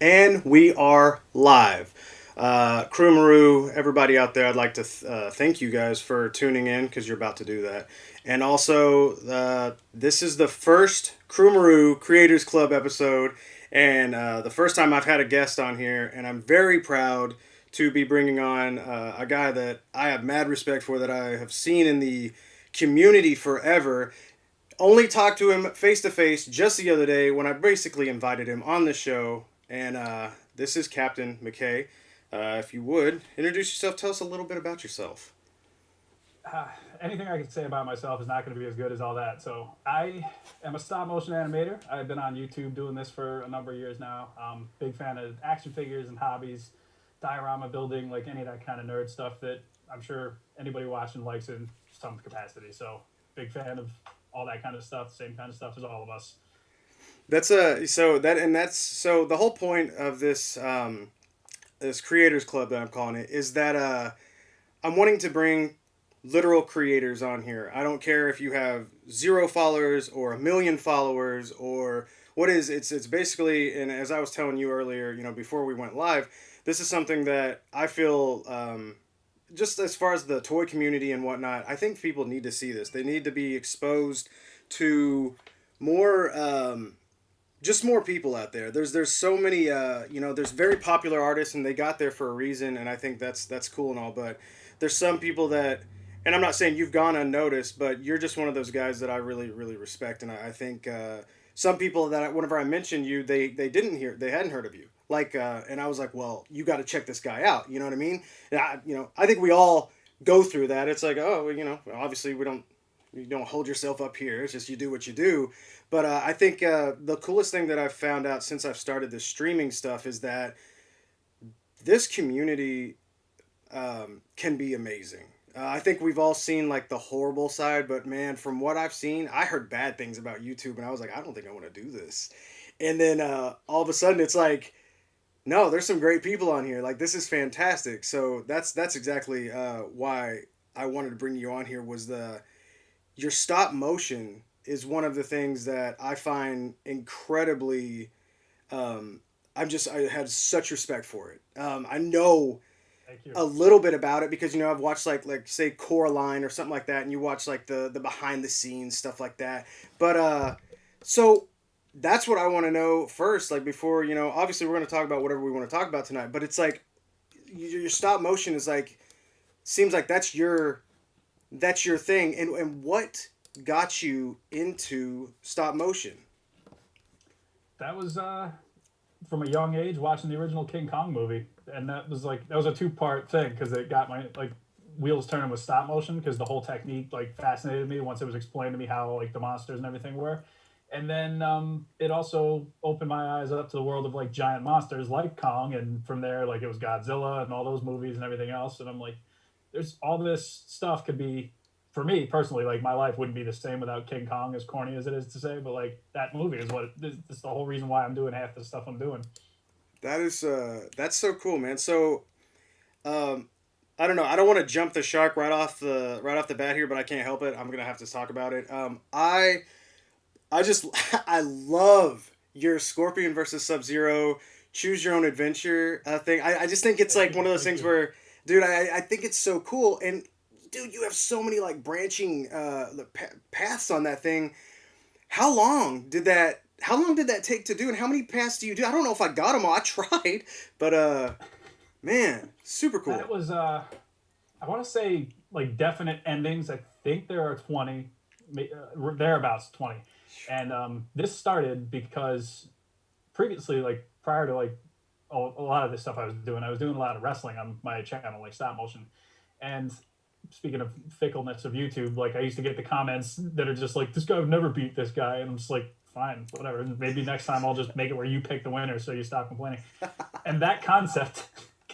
And we are live. Crewmaru, everybody out there, I'd like to thank you guys for tuning in because you're about to do that. And also, this is the first Crewmaru Creators Club episode, and the first time I've had a guest on here, and I'm very proud to be bringing on a guy that I have mad respect for, that I have seen in the community forever. Only talked to him face to face just the other day when I basically invited him on the show. And this is Captain Mckay. If you would introduce yourself, tell us a little bit about yourself. uh, Anything I could say about myself is not going to be as good as all that. So I am a stop motion animator. I've been on YouTube doing this for a number of years now. Big fan of action figures and hobbies, diorama building, like any of that kind of nerd stuff that I'm sure anybody watching likes in some capacity. So big fan of all that kind of stuff, same kind of stuff as all of us. That's so the whole point of this creators club that I'm calling it is that I'm wanting to bring literal creators on here. I don't care if you have 0 followers or 1 million followers or what is it's basically, and as I was telling you earlier, before we went live, this is something that I feel just as far as the toy community and whatnot, I think people need to see this. They need to be exposed to more just more people out there. There's so many there's very popular artists and they got there for a reason, and I think that's cool and all, but there's some people that, and I'm not saying you've gone unnoticed, but you're just one of those guys that I really really respect, and I think some people that whenever I mentioned you, they hadn't heard of you. Like and I was like, well, you got to check this guy out. You know what I mean? And I think we all go through that. It's like, oh, obviously we don't, you don't hold yourself up here. It's just you do what you do. But I think the coolest thing that I've found out since I've started this streaming stuff is that this community can be amazing. I think we've all seen like the horrible side, but man, from what I've seen, I heard bad things about YouTube, and I was like, I don't think I want to do this. And then all of a sudden, it's like, no, there's some great people on here. Like, this is fantastic. So that's exactly why I wanted to bring you on here. Was the your stop motion is one of the things that I find incredibly. I had such respect for it. I know Thank you. a little bit about it because I've watched like say Coraline or something like that, and you watch like the behind the scenes stuff like that. But so that's what I want to know first. Like before, obviously we're going to talk about whatever we want to talk about tonight. But it's like your stop motion is like, seems like that's your thing. And what got you into stop motion? That was from a young age watching the original King Kong movie, and that was a two-part thing because it got my like wheels turning with stop motion because the whole technique like fascinated me once it was explained to me how like the monsters and everything were, and then it also opened my eyes up to the world of like giant monsters like Kong, and from there like it was Godzilla and all those movies and everything else, and I'm like, there's all this stuff could be, for me personally, like my life wouldn't be the same without King Kong, as corny as it is to say, but like that movie is it's the whole reason why I'm doing half the stuff I'm doing. That's so cool, man. So um, I don't know. I don't want to jump the shark right off the bat here, but I can't help it. I'm gonna have to talk about it. I just I love your Scorpion versus Sub Zero choose your own adventure thing. I just think it's Thank like you, one of those thank things you. where, dude, I think it's so cool. And dude, you have so many like branching paths on that thing. How long did that take to do, and how many paths do you do? I don't know if I got them all. I tried, but man, super That cool. was I want to say like definite endings. I think there are 20, thereabouts 20, and this started because previously, like prior to like a lot of this stuff I was doing a lot of wrestling on my channel, like stop motion, and speaking of fickleness of YouTube, like I used to get the comments that are just like, "This guy would never beat this guy," and I'm just like, "Fine, whatever. Maybe next time I'll just make it where you pick the winner, so you stop complaining." And that concept,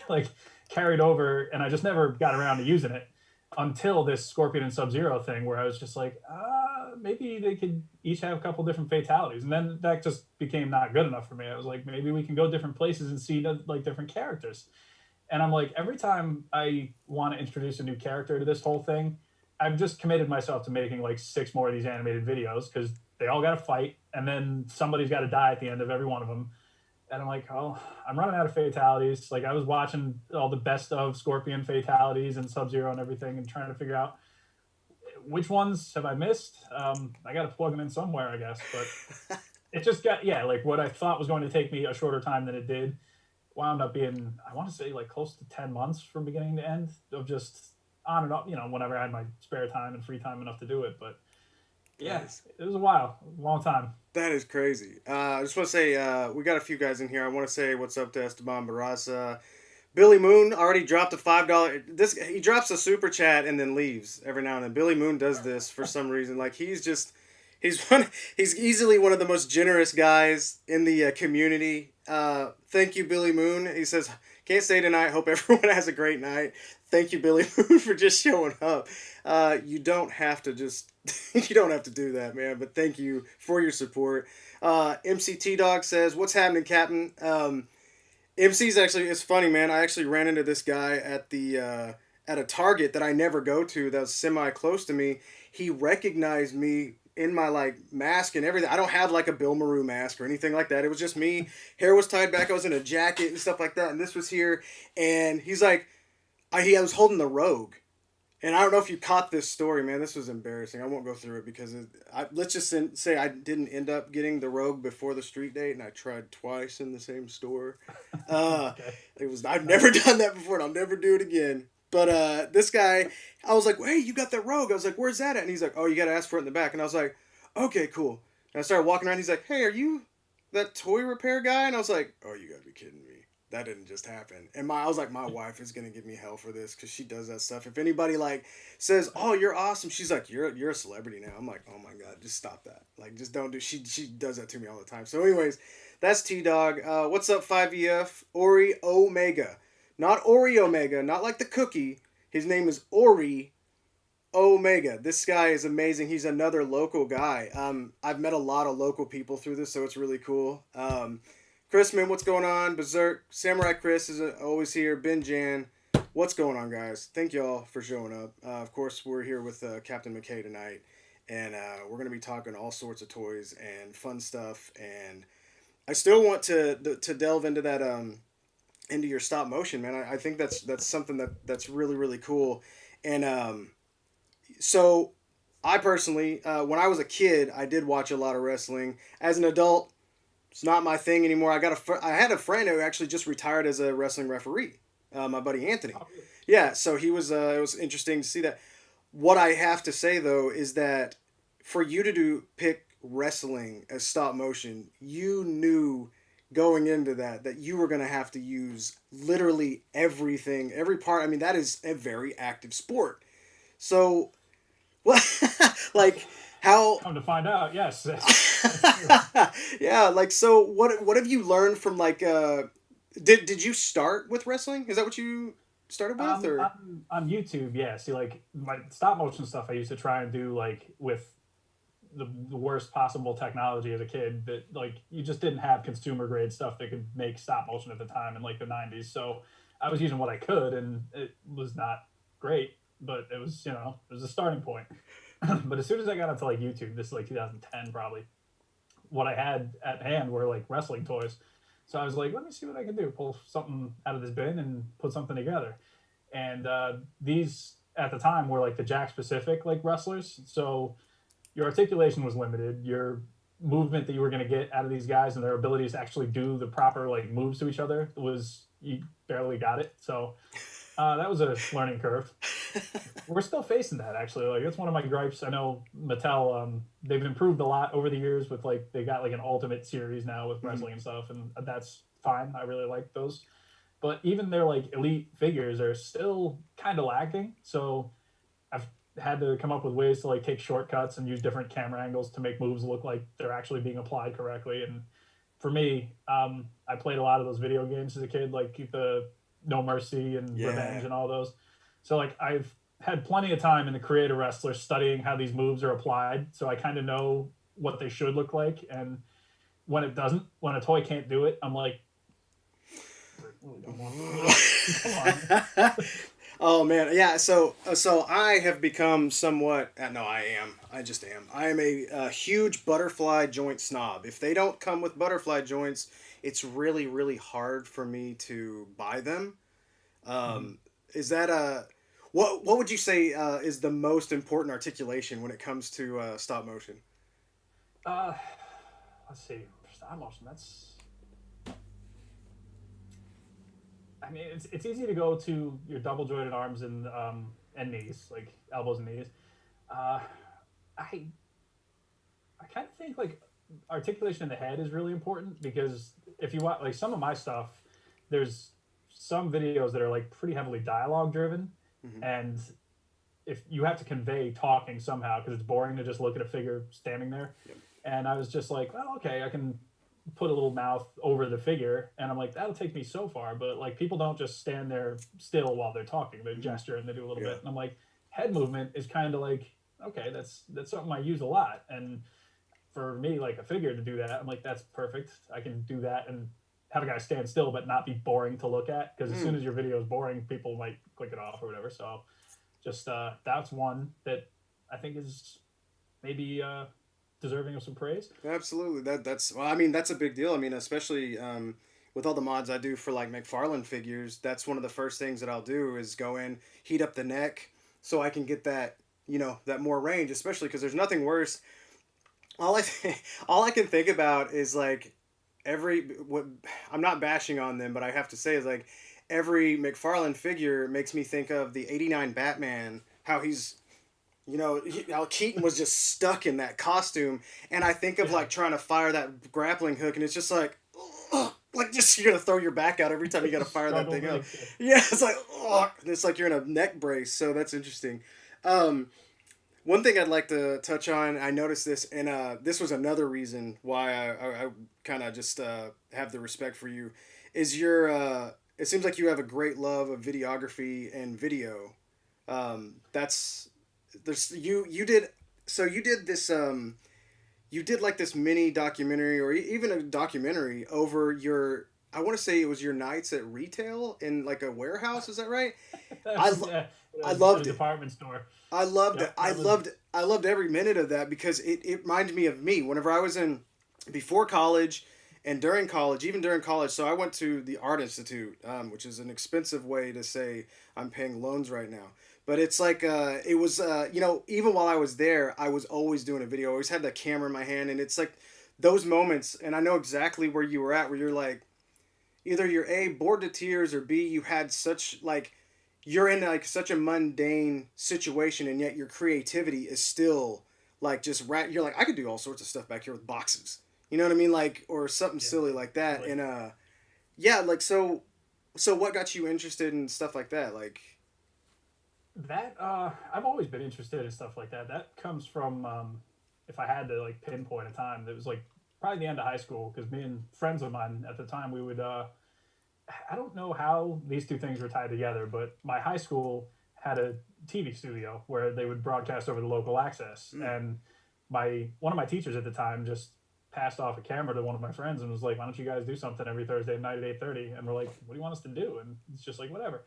like, carried over, and I just never got around to using it until this Scorpion and Sub Zero thing, where I was just like, maybe they could each have a couple different fatalities, and then that just became not good enough for me. I was like, maybe we can go different places and see like different characters. And I'm like, every time I want to introduce a new character to this whole thing, I've just committed myself to making like 6 more of these animated videos because they all got to fight, and then somebody's got to die at the end of every one of them. And I'm like, oh, I'm running out of fatalities. Like I was watching all the best of Scorpion fatalities and Sub Zero and everything, and trying to figure out which ones have I missed. I got to plug them in somewhere, I guess. But it just got, yeah, like what I thought was going to take me a shorter time than it did wound up being, I want to say, like close to 10 months from beginning to end of just on and up. Whenever I had my spare time and free time enough to do it. But yeah, Nice. it was a while, a long time. That is crazy. I just want to say we got a few guys in here. I want to say what's up to Esteban Barraza. Billy Moon already dropped a $5. This he drops a super chat and then leaves every now and then. Billy Moon does this for some reason. Like he's easily one of the most generous guys in the community. Thank you, Billy Moon. He says can't stay tonight. Hope everyone has a great night. Thank you, Billy Moon, for just showing up. You don't have to just you don't have to do that, man. But thank you for your support. MCT Dog says, "What's happening, Captain?" MC's actually it's funny, man. I actually ran into this guy at a Target that I never go to that was semi close to me. He recognized me in my like mask and everything. I don't have like a Bill Maru mask or anything like that. It was just me. Hair was tied back. I was in a jacket and stuff like that. And this was here. And he's like, I was holding the Rogue. And I don't know if you caught this story, man. This was embarrassing. I won't go through it because let's just say I didn't end up getting the Rogue before the street date, and I tried twice in the same store. Okay. I've never done that before, and I'll never do it again. But this guy, I was like, hey, you got that Rogue? I was like, where's that at? And he's like, oh, you got to ask for it in the back. And I was like, okay, cool. And I started walking around. He's like, hey, are you that toy repair guy? And I was like, oh, you got to be kidding me. That didn't just happen. And I was like, my wife is gonna give me hell for this because she does that stuff. If anybody like says, "Oh, you're awesome," she's like, "You're a celebrity now." I'm like, "Oh my god, just stop that! Like, just don't do." She does that to me all the time. So, anyways, that's T Dog. What's up, 5EF Ori Omega, not Ori Omega, not like the cookie. His name is Ori Omega. This guy is amazing. He's another local guy. I've met a lot of local people through this, so it's really cool. Chris, man, what's going on? Berserk, Samurai Chris is always here. Ben Jan, what's going on, guys? Thank y'all for showing up. Of course, we're here with Captain Mckay tonight, and we're going to be talking all sorts of toys and fun stuff. And I still want to delve into that into your stop motion, man. I think that's something that's really really cool. And so I personally, when I was a kid, I did watch a lot of wrestling. As an adult, it's not my thing anymore. I had a friend who actually just retired as a wrestling referee. My buddy Anthony. Oh, Yeah, so he was. It was interesting to see that. What I have to say though is that for you to pick wrestling as stop motion, you knew going into that you were going to have to use literally everything, every part. I mean, that is a very active sport. So, what, like how come to find out, yes. yeah, like so what have you learned from like did you start with wrestling? Is that what you started with or on YouTube, yeah. See, like my stop motion stuff, I used to try and do like with the worst possible technology as a kid. That like you just didn't have consumer grade stuff that could make stop motion at the time in like the '90s. So I was using what I could, and it was not great, but it was it was a starting point. But as soon as I got onto like YouTube, this is like 2010 probably. What I had at hand were like wrestling toys. So I was like, let me see what I can do. Pull something out of this bin and put something together. And these at the time were like the Jack specific like wrestlers. So your articulation was limited. Your movement that you were going to get out of these guys and their abilities to actually do the proper like moves to each other was you barely got it. So that was a learning curve. We're still facing that actually. Like that's one of my gripes. I know Mattel, they've improved a lot over the years with like they got like an ultimate series now with wrestling and stuff, and that's fine. I really like those. But even their like elite figures are still kind of lacking. So I've had to come up with ways to like take shortcuts and use different camera angles to make moves look like they're actually being applied correctly. And for me, I played a lot of those video games as a kid, like the No Mercy and Revenge and all those. So like I've had plenty of time in the creator wrestler studying how these moves are applied, so I kind of know what they should look like. And when it doesn't, when a toy can't do it, I'm like, come on. Oh man, yeah. So I have become somewhat. No, I am. I just am. I am a huge butterfly joint snob. If they don't come with butterfly joints, it's really really hard for me to buy them. Mhm. Um, is that a what would you say is the most important articulation when it comes to stop motion? Uh, let's see. Stop motion. That's. I mean, it's easy to go to your double jointed arms and knees, like elbows and knees. Uh, I I kind of think like articulation in the head is really important because if you want like some of my stuff, there's some videos that are like pretty heavily dialogue driven, Hmm. and if you have to convey talking somehow because it's boring to just look at a figure standing there. Yep. And I was just like, well, okay, I can put a little mouth over the figure, and I'm like, that'll take me so far. But like, people don't just stand there still while they're talking; they Hmm. gesture and they do a little Yeah. bit. And I'm like, head movement is kind of like, okay, that's something I use a lot. And for me, like a figure to do that, I'm like, that's perfect. I can do that and have a guy stand still, but not be boring to look at. Because as soon Mm. as your video is boring, people might click it off or whatever. So just that's one that I think is maybe deserving of some praise. Absolutely. That's well, I mean that's a big deal. I mean especially with all the mods I do for like McFarlane figures, that's one of the first things that I'll do is go in, heat up the neck so I can get that, that more range, especially because there's nothing worse. All I can think about is like every what I'm not bashing on them, but I have to say is like every McFarlane figure makes me think of the '89 Batman, how how Keaton was just stuck in that costume, and I think of Yeah. like trying to fire that grappling hook, and it's just like, ugh, like just you're gonna throw your back out every time you gotta fire that Struggle thing up. big. Yeah, it's like, ugh, it's like you're in a neck brace. So that's interesting. Um, One thing I'd like to touch on, I noticed this, and this was another reason why I kind of just have the respect for you, is your. It seems like you have a great love of videography and video. That's there's you did so you did this you did like this mini documentary or even a documentary over your. I want to say it was your nights at retail in like a warehouse. Is that right? That I was lo- yeah, I at a loved it. department store. I loved it. Yep, that was I loved every minute of that because it reminded me of me whenever I was in before college and during college, even during college. So I went to the Art Institute, which is an expensive way to say I'm paying loans right now. But it's like it was even while I was there, I was always doing a video. I always had the camera in my hand, and it's like those moments, and I know exactly where you were at, where you're like either you're a bored to tears or b you had such like you're in like such a mundane situation and yet your creativity is still like just you're like I could do all sorts of stuff back here with boxes, you know what I mean, like or something yeah, silly like that. totally. And yeah, like so what got you interested in stuff like that, like That I've always been interested in stuff like that. That comes from if I had to like pinpoint a time, that was like probably the end of high school because me and friends of mine at the time we would I don't know how these two things were tied together, but my high school had a TV studio where they would broadcast over the local access, mm, and my one of my teachers at the time just passed off a camera to one of my friends and was like, "Why don't you guys do something every Thursday night at 8:30?" And we're like, "What do you want us to do?" And it's just like, "Whatever."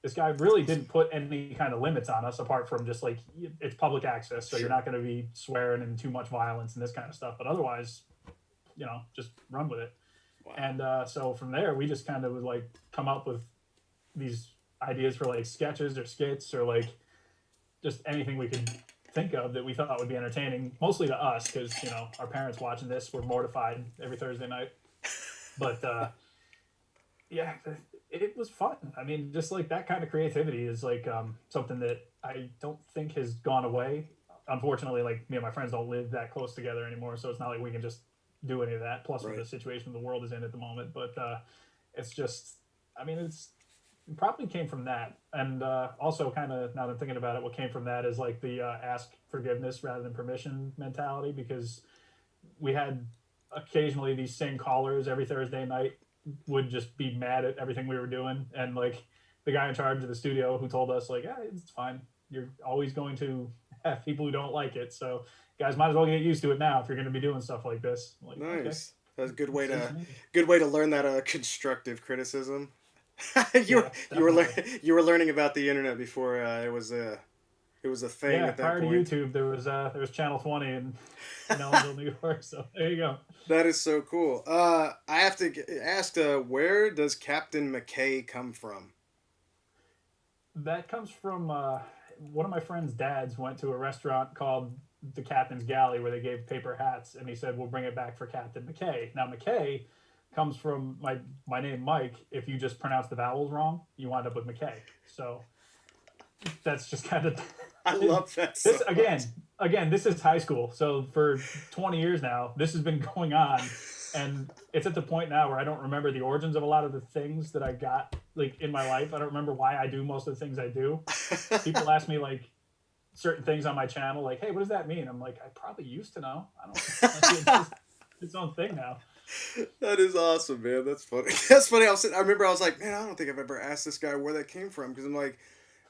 This guy that's really didn't awesome. put any kind of limits on us apart from just like it's public access, so you're Sure. not going to be swearing and too much violence and this kind of stuff. But otherwise, just run with it. Wow. And so from there, we just kind of would like come up with these ideas for like sketches or skits or like just anything we could think of that we thought would be entertaining, mostly to us because our parents watching this were mortified every Thursday night. But yeah, it was fun. I mean, just like that kind of creativity is like something that I don't think has gone away. Unfortunately, like me and my friends don't live that close together anymore, so it's not like we can just do any of that. Plus, with Right. the situation the world is in at the moment, but it's just, I mean, it probably came from that, and also kind of now that I'm thinking about it, what came from that is like the ask forgiveness rather than permission mentality because we had occasionally these same callers every Thursday night would just be mad at everything we were doing, and like the guy in charge of the studio who told us like, yeah, it's fine. You're always going to have people who don't like it, so guys might as well get used to it now if you're going to be doing stuff like this. I'm like, okay, Nice. That's a makes sense to me. good way to learn that constructive criticism. you were Yeah, definitely. you were learning about the internet before it was a thing Yeah, at that prior to point. YouTube, there was Channel 20 in Ellenville, New York. So there you go. That is so cool. I have to ask, where does Captain McKay come from? That comes from one of my friend's dads went to a restaurant called the Captain's Galley where they gave paper hats, and he said we'll bring it back for Captain McKay. Now McKay comes from my name Mike. If you just pronounce the vowels wrong, you wind up with McKay. So that's just kind of I love that so this much. again this is high school, so for 20 years now this has been going on, and it's at the point now where I don't remember the origins of a lot of the things that I got like in my life. I don't remember why I do most of the things I do. People ask me like certain things on my channel like, hey, what does that mean? I'm like, I probably used to know. I don't like, it's just its own thing now. That is awesome, man. That's funny. That's funny. I remember I was like, man, I don't think I've ever asked this guy where that came from because I'm like,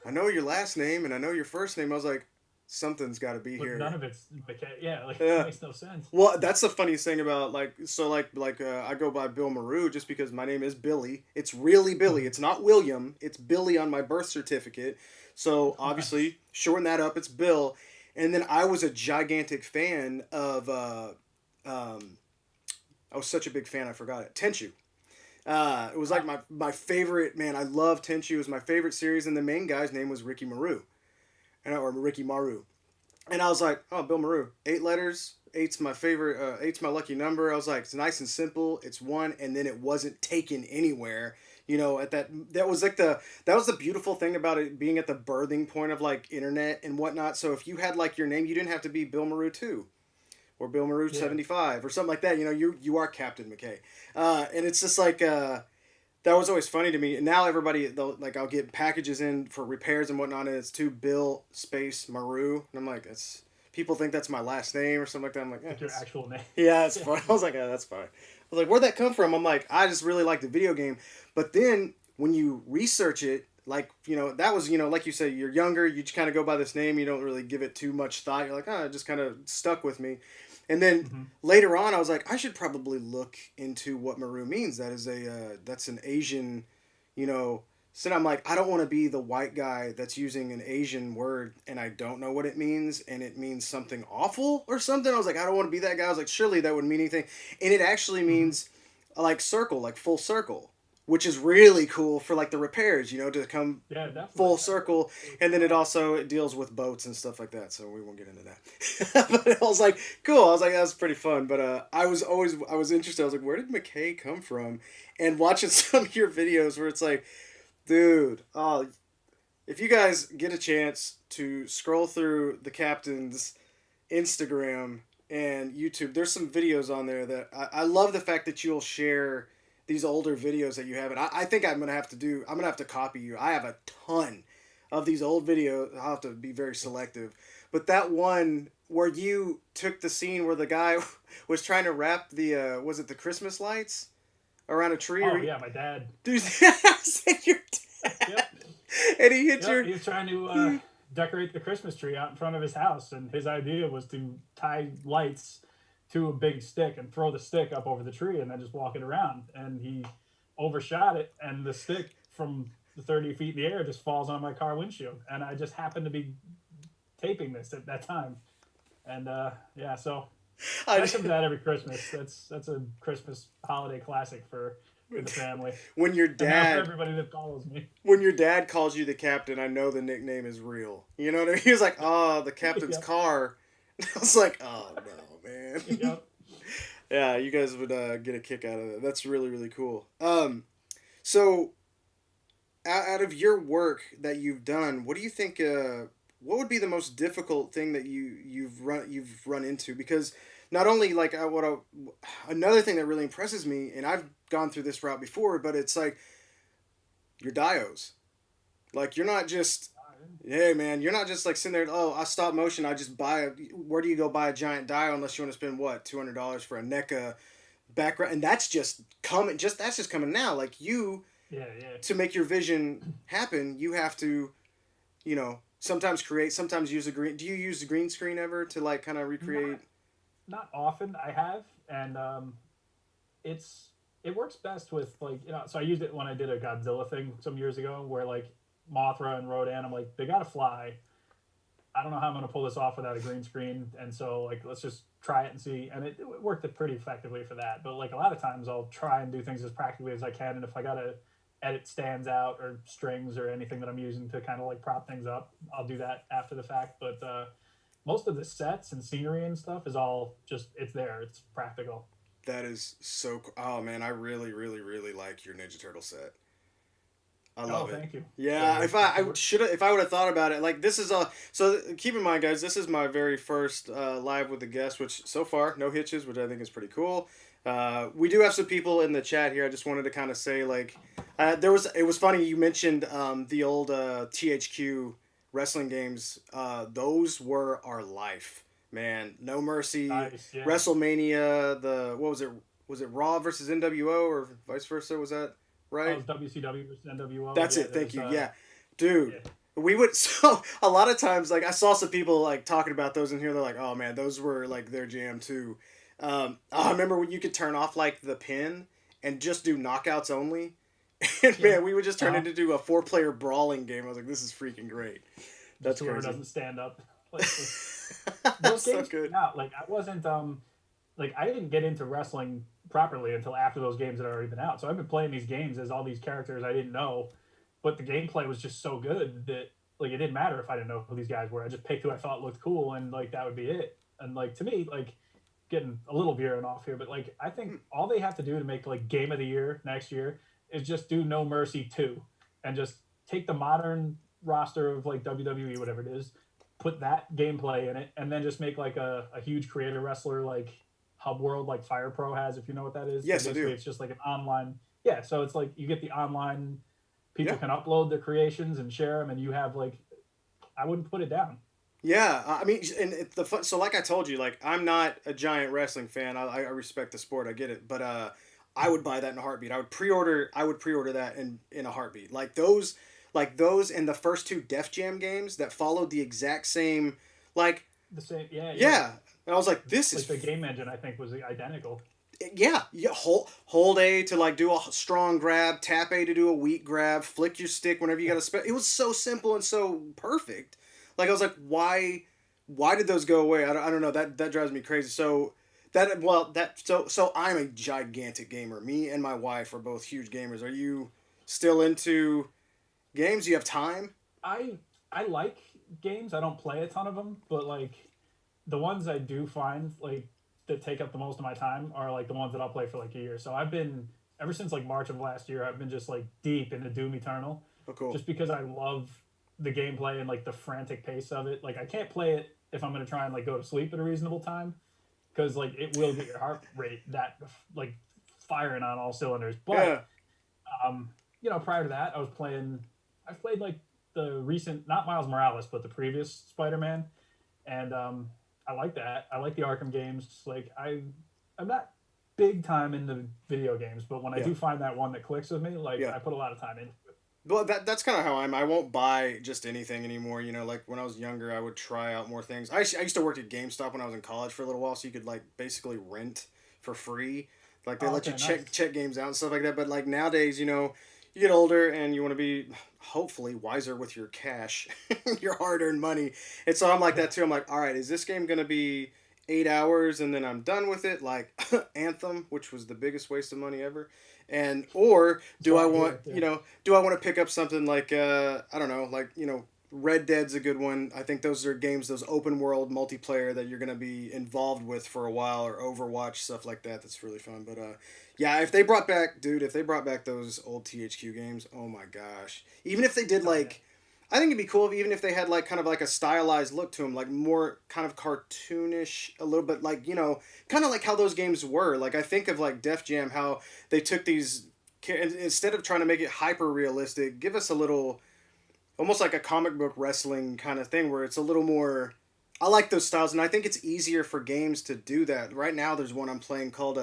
I know your last name and I know your first name. I was like, something's got to be But here. none of it's McKay. Yeah, like it Yeah. makes no sense. Well, that's the funniest thing about I go by Bill Maru just because my name is Billy. It's really Billy. It's not William. It's Billy on my birth certificate. So Nice. obviously shorten that up. It's Bill. And then I was a gigantic fan of um, I was such a big fan I forgot it. Tenchu. It was like my favorite man. I love Tenchu. It was my favorite series, and the main guy's name was Ricky Maru, or Ricky Maru. And I was like, oh, Bill Maru, 8 letters. Eight's my favorite. Eight's my lucky number. I was like, it's nice and simple. It's one, and then it wasn't taken anywhere. You know, at that was like that was the beautiful thing about it being at the birthing point of like internet and whatnot. So if you had like your name, you didn't have to be Bill Maru 2 or Bill Maru Yeah. 75 or something like that. You know, you are Captain McKay, and it's just like that was always funny to me. And now everybody, like, I'll get packages in for repairs and whatnot, and it's to Bill space Maru, and I'm like, it's people think that's my last name or something like that. I'm like, Like your actual name. yeah, that's Yeah. fine. I was like, that's fine. I was like, where'd that come from? I'm like, I just really like the video game, but then when you research it. Like, you know, that was, you know, like you said, you're younger, you just kind of go by this name, you don't really give it too much thought. You're like, oh, it just kind of stuck with me. And then Mm-hmm. later on, I was like, I should probably look into what Maru means. That's an Asian, you know. So I'm like, I don't want to be the white guy that's using an Asian word and I don't know what it means and it means something awful or something. I was like, I don't want to be that guy. I was like, surely that would mean anything, and it actually Mm-hmm. means like circle, like full circle, which is really cool for like the repairs, you know, to come Yeah, definitely. full circle. Really And cool then it name. also it deals with boats and stuff like that, so we won't get into that. But I was like, cool. I was like, that was pretty fun. But I was interested. I was like, where did McKay come from? And watching some of your videos where it's like, dude, oh, if you guys get a chance to scroll through the captain's Instagram and YouTube, there's some videos on there that I love the fact that you'll share these older videos that you have. And I think I'm gonna have to copy you. I have a ton of these old videos. I'll have to be very selective. But that one where you took the scene where the guy was trying to wrap the was it the Christmas lights around a tree or Oh yeah, my dad. dude, I said your dad Yep. and he hit Yep. your He was trying to decorate the Christmas tree out in front of his house, and his idea was to tie lights to a big stick and throw the stick up over the tree, and then just walk it around. And he overshot it, and the stick from the 30 feet in the air just falls on my car windshield. And I just happened to be taping this at that time, and yeah, so I, that comes out every Christmas. That's a Christmas holiday classic for the family, when your and now for dad everybody that follows me. when your dad calls you the captain, I know the nickname is real. You know what I mean? He was like, "Oh, the captain's Yep. car." I was like, "Oh no, man." Yep. Yeah, you guys would get a kick out of that. That's really really cool. So out of your work that you've done, what do you think? What would be the most difficult thing that you've run into? Because not only like another thing that really impresses me, and I've gone through this route before, but it's like your dios. Like you're not just hey man, you're not just like sitting there. Oh, I stop motion. I just buy a. Where do you go buy a giant dio unless you want to spend what $200 for a NECA background? And that's just coming. That's just coming now. Like you Yeah, yeah. to make your vision happen, you have to sometimes create, sometimes use a green. Do you use the green screen ever to kind of recreate? Not not often. I have, and it's it works best with like So I used it when I did a Godzilla thing some years ago, where like Mothra and Rodan, I'm like they gotta fly. I don't know how I'm gonna pull this off without a green screen, and so like let's just try it and see. And it worked pretty effectively for that. But like a lot of times I'll try and do things as practically as I can, and if I gotta edit stands out or strings or anything that I'm using to kind of like prop things up, I'll do that after the fact. But most of the sets and scenery and stuff is all just it's there. It's practical. That is so cool. Oh man, I really, really, really like your Ninja Turtle set. I Oh, love it. thank you. Yeah, The if I should have, if I would have thought about it, like this is a, so keep in mind, guys, this is my very first live with a guest, which so far no hitches, which I think is pretty cool. We do have some people in the chat here. I just wanted to kind of say like, it was funny you mentioned the old THQ wrestling games. Those were our life, man. No Mercy, nice, yeah. WrestleMania. The what was it? Was it Raw versus NWO or vice versa? Was that Oh, right? it's WCW versus NWO. That's Yeah, it. Thank there's you. Yeah, dude. yeah. We would so a lot of times like I saw some people like talking about those in here. They're like, "Oh man, those were like their jam too." I remember when you could turn off like the pin and just do knockouts only. And Yeah. man, we would just turn it into a four-player brawling game. I was like, "This is freaking great." Just That's whoever crazy. doesn't stand up. Like those So games good. came out. Like I wasn't like I didn't get into wrestling properly until after those games had already been out. So I've been playing these games as all these characters I didn't know, but the gameplay was just so good that like it didn't matter if I didn't know who these guys were. I just picked who I thought looked cool, and like that would be it. And like to me, like getting a little veering off here, but like I think all they have to do to make like game of the year next year is just do No Mercy 2 and just take the modern roster of like WWE, whatever it is, put that gameplay in it, and then just make like a huge creator wrestler like Hub World like Fire Pro has, if you know what that is. So Yes, I basically do. it's just like an online, yeah, so it's like you get the online, people Yeah. can upload their creations and share them, and you have like, I wouldn't put it down. Yeah, I mean, and the fun. So, like I told you, like I'm not a giant wrestling fan. I respect the sport. I get it, but I would buy that in a heartbeat. I would pre-order. I would pre-order that in a heartbeat. Like those, and the first two Def Jam games that followed the exact same. Like, The same, yeah, yeah. yeah, and I was like, this Like is the game engine, I think, was identical. yeah, yeah. Hold A to like do a strong grab, tap A to do a weak grab, flick your stick whenever you got to spell. It was so simple and so perfect. Like I was like, why did those go away? I don't know. That drives me crazy. So so I'm a gigantic gamer. Me and my wife are both huge gamers. Are you still into games? Do you have time? I I like games. I don't play a ton of them, but like the ones I do find like that take up the most of my time are like the ones that I'll play for like a year. So I've been ever since like March of last year, I've been just like deep into Doom Eternal, Oh, cool. just because I love the gameplay and like the frantic pace of it. Like I can't play it if I'm gonna try and like go to sleep at a reasonable time, because like it will get your heart rate that like firing on all cylinders. But Yeah. prior to that, I've played like the recent, not Miles Morales, but the previous Spider-Man, and I like that. I like the Arkham games. Like I'm not big time into video games, but when I Yeah. do find that one that clicks with me, like Yeah. I put a lot of time into it. Well, that's kind of how I'm. I won't buy just anything anymore. You know, like when I was younger, I would try out more things. I used to work at GameStop when I was in college for a little while, so you could like basically rent for free. Like they Oh, let you okay, nice. check games out and stuff like that. But like nowadays, you know, you get older and you want to be hopefully wiser with your cash, your hard earned money. And so I'm like Yeah, that too. I'm like, all right, is this game gonna be 8 hours and then I'm done with it, like Anthem, which was the biggest waste of money ever, and or that's do what I I want hear. Yeah. do I want to pick up something like I don't know, like Red Dead's a good one. I think those are games, those open world multiplayer that you're gonna be involved with for a while, or Overwatch stuff like that. That's really fun. But yeah, if they brought back, dude, if they brought back those old THQ games, oh my gosh, even if they did Oh yeah. like. I think it'd be cool if, even if they had like kind of like a stylized look to them, like more kind of cartoonish, a little bit like kind of like how those games were. Like I think of like Def Jam, how they took these instead of trying to make it hyper realistic, give us a little almost like a comic book wrestling kind of thing where it's a little more. I like those styles, and I think it's easier for games to do that. Right now, there's one I'm playing called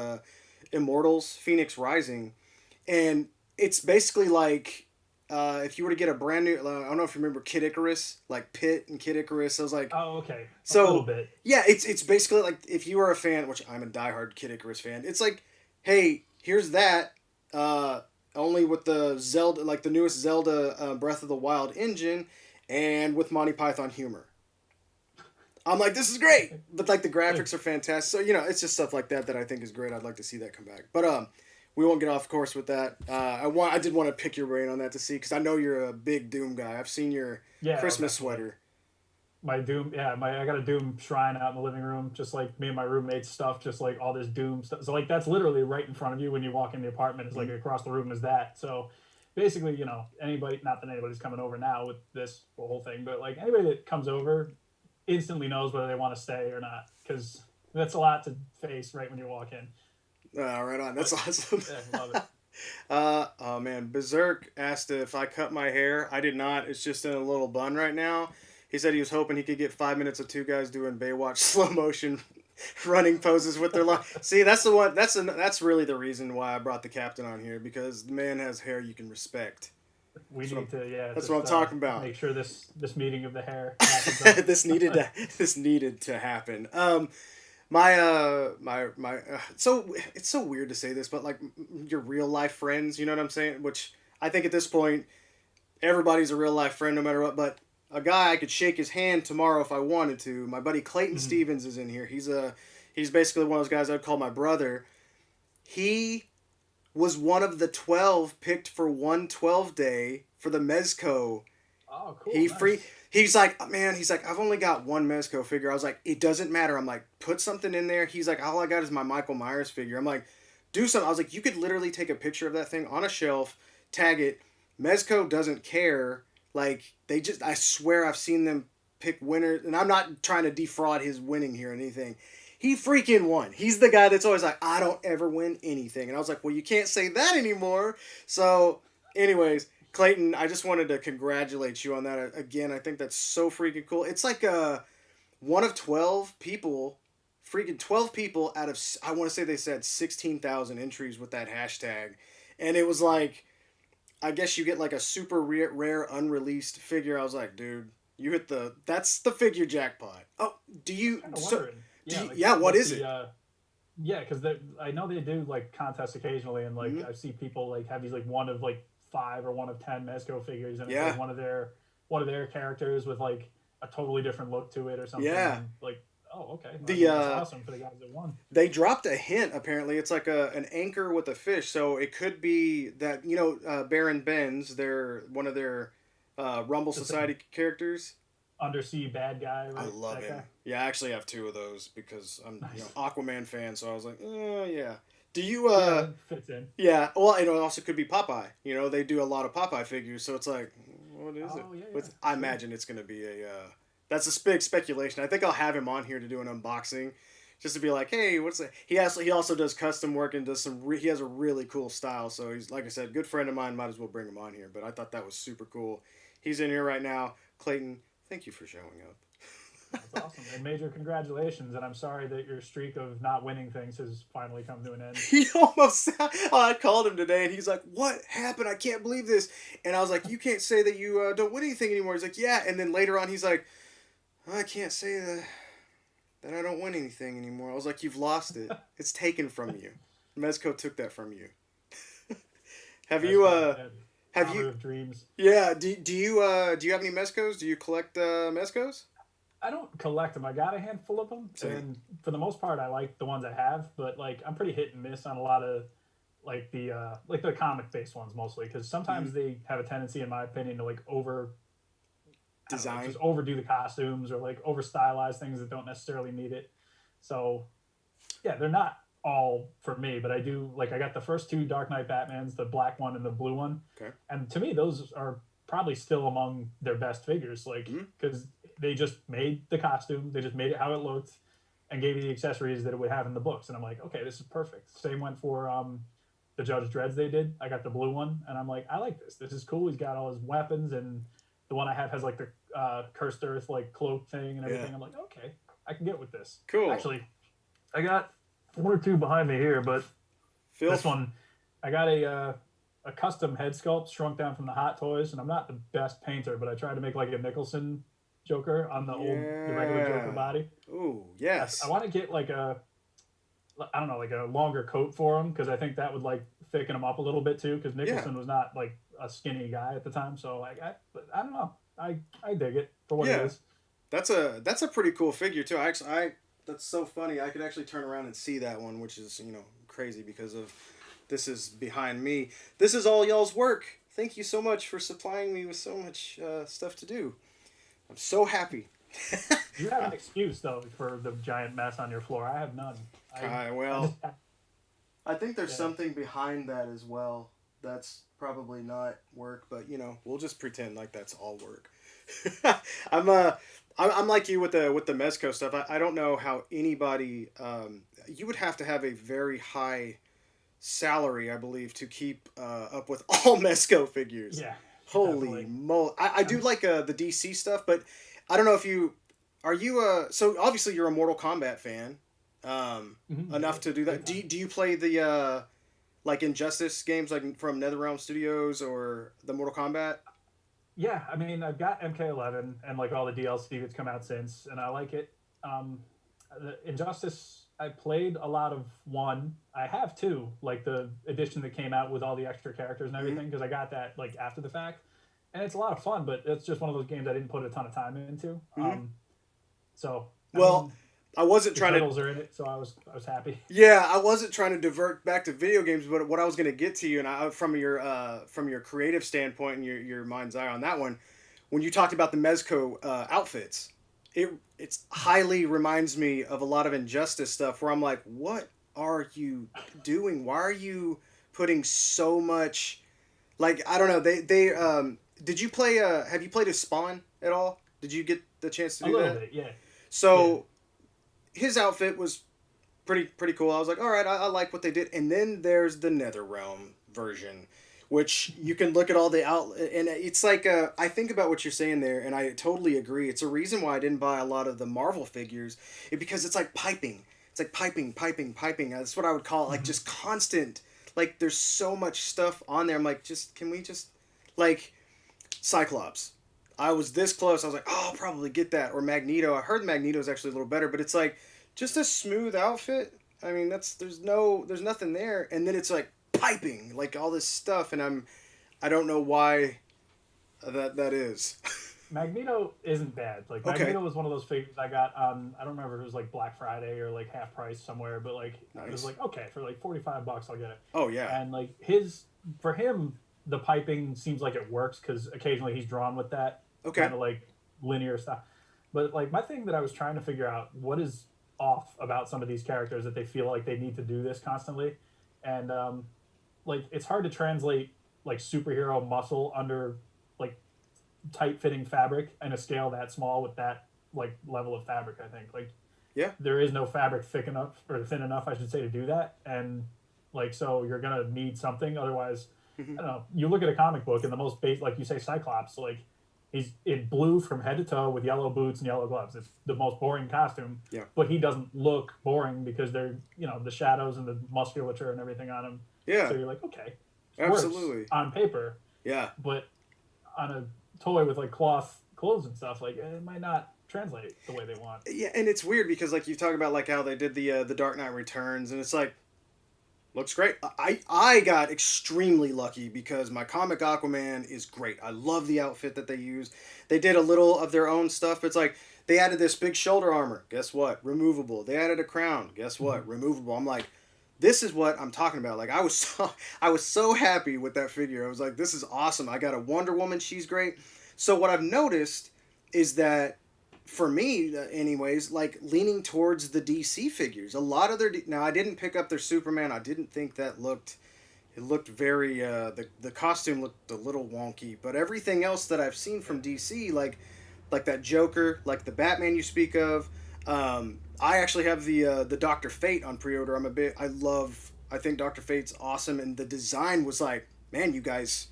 Immortals: Phoenix Rising, and it's basically like if you were to get a brand new. I don't know if you remember Kid Icarus, like Pit and Kid Icarus. I was like, Oh, okay. A little so bit. yeah, it's basically like if you are a fan, which I'm a diehard Kid Icarus fan. It's like, hey, here's that. Uh, Only with the Zelda, like the newest Zelda Breath of the Wild engine, and with Monty Python humor. I'm like, this is great, but like the graphics are fantastic. So it's just stuff like that that I think is great. I'd like to see that come back, but we won't get off course with that. I did want to pick your brain on that to see because I know you're a big Doom guy. I've seen your Yeah, oh, Christmas definitely. sweater. My Doom, yeah, my I got a Doom shrine out in the living room, just like me and my roommates stuff, just like all this Doom stuff. So like that's literally right in front of you when you walk in the apartment. It's like Mm-hmm. across the room is that. So basically, anybody, not that anybody's coming over now with this whole thing, but like anybody that comes over instantly knows whether they want to stay or not because that's a lot to face right when you walk in. Right on. That's But awesome. yeah, love it. Oh man, Berserk asked if I cut my hair. I did not. It's just in a little bun right now. He said he was hoping he could get 5 minutes of two guys doing Baywatch slow motion running poses with their line. See, that's the one. That's really the reason why I brought the captain on here because the man has hair you can respect. We That's what I'm, need to, yeah, that's what I'm just talking about. make sure this meeting of the hair happens up. this needed to this needed to happen. So it's so weird to say this, but like your real life friends, you know what I'm saying? Which I think at this point everybody's a real life friend no matter what. But a guy I could shake his hand tomorrow if I wanted to. My buddy Clayton Mhm. Stevens is in here. He's basically one of those guys I'd call my brother. He was one of the 12 picked for 112 day for the Mezco. Oh, cool, He free. nice. He's like, man. He's like, I've only got one Mezco figure. I was like, it doesn't matter. I'm like, put something in there. He's like, all I got is my Michael Myers figure. I'm like, do something. I was like, you could literally take a picture of that thing on a shelf, tag it. Mezco doesn't care. Like they just, I swear I've seen them pick winners, and I'm not trying to defraud his winning here or anything. He freaking won. He's the guy that's always like, I don't ever win anything, and I was like, well, you can't say that anymore. So, anyways, Clayton, I just wanted to congratulate you on that again. I think that's so freaking cool. It's like one of 12 people, freaking 12 people out of, I want to say they said 16,000 entries with that hashtag. And it was like, I guess you get like a super rare unreleased figure. I was like, dude, that's the figure jackpot. Oh, do I was you, kind of so, wondering, do yeah, you, like yeah, what what is the it? yeah, because I know they do like contests occasionally, and like Mm-hmm. I see people like have these like one of like five or one of 10 Mezco figures, and it's like Yeah, one of their characters with like a totally different look to it or something, yeah. and like, oh, okay, I The, mean that's awesome for the guys that won. they dropped a hint. Apparently, it's like an anchor with a fish, so it could be that Baron Benz, their one of their Rumble Just a Society characters. undersea bad guy, I right? love That him. guy. Yeah, I actually have two of those because I'm Nice. Aquaman fan, so I was like, yeah. Do you Yeah, that fits in. Yeah, well, it also could be Popeye. They do a lot of Popeye figures, so it's like, what is it? Oh yeah, yeah, But I true. imagine it's gonna be a. That's a big speculation. I think I'll have him on here to do an unboxing, just to be like, hey, what's that? He also does custom work and does he has a really cool style. So he's like I said, good friend of mine. Might as well bring him on here. But I thought that was super cool. He's in here right now. Clayton, thank you for showing up. That's awesome. And major congratulations. And I'm sorry that your streak of not winning things has finally come to an end. He almost. I called him today, and he's like, "What happened? I can't believe this." And I was like, "You can't say that you don't win anything anymore." He's like, "Yeah." And then later on, he's like, "I can't say that I don't win anything anymore." I was like, "You've lost it. It's taken from you. Mezco took that from you." have That's you funny. Yeah. have you Father of dreams. yeah do you have any Mezcos? Do you collect Mezcos? I don't collect them. I got a handful of them, Same. and for the most part, I like the ones I have. But like, I'm pretty hit and miss on a lot of like the comic based ones mostly because Mm-hmm. sometimes they have a tendency, in my opinion, to like I don't know, Design. just overdo the costumes or like over stylize things that don't necessarily need it. So yeah, they're not all for me, but I do like I got the first two Dark Knight Batmans, the black one and the blue one, Okay. and to me those are probably still among their best figures, like Mm-hmm. because they just made the costume, they just made it how it looked, and gave you the accessories that it would have in the books, and I'm like, okay, this is perfect. Same went for the Judge Dreads they did. I got the blue one, and I'm like, I like this. This is cool. He's got all his weapons, and the one I have has like the cursed earth like cloak thing and Yeah. everything. I'm like, okay, I can get with this. Cool. Actually, I got one or two behind me here, but Phil. this one, I got a custom head sculpt shrunk down from the Hot Toys, and I'm not the best painter, but I tried to make like a Nicholson Joker on the regular Joker Yeah. body. Ooh, I yes. want to get I don't know, like a longer coat for him because I think that would like thicken him up a little bit too. Because Yeah, Nicholson was not like a skinny guy at the time, so like I don't know, I dig it for what it yeah. is. That's a pretty cool figure too. I that's so funny. I could actually turn around and see that one, which is crazy because of this is behind me. This is all y'all's work. Thank you so much for supplying me with so much stuff to do. I'm so happy. You have an excuse though for the giant mess on your floor. I have none. I just Well, I think there's yeah. something behind that as well. That's probably not work, but we'll just pretend like that's all work. I'm I'm like you with the Mezco stuff. I don't know how anybody you would have to have a very high salary, I believe, to keep up with all Mezco figures. Yeah, Holy definitely. moly! I do I'm like the DC stuff, but I don't know if you are you so obviously you're a Mortal Kombat fan enough big, to do big that. time. Do you play the like Injustice games like from NetherRealm Studios or the Mortal Kombat? Yeah, I mean, I've got MK11 and like all the DLC that's come out since, and I like it. Um, the Injustice, I played a lot of one. I have two, like the edition that came out with all the extra characters and Mm-hmm. everything, because I got that like after the fact, and it's a lot of fun. But it's just one of those games I didn't put a ton of time into. Mm-hmm. So I Well, mean, I wasn't the trying to. turtles are in it, so I was happy. Yeah, I wasn't trying to divert back to video games, but what I was going to get to you, and from your creative standpoint and your mind's eye on that one, when you talked about the Mezco outfits, it's highly reminds me of a lot of Injustice stuff where I'm like, what are you doing? Why are you putting so much? Like I don't know. They did you play? Have you played a Spawn at all? Did you get the chance to A do little that? bit, yeah, yeah. So his outfit was pretty cool. I was like, all right, I like what they did. And then there's the NetherRealm version, which you can look at all the out, and it's like I think about what you're saying there, and I totally agree. It's a reason why I didn't buy a lot of the Marvel figures, because it's like piping. It's like piping, piping, piping. That's what I would call it. Like Mhm. just constant. Like there's so much stuff on there. I'm like, just can we just like Cyclops. I was this close. I was like, oh, I'll probably get that. Or Magneto. I heard Magneto is actually a little better, but it's like just a smooth outfit. I mean, there's nothing there, and then it's like piping, like all this stuff, and I don't know why that is. Magneto isn't bad. Like Okay, Magneto was one of those figures I got on. I don't remember if it was like Black Friday or like half price somewhere, but like it was nice. like okay for like $45 I'll get it. Oh yeah. And like his for him the piping seems like it works because occasionally he's drawn with that Okay. kind of like linear stuff. But like my thing that I was trying to figure out what is off about some of these characters that they feel like they need to do this constantly, and like it's hard to translate like superhero muscle under like tight fitting fabric and a scale that small with that like level of fabric. I think like Yeah. there is no fabric thick enough or thin enough, I should say, to do that. And like so, you're gonna need something. Otherwise, Hmm. I don't know. You look at a comic book and the most base, like you say, Cyclops, like he's in blue from head to toe with yellow boots and yellow gloves. It's the most boring costume, Yeah. but he doesn't look boring because they're the shadows and the musculature and everything on him. So Yeah. you're like, okay, it works Absolutely. on paper, Yeah. but on a toy with like cloth clothes and stuff, like it might not translate the way they want. Yeah, and it's weird because like you talk about like how they did the Dark Knight Returns, and it's like looks great. I got extremely lucky because my comic Aquaman is great. I love the outfit that they use. They did a little of their own stuff. But it's like they added this big shoulder armor. Guess what? Removable. They added a crown. Guess Mm-hmm. what? Removable. I'm like, this is what I'm talking about. Like I was so happy with that figure. I was like, this is awesome. I got a Wonder Woman. She's great. So what I've noticed is that for me anyways, like leaning towards the DC figures. A lot of their now I didn't pick up their Superman. I didn't think that looked it looked very the costume looked a little wonky, but everything else that I've seen from DC like that Joker, like the Batman you speak of, I actually have the Doctor Fate on pre-order. I think Doctor Fate's awesome, and the design was like, man, you guys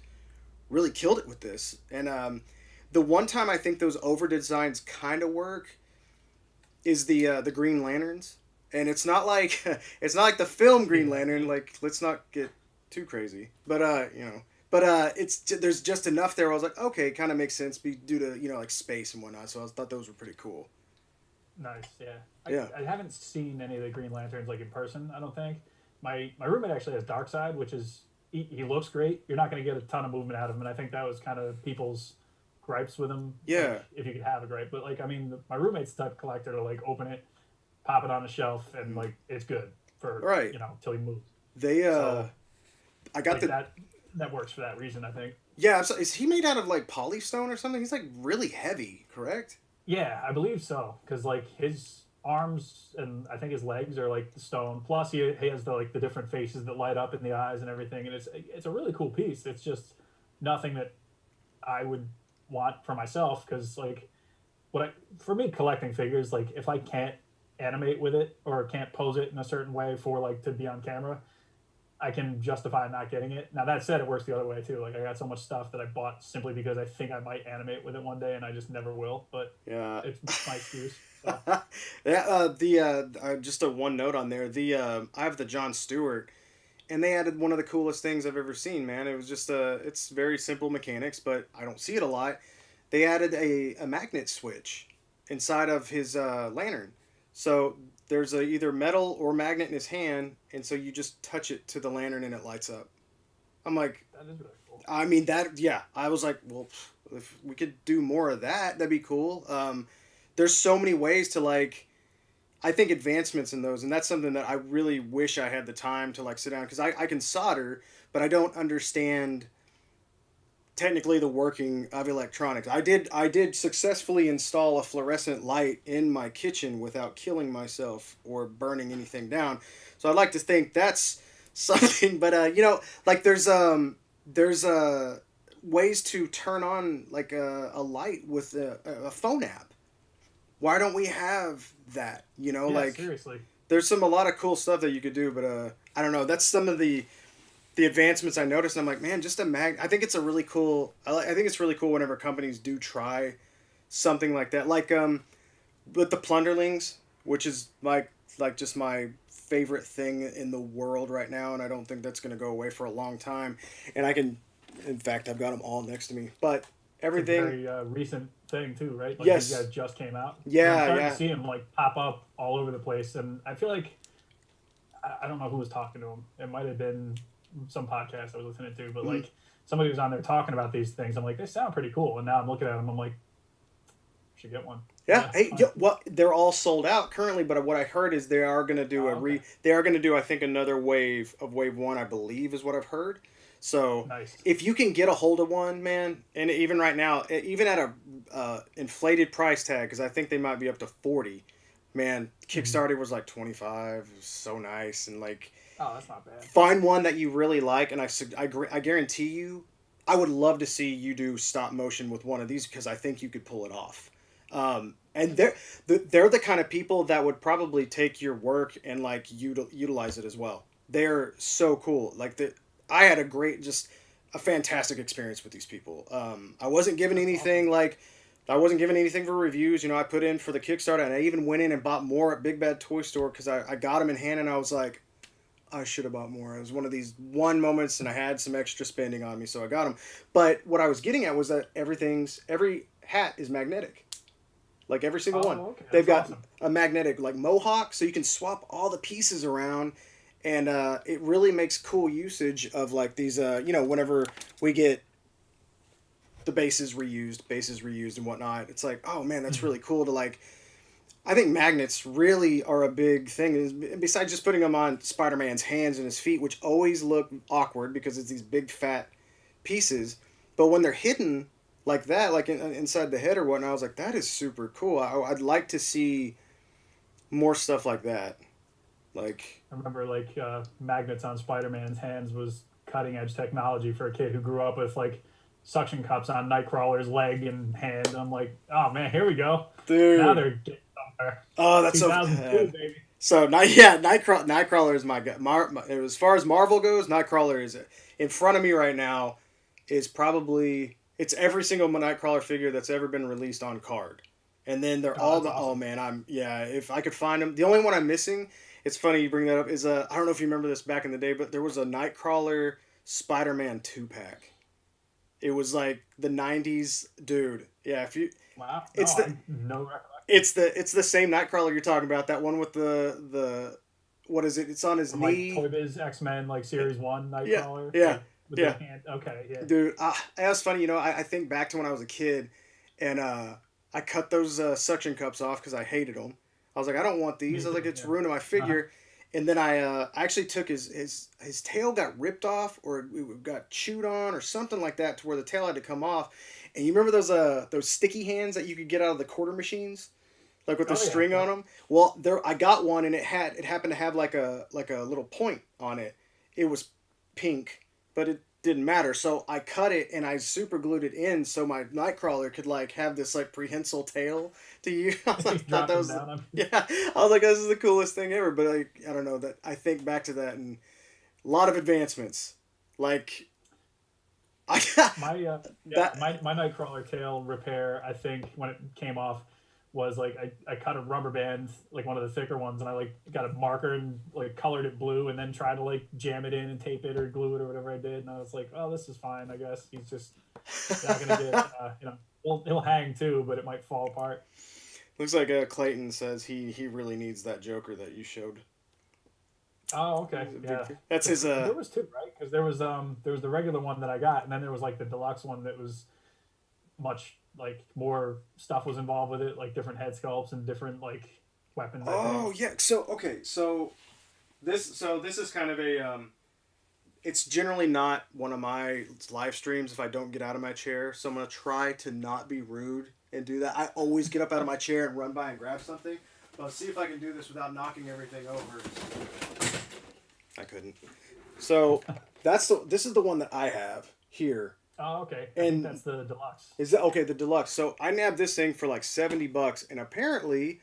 really killed it with this. And the one time I think those over designs kind of work is the Green Lanterns, and it's not like it's not like the film Green Yeah, Lantern. Like let's not get too crazy, but but it's there's just enough there. Where I was like, okay, it kind of makes sense due to like space and whatnot. So I thought those were pretty cool. nice. Yeah, Yeah. I haven't seen any of the Green Lanterns like in person. I don't think. My roommate actually has Darkseid, which is he looks great. You're not going to get a ton of movement out of him, and I think that was kind of people's gripes with him. Like Yeah. if you could have a gripe, but like I mean, my roommate's the type of collector to like open it, pop it on the shelf, and Mm. like it's good for Right. till he moves. They So I got like the that works for that reason. I think. yeah. So is he made out of like polystone or something? He's like really heavy, correct? Yeah, I believe so. Because like his arms and I think his legs are like the stone. Plus he has the like the different faces that light up in the eyes and everything. And it's a really cool piece. It's just nothing that I would want for myself. Because like for me collecting figures, like if I can't animate with it or can't pose it in a certain way for like to be on camera, I can justify not getting it. Now that said, it works the other way too. Like I got so much stuff that I bought simply because I think I might animate with it one day, and I just never will. But Yeah. it's my excuse. So Yeah. The just a one note on there. The I have the John Stewart, and they added one of the coolest things I've ever seen. Man, it was just it's very simple mechanics, but I don't see it a lot. They added a magnet switch inside of his lantern, so there's a either metal or magnet in his hand, and so you just touch it to the lantern and it lights up. I'm like, that is really cool. I mean that, yeah. I was like, well, if we could do more of that, that'd be cool. There's so many ways to like. I think advancements in those, and that's something that I really wish I had the time to like sit down because I can solder, but I don't understand technically the working of electronics. I did successfully install a fluorescent light in my kitchen without killing myself or burning anything down. So I'd like to think that's something, but like there's ways to turn on like a light with a phone app. Why don't we have that? Yeah, Like seriously. there's a lot of cool stuff that you could do, but I don't know. That's some of the advancements I noticed. And I'm like, man, just a mag. I think it's a really cool. I think it's really cool whenever companies do try something like that, like with the Plunderlings, which is like just my favorite thing in the world right now, and I don't think that's going to go away for a long time. And in fact, I've got them all next to me, but It's a everything. very recent thing too, right? Like these Yes. guys just came out, and I'm Yeah. starting to Yeah. see them like pop up all over the place. And I feel like I don't know who was talking to him. It might have been some podcast I was listening to, but Mhm. like somebody was on there talking about these things. I'm like, they sound pretty cool. And now I'm looking at them. I'm like, should get one. Yeah, Yeah, hey, fine. well, they're all sold out currently, but what I heard is they are gonna do Oh, okay. they are gonna do I think another wave of wave one, I believe is what I've heard. So Nice. if you can get a hold of one, man, and even right now, even at a inflated price tag, because I think they might be up to 40. Man, Mhm. Kickstarter was like 25. It was so nice, and like Oh, that's not bad. find one that you really like, and I guarantee you, I would love to see you do stop motion with one of these because I think you could pull it off. And they're the kind of people that would probably take your work and like utilize it as well. They're so cool. I had just a fantastic experience with these people. I wasn't given That's awesome. anything like. I wasn't given anything for reviews. I put in for the Kickstarter, and I even went in and bought more at Big Bad Toy Store because I got them in hand, and I was like, I should have bought more. It was one of these one moments, and I had some extra spending on me, so I got them. But what I was getting at was that every hat is magnetic, like every single one. Oh, okay. They've That's got awesome. a magnetic like mohawk, so you can swap all the pieces around, and it really makes cool usage of like these. Whenever we get the bases reused and whatnot, it's like, oh man, that's Mhm. really cool to like. I think magnets really are a big thing. Besides just putting them on Spider-Man's hands and his feet, which always look awkward because it's these big fat pieces. But when they're hidden like that, like inside the head or whatnot, I was like, that is super cool. I'd like to see more stuff like that. Like, I remember like magnets on Spider-Man's hands was cutting edge technology for a kid who grew up with like suction cups on Nightcrawler's leg and hand. I'm like, oh man, here we go. Now dude, they're getting somewhere. oh, that's so 2002, bad. baby. So, Nightcrawler is my guy. As far as Marvel goes, Nightcrawler is in front of me right now. Is probably it's every single Nightcrawler figure that's ever been released on card, and then they're Oh, all that's the oh awesome. man, I'm yeah. If I could find them, the only one I'm missing. It's funny you bring that up. Is I don't know if you remember this back in the day, but there was a Nightcrawler Spider-Man 2 pack. It was like the '90s, dude. Yeah, if you Wow. No, it's the I no recollection. It's the same Nightcrawler you're talking about. That one with the what is it? It's on his From like knee. Toy Biz X Men, like Series One Yeah, Nightcrawler, yeah, like with the yeah. hand. Okay, yeah. Dude, that was funny. I think back to when I was a kid, and I cut those suction cups off because I hated them. I was like, I don't want these. Me I was like, too. it's Yeah. ruining my Uh-huh. figure. And then I actually took his tail got ripped off or it got chewed on or something like that to where the tail had to come off. And you remember those sticky hands that you could get out of the quarter machines, like with the Oh yeah. string on Yep. them. Well, there I got one and it happened to have like a little point on it. It was pink, but it didn't matter. So I cut it and I super glued it in so my Nightcrawler could like have this like prehensile tail to you. I He's thought that dropping was down on yeah. I was like, this is the coolest thing ever. But I don't know that I think back to that and a lot of advancements. Like I my yeah, that my Nightcrawler tail repair, I think when it came off was like I cut a rubber band, like one of the thicker ones, and I like got a marker and like colored it blue and then tried to like jam it in and tape it or glue it or whatever I did, and I was like, oh, this is fine, I guess. He's just not gonna get he'll hang too, but it might fall apart. looks like Clayton says he really needs that Joker that you showed. Oh, okay, He's a big yeah. fan. That's his There was two, right? Because there was the regular one that I got, and then there was like the deluxe one that was much like more stuff was involved with it, like different head sculpts and different like weapons. I think. Oh yeah. So okay. So this is kind of a it's generally not one of my live streams if I don't get out of my chair. So I'm gonna try to not be rude and do that. I always get up out of my chair and run by and grab something. But I'll see if I can do this without knocking everything over. I couldn't. So this is the one that I have here. Oh, okay. I think And that's the deluxe. is that okay? The deluxe. So I nabbed this thing for like $70, and apparently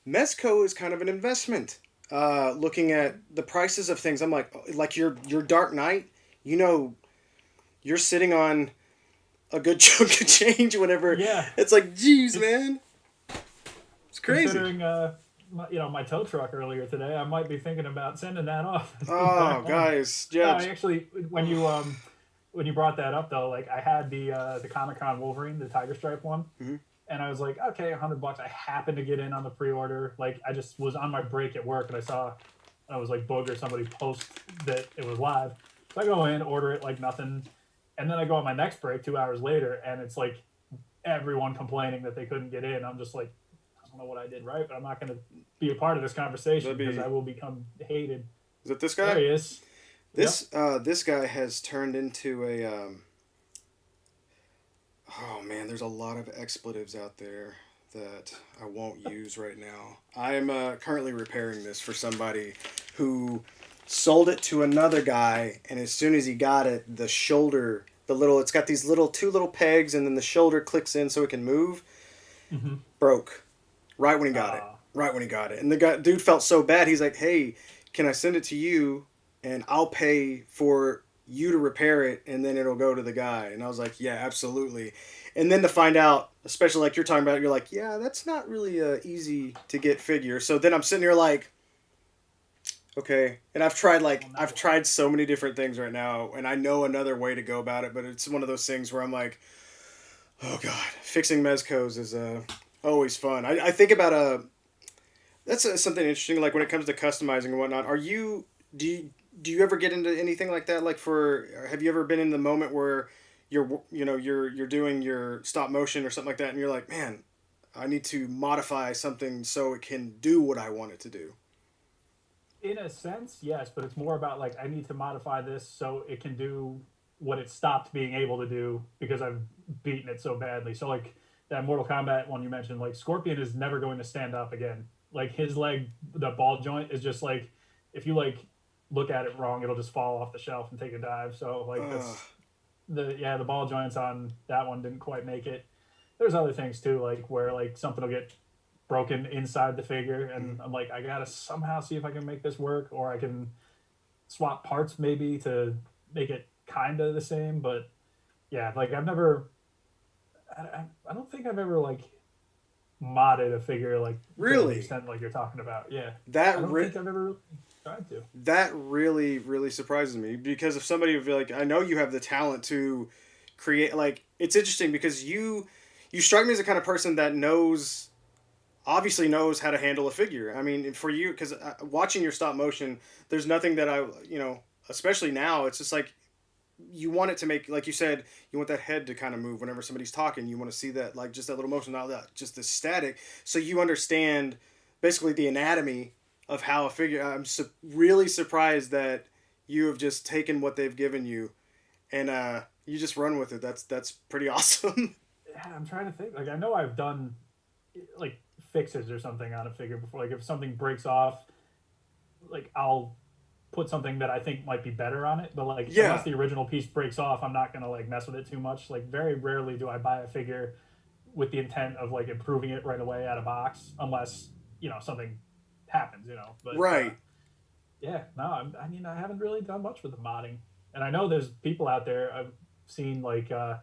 Mezco is kind of an investment. Looking at the prices of things, I'm like your Dark Knight. You know, you're sitting on a good chunk of change. Whenever Yeah, it's like, geez, it's man, it's crazy. considering my tow truck earlier today. I might be thinking about sending that off and seeing what I Oh, want. guys, No, yeah. I actually when you brought that up though, like I had the Comic Con Wolverine, the Tiger Stripe one, Mm-hmm. and I was like, okay, $100. I happened to get in on the pre-order. Like I just was on my break at work and I was like Boog or somebody post that it was live. So I go in, order it like nothing, and then I go on my next break 2 hours later, and it's like everyone complaining that they couldn't get in. I'm just like, I don't know what I did right, but I'm not going to be a part of this conversation That'd because be. I will become hated. Is it this There guy? he is. Yep. This guy has turned into a oh man, there's a lot of expletives out there that I won't use right now. I'm currently repairing this for somebody who sold it to another guy, and as soon as he got it, the shoulder, it's got these two little pegs, and then the shoulder clicks in so it can move. Mm-hmm. Broke right when he got it. Right when he got it, and dude felt so bad. He's like, "Hey, can I send it to you, and I'll pay for you to repair it, and then it'll go to the guy." And I was like, "Yeah, absolutely." And then to find out, especially like you're talking about, you're like, "Yeah, that's not really a easy to get figure." So then I'm sitting here like, okay, and Well, I've now tried so many different things right now, and I know another way to go about it, but it's one of those things where I'm like, oh god, fixing mezcos is always fun. I think about that's something interesting. Like when it comes to customizing and whatnot, do you ever get into anything like that? Like have you ever been in the moment where you're doing your stop motion or something like that, and you're like, man, I need to modify something so it can do what I want it to do. in a sense, yes, but it's more about like I need to modify this so it can do what it stopped being able to do because I've beaten it so badly. So like that Mortal Kombat one you mentioned, like Scorpion is never going to stand up again. Like his leg, the ball joint is just like if you like look at it wrong, it'll just fall off the shelf and take a dive. So like Ugh. that's the ball joints on that one didn't quite make it. There's other things too, like where like something will get broken inside the figure, Mm. and I'm like, I gotta somehow see if I can make this work, or I can swap parts maybe to make it kind of the same. But yeah, like I've never, I don't think I've ever like modded a figure like to the Really, extent like you're talking about. Yeah, I that don't ri- think I've ever really tried to. that really really surprises me because if somebody would be like, I know you have the talent to create. Like it's interesting because you strike me as the kind of person that knows obviously knows how to handle a figure. I mean, for you, because watching your stop motion, there's nothing that especially now, it's just like you want it to make, like you said, you want that head to kind of move whenever somebody's talking. You want to see that, like, just that little motion, not that just the static. So you understand basically the anatomy of how a figure. Really surprised that you have just taken what they've given you and you just run with it. That's pretty awesome. Yeah, I'm trying to think. Like I know I've done like fixes or something on a figure before. Like if something breaks off, like I'll put something that I think might be better on it. But like unless Yeah, the original piece breaks off, I'm not gonna like mess with it too much. Like very rarely do I buy a figure with the intent of like improving it right away out of box, unless something happens. But right. yeah, no, I mean I haven't really done much with the modding, and I know there's people out there I've seen like to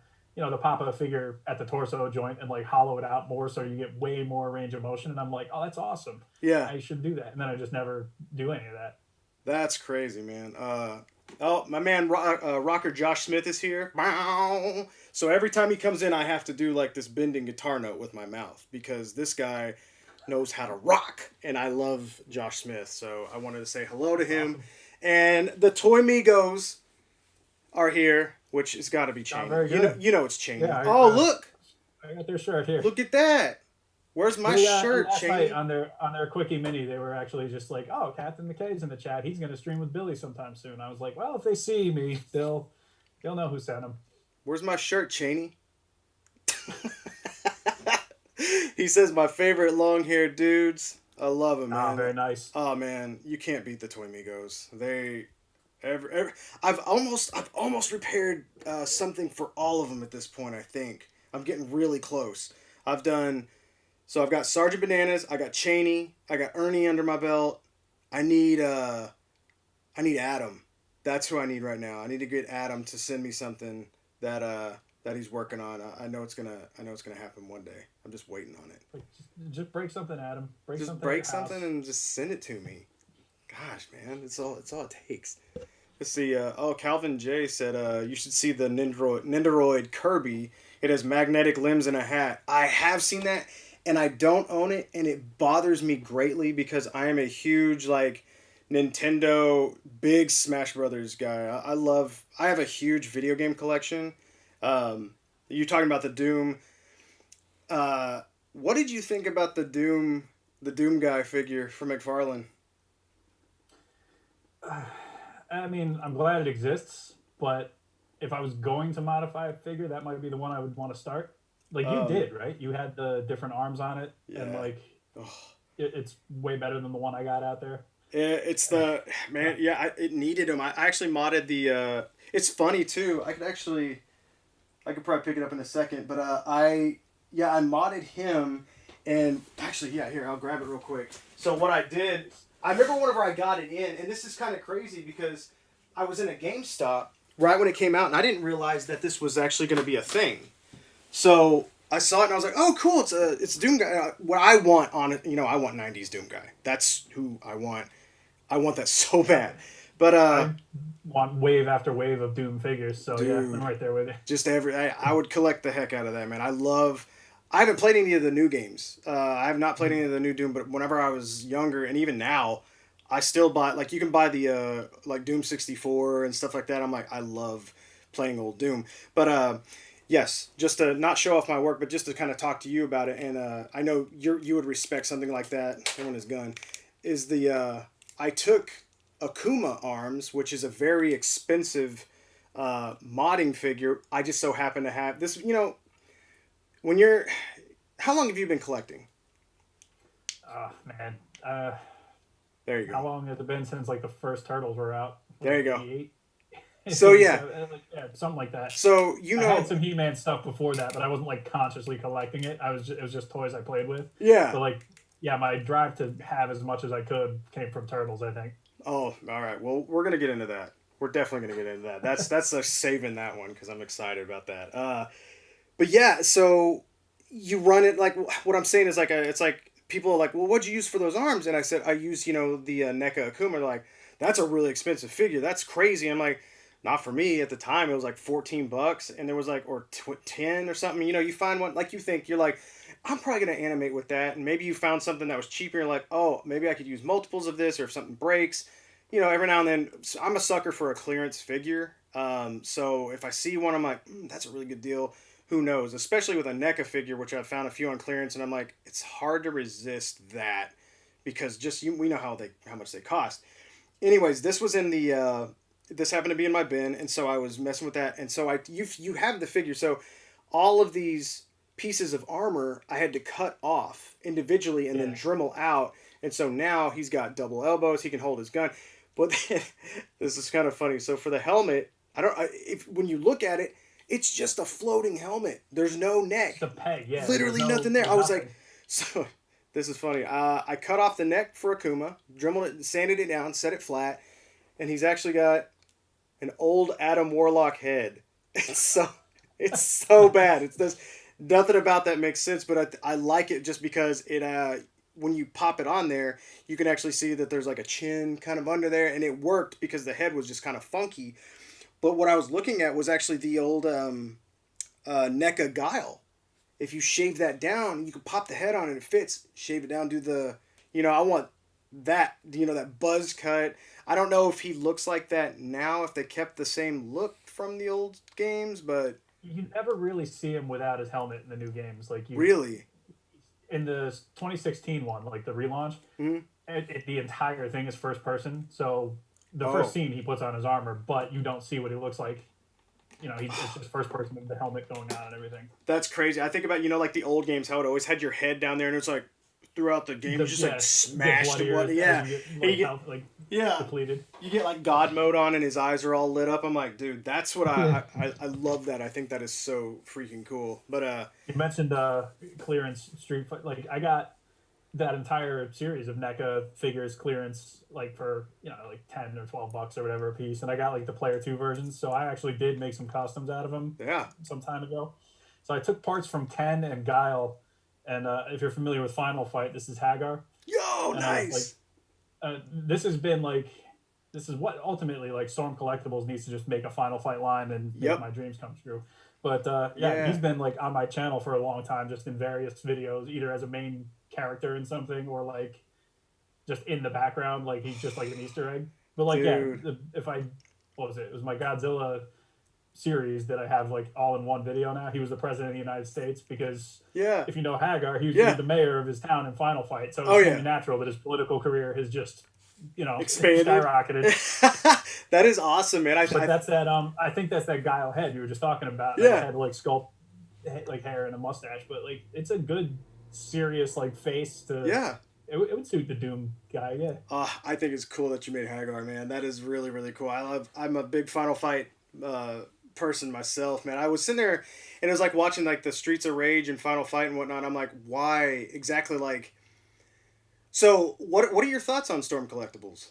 pop a figure at the torso joint and like hollow it out more so you get way more range of motion, and I'm like, oh, that's awesome. Yeah, I should do that, and then I just never do any of that. that's crazy, man. Oh, my man, rocker Josh Smith is here. Bow. So every time he comes in, I have to do like this bending guitar note with my mouth because this guy knows how to rock, and I love Josh Smith. So I wanted to say hello to That's him. awesome. And the Toy Migos are here, which has got to be Not Cheney. very good. You know it's Cheney. Yeah, Oh, look, I got their shirt here. look at that. Where's my shirt, Last night Cheney? on their quickie mini, they were actually just like, "Oh, Captain McKay's in the chat. He's going to stream with Billy sometime soon." I was like, "Well, if they see me, they'll know who sent him." Where's my shirt, Cheney? He says my favorite long haired dudes. I love them, Ah, man. very nice. Oh man, you can't beat the Toy Migos. I've almost repaired something for all of them at this point. I think I'm getting really close. I've done so. I've got Sergeant Bananas. I got Cheney. I got Ernie under my belt. I need I need Adam. That's who I need right now. I need to get Adam to send me something that he's working on. I know it's gonna happen one day. I'm just waiting on it. Like, just break something, Adam. Break Just something at break your something house. and just send it to me. Gosh, man, it's all it takes. Let's see. Calvin J said you should see the Nendoroid Kirby. It has magnetic limbs and a hat. I have seen that, and I don't own it, and it bothers me greatly because I am a huge like Nintendo big Smash Brothers guy. I love. I have a huge video game collection. You talking about the Doom? What did you think about the Doom guy figure from McFarlane? I mean, I'm glad it exists, but if I was going to modify a figure, that might be the one I would want to start. Like you Um, did, right? You had the different arms on it, and yeah. like Oh. it's way better than the one I got out there. It's the man. Yeah, it needed him. I actually modded the. It's funny too. I could probably pick it up in a second, but I modded him, and actually yeah, here I'll grab it real quick. So what I did, I remember whenever I got it in, and this is kind of crazy because I was in a GameStop right when it came out, and I didn't realize that this was actually going to be a thing. So I saw it and I was like, "Oh, cool! It's Doom Guy." What I want on it, I want '90s Doom Guy. That's who I want. I want that so bad. But I want wave after wave of Doom figures, so yeah, I'm dude, right there with you. just I would collect the heck out of that, man. I haven't played any of the new games. I have not played any of the new Doom, but whenever I was younger, and even now, I still buy, like, you can buy the like Doom 64 and stuff like that. I'm like, I love playing old Doom. But yes, just to not show off my work, but just to kind of talk to you about it, and I know you would respect something like that. Everyone is gun. Is the I took Akuma arms, which is a very expensive modding figure. I just so happen to have this. When you're, how long have you been collecting? Oh man, uh, There you how go. long has it been since like the first Turtles were out? There Like you go. '88, So yeah, '87, yeah, something like that. so I had some He-Man stuff before that, but I wasn't like consciously collecting it. It was just toys I played with. yeah. But like, yeah, my drive to have as much as I could came from Turtles. I think. Oh, all right. Well, we're gonna get into that. We're definitely gonna get into that. That's a saving that one because I'm excited about that. But yeah, so you run it like what I'm saying is like it's like people are like, well, what'd you use for those arms? And I said I use the NECA Akuma. They're like, that's a really expensive figure. That's crazy. I'm like, not for me at the time. It was like $14, and there was like or 10 or something. You find one like you think you're like, I'm probably gonna animate with that, and maybe you found something that was cheaper. You're like, oh, maybe I could use multiples of this, or if something breaks, every now and then. So I'm a sucker for a clearance figure. So if I see one, I'm like, that's a really good deal. Who knows? Especially with a NECA figure, which I've found a few on clearance, and I'm like, it's hard to resist that because we know how much they cost. Anyways, this was in the this happened to be in my bin, and so I was messing with that, and so you have the figure, so all of these pieces of armor I had to cut off individually and then Yeah. Dremel out, and so now he's got double elbows, he can hold his gun, but this is kind of funny. So for the helmet, if when you look at it, it's just a floating helmet. There's no Just a neck, peg, yeah. literally nothing there. There's I was like, nothing. so this is funny. I cut off the neck for Akuma, dremeled it, sanded it down, set it flat, and he's actually got an old Adam Warlock head. It's so bad. It's this nothing about that makes sense, but I like it just because it when you pop it on there, you can actually see that there's like a chin kind of under there, and it worked because the head was just kind of funky. But what I was looking at was actually the old NECA Guile. If you shave that down, you can pop the head on and it fits. Shave it down, do I want that, that buzz cut. I don't know if he looks like that now, if they kept the same look from the old games, but You never really see him without his helmet in the new games. Like you really. in the 2016 one, like the relaunch, Mm-hmm. the entire thing is first person. So the first Oh. scene he puts on his armor, but you don't see what he looks like. It's just first person with the helmet going on and everything. That's crazy. I think about, like the old games, how it always had your head down there and it's like throughout the game, The, it's just like yeah, get smashed and bloodier what. as Yeah. you get And like health like yeah. depleted. You get like God mode on and his eyes are all lit up. I'm like, dude, that's what Yeah. I love that. I think that is so freaking cool. But You mentioned clearance street fight. Like I got that entire series of NECA figures clearance like for like 10 or $12 or whatever a piece, and I got like the player two versions. So I actually did make some customs out of them yeah. some time ago. So I took parts from Ken and Guile, and if you're familiar with Final Fight, this is Hagar, Yo, and I was like, nice. this has been like. This is what ultimately like Storm Collectibles needs to just make a Final Fight line and make Yep. my dreams come true. But yeah, Yeah. he's been like on my channel for a long time, just in various videos, either as a main character in something or like just in the background, like he's just like an Easter egg. But like yeah, Dude. if I what was it? It was my Godzilla series that I have like all in one video now. He was the president of the United States because Yeah. if you know Hagar, he was Yeah. the mayor of his town in Final Fight, so Oh it's yeah. only natural that his political career has just Expanded. skyrocketed. That is awesome, man. But that's that. I think that's that Guile head you were just talking about. That Yeah. had like sculpt, like hair and a mustache. But like, it's a good, serious like face to. Yeah. It would suit the Doom guy. Yeah. I think it's cool that you made Hagar, man. That is really, really cool. I'm a big Final Fight person myself, man. I was sitting there and it was like watching like the Streets of Rage and Final Fight and whatnot. I'm like, why exactly like. So what are your thoughts on Storm Collectibles?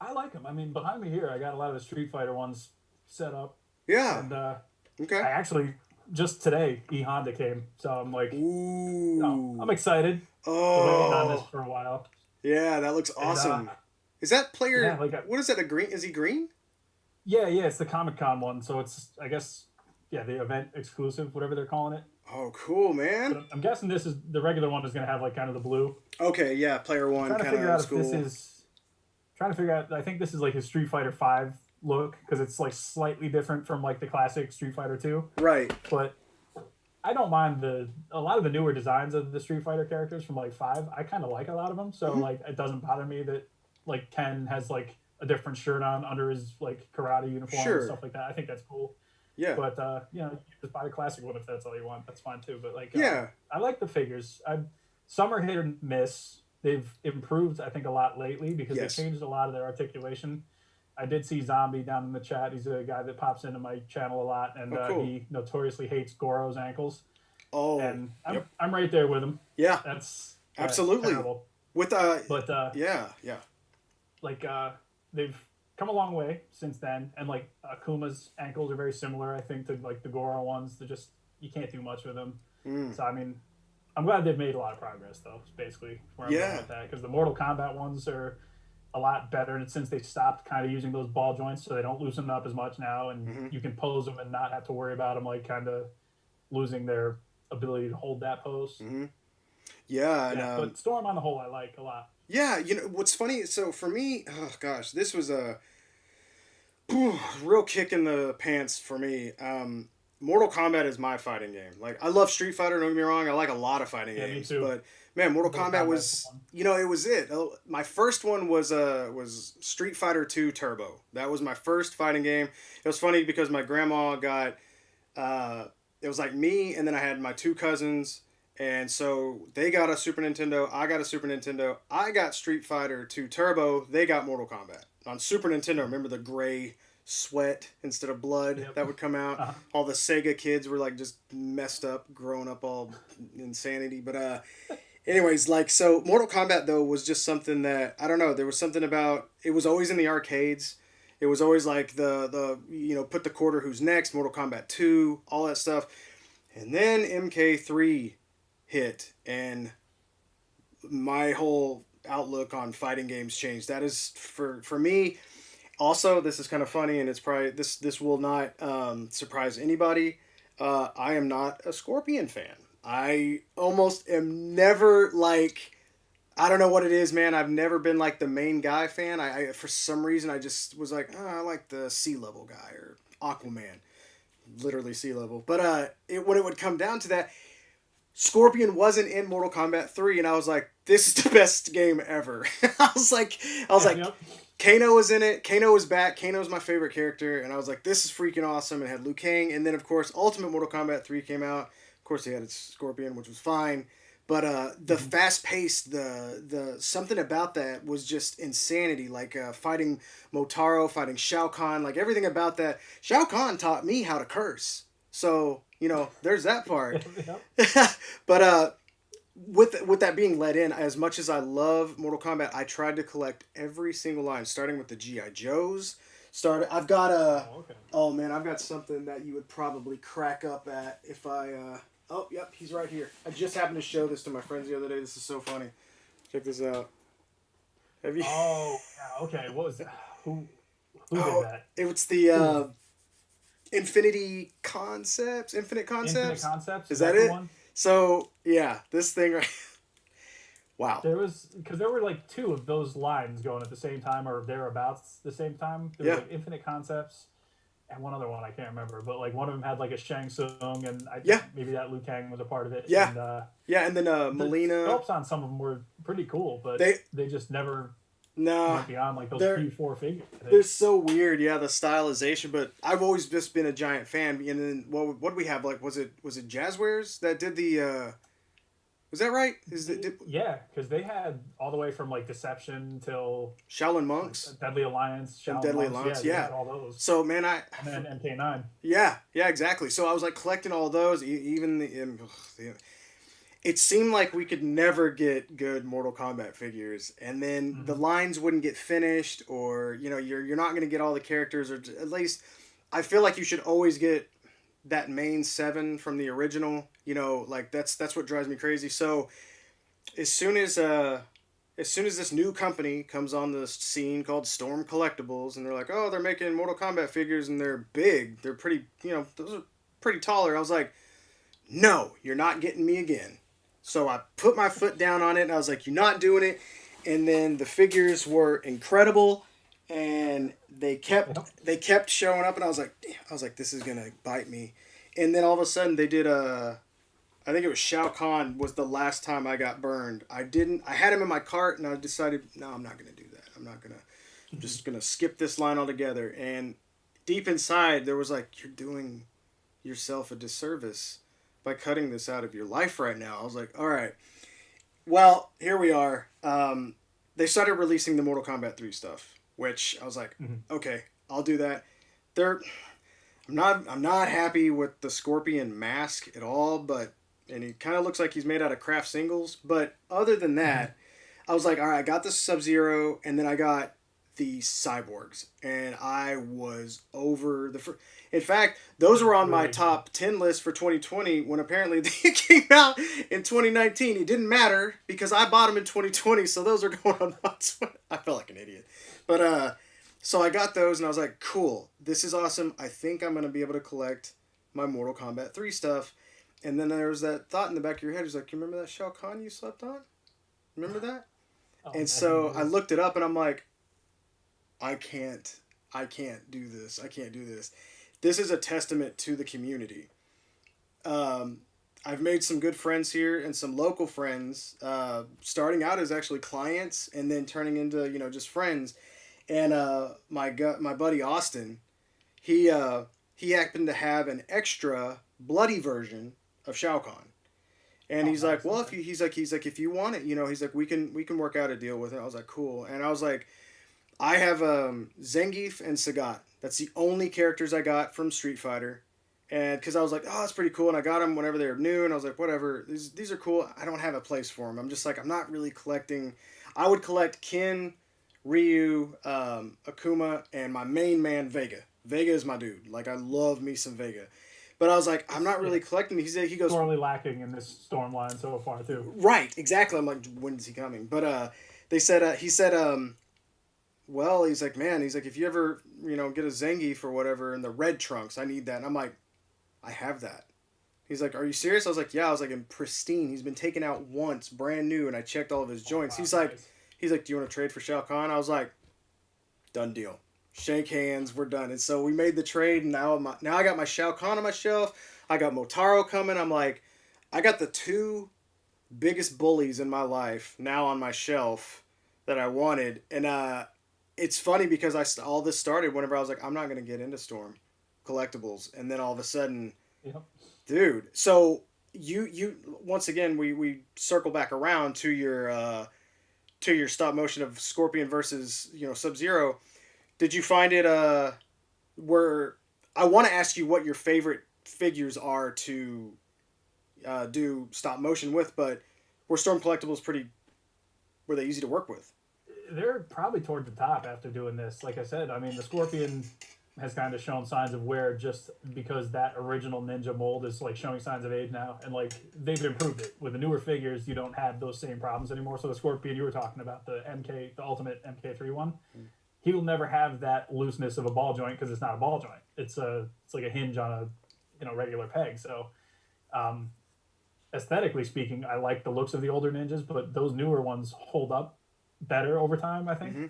I like him. I mean, behind me here, I got a lot of the Street Fighter ones set up, Yeah. and Okay. I actually just today E Honda came, so I'm like, Ooh. I'm excited. Waiting on this Oh. for a while. Yeah, that looks And awesome. Is that yeah, player? like What is that? A green? Is he green? yeah, it's the Comic Con one, so it's I guess yeah the event exclusive, whatever they're calling it. Oh, cool, man. But I'm guessing this is the regular one is going to have like kind of the blue. Okay, yeah, player I'm one, trying to kind of figure old out if this school. is trying to figure out. I think this is like his Street Fighter Five look because it's like slightly different from like the classic Street Fighter Two. Right. But I don't mind a lot of the newer designs of the Street Fighter characters from like Five. I kind of like a lot of them, so Mhm. like it doesn't bother me that like Ken has like a different shirt on under his like karate uniform Sure. and stuff like that. I think that's cool. Yeah. But you know, you can just buy the classic one if that's all you want. That's fine too. But like, Yeah. I like the figures. Some are hit or miss. They've improved, I think, a lot lately because Yes. they changed a lot of their articulation. I did see Zombie down in the chat. He's a guy that pops into my channel a lot, and Oh, cool. he notoriously hates Goro's ankles. Oh. And Yep. I'm right there with him. Yeah. That's Absolutely. terrible. With But yeah, yeah. like they've come a long way since then, and like Akuma's ankles are very similar, I think, to like the Goro ones. They're just you can't do much with them. Mm. So I mean, I'm glad they've made a lot of progress, though. Is basically where I'm Yeah. going with that because the Mortal Kombat ones are a lot better, and since they stopped kind of using those ball joints, so they don't loosen up as much now, and Mhm. you can pose them and not have to worry about them like kind of losing their ability to hold that pose. Hmm. Yeah, and Yeah, but Storm on the whole I like a lot. yeah, what's funny? So for me, oh gosh, this was a real kick in the pants for me. Mortal Kombat is my fighting game. Like I love Street Fighter. Don't get me wrong. I like a lot of fighting Yeah, me games, too. but man, Mortal Mortal Kombat Kombat's the was one. it was it. My first one was Street Fighter 2 Turbo. That was my first fighting game. It was funny because my grandma got uh, it was like me, and then I had my two cousins, and so they got a Super Nintendo. I got a Super Nintendo. I got Street Fighter 2 Turbo. They got Mortal Kombat on Super Nintendo. Remember the gray sweat instead of blood Yep. that would come out. Uh-huh. All the Sega kids were like just messed up, growing up all insanity. But anyways, like so, Mortal Kombat though was just something that I don't know. There was something about it was always in the arcades. It was always like the put the quarter who's next, Mortal Kombat 2, all that stuff. And then MK3 hit and my whole outlook on fighting games changed. That is for me. Also, this is kind of funny, and it's probably this will not surprise anybody. I am not a Scorpion fan. I almost am never like I don't know what it is, man. I've never been like the main guy fan. I for some reason I just was like, oh, I like the sea level guy or Aquaman, literally sea level. But when it would come down to that, Scorpion wasn't in Mortal Kombat 3, and I was like, this is the best game ever. I was Yeah, like, yep. Kano was in it. Kano was back. Kano's my favorite character, and I was like, this is freaking awesome. It had Liu Kang, and then of course, Ultimate Mortal Kombat 3 came out. Of course, they had its Scorpion, which was fine. But the Mhm. fast paced, the something about that was just insanity. Like fighting Motaro, fighting Shao Kahn, like everything about that. Shao Kahn taught me how to curse. So there's that part. Yep. But with that being let in, as much as I love Mortal Kombat, I tried to collect every single line, starting with the GI Joes. I've got a. Oh, okay. Oh man, I've got something that you would probably crack up at if I. Oh yep, he's right here. I just happened to show this to my friends the other day. This is so funny. Check this out. Have you? Oh, yeah, okay. What was that? Who did Oh, that? it's the Who? Infinite Infinite Concepts. Concepts? Is Is that that the it? one? So yeah, this thing right. Wow. There was because there were like two of those lines going at the same time or thereabouts the same time. There was Yeah. like Infinite Concepts and one other one I can't remember, but like one of them had like a Shang Tsung and Yeah. maybe that Liu Kang was a part of it. Yeah. And Yeah, and then the Melina. sculpts on some of them were pretty cool, but They they just never nah. went beyond like those They're few four figures. I they're think. so weird. Yeah, the stylization. But I've always just been a giant fan. And then what do we have? Like was it Jazzwares that did the? Was that right? Yeah, because they had all the way from like Deception till Shaolin like Monks Deadly Alliance, and Shaolin Deadly Monks. Yeah, Alliance? they Yeah. had all those, So man, and then MK9. yeah, exactly. So I was like collecting all those. Even it seemed like we could never get good Mortal Kombat figures, and then the Hmm. lines wouldn't get finished, or you're not going to get all the characters, or at least I feel like you should always get that main seven from the original. Like that's what drives me crazy. So as soon as this new company comes on the scene called Storm Collectibles, and they're like, oh, they're making Mortal Kombat figures, and they're big, they're pretty, those are pretty taller. I was like, no, you're not getting me again. So I put my foot down on it, and I was like, you're not doing it. And then the figures were incredible, and Yep. they kept showing up, and I was like, damn, I was like, this is gonna bite me. And then all of a sudden they did a. I think it was Shao Kahn was the last time I got burned. I had him in my cart, and I decided, no, I'm not gonna do that. I'm just gonna skip this line altogether. And deep inside there was like, you're doing yourself a disservice by cutting this out of your life right now. I was like, all right, well, here we are. They started releasing the Mortal Kombat 3 stuff, which I was like, Hmm. okay, I'll do that. They're I'm not happy with the Scorpion mask at all, but and he kind of looks like he's made out of craft singles. But other than Hmm. that, I was like, all right, I got the Sub-Zero, and then I got the Cyborgs, and I was over In fact, those were on my Really good. top 10 list for 2020 when apparently they came out in 2019. It didn't matter because I bought them in 2020, so those are going on my. I felt like an idiot, but so I got those, and I was like, cool, this is awesome. I think I'm gonna be able to collect my Mortal Kombat 3 stuff. And then there was that thought in the back of your head. It's like, you remember that Shao Kahn you slept on? Remember that? Oh And man, so it I was. looked it up, and I'm like, I can't. I can't do this. I can't do this. This is a testament to the community. Um, I've made some good friends here and some local friends, starting out as actually clients and then turning into, just friends. And my buddy Austin, he he happened to have an extra bloody version of Shao Kahn. And Oh he's like, nice. well, Okay. if you, he's like, if you want it, he's like, we can work out a deal with it. I was like, cool. And I was like, I have Zangief and Sagat. That's the only characters I got from Street Fighter. And because I was like, oh, that's pretty cool. And I got them whenever they were new. And I was like, whatever. These are cool. I don't have a place for them. I'm just like, I'm not really collecting. I would collect Ken, Ryu, Akuma, and my main man, Vega. Vega is my dude. Like, I love me some Vega. But I was like, I'm It's not yeah, really collecting. He goes, sorely lacking in this storm line so far too. right, exactly. I'm like, when's he coming? But he said, well, he's like, man, he's like, if you ever, get a Zangief or whatever in the red trunks, I need that. And I'm like, I have that. He's like, are you serious? I was like, yeah. I was like, in pristine. He's been taken out once, brand new, and I checked all of his Oh joints. wow, He's nice. like, do you want to trade for Shao Kahn? I was like, done deal. Shake hands, we're done. And so we made the trade, and now I got my Shao Kahn on my shelf. I got Motaro coming. I'm like, I got the two biggest bullies in my life now on my shelf that I wanted, and it's funny because all this started whenever I was like, I'm not gonna get into Storm collectibles, and then all of a sudden, Yep. dude. So you once again we circle back around to your stop motion of Scorpion versus Sub Zero. Did you find it were I want to ask you what your favorite figures are to do stop motion with, but were Storm collectibles pretty were they easy to work with? They're probably toward the top after doing this. Like I said, I mean, the Scorpion has kind of shown signs of wear just because that original Ninja mold is like showing signs of age now, and like they've improved it with the newer figures. You don't have those same problems anymore. So the Scorpion you were talking about, the MK, the Ultimate MK3 one, he will never have that looseness of a ball joint because it's not a ball joint. It's like a hinge on a regular peg. So um, aesthetically speaking, I like the looks of the older ninjas, but those newer ones hold up better over time, I think. Mm-hmm.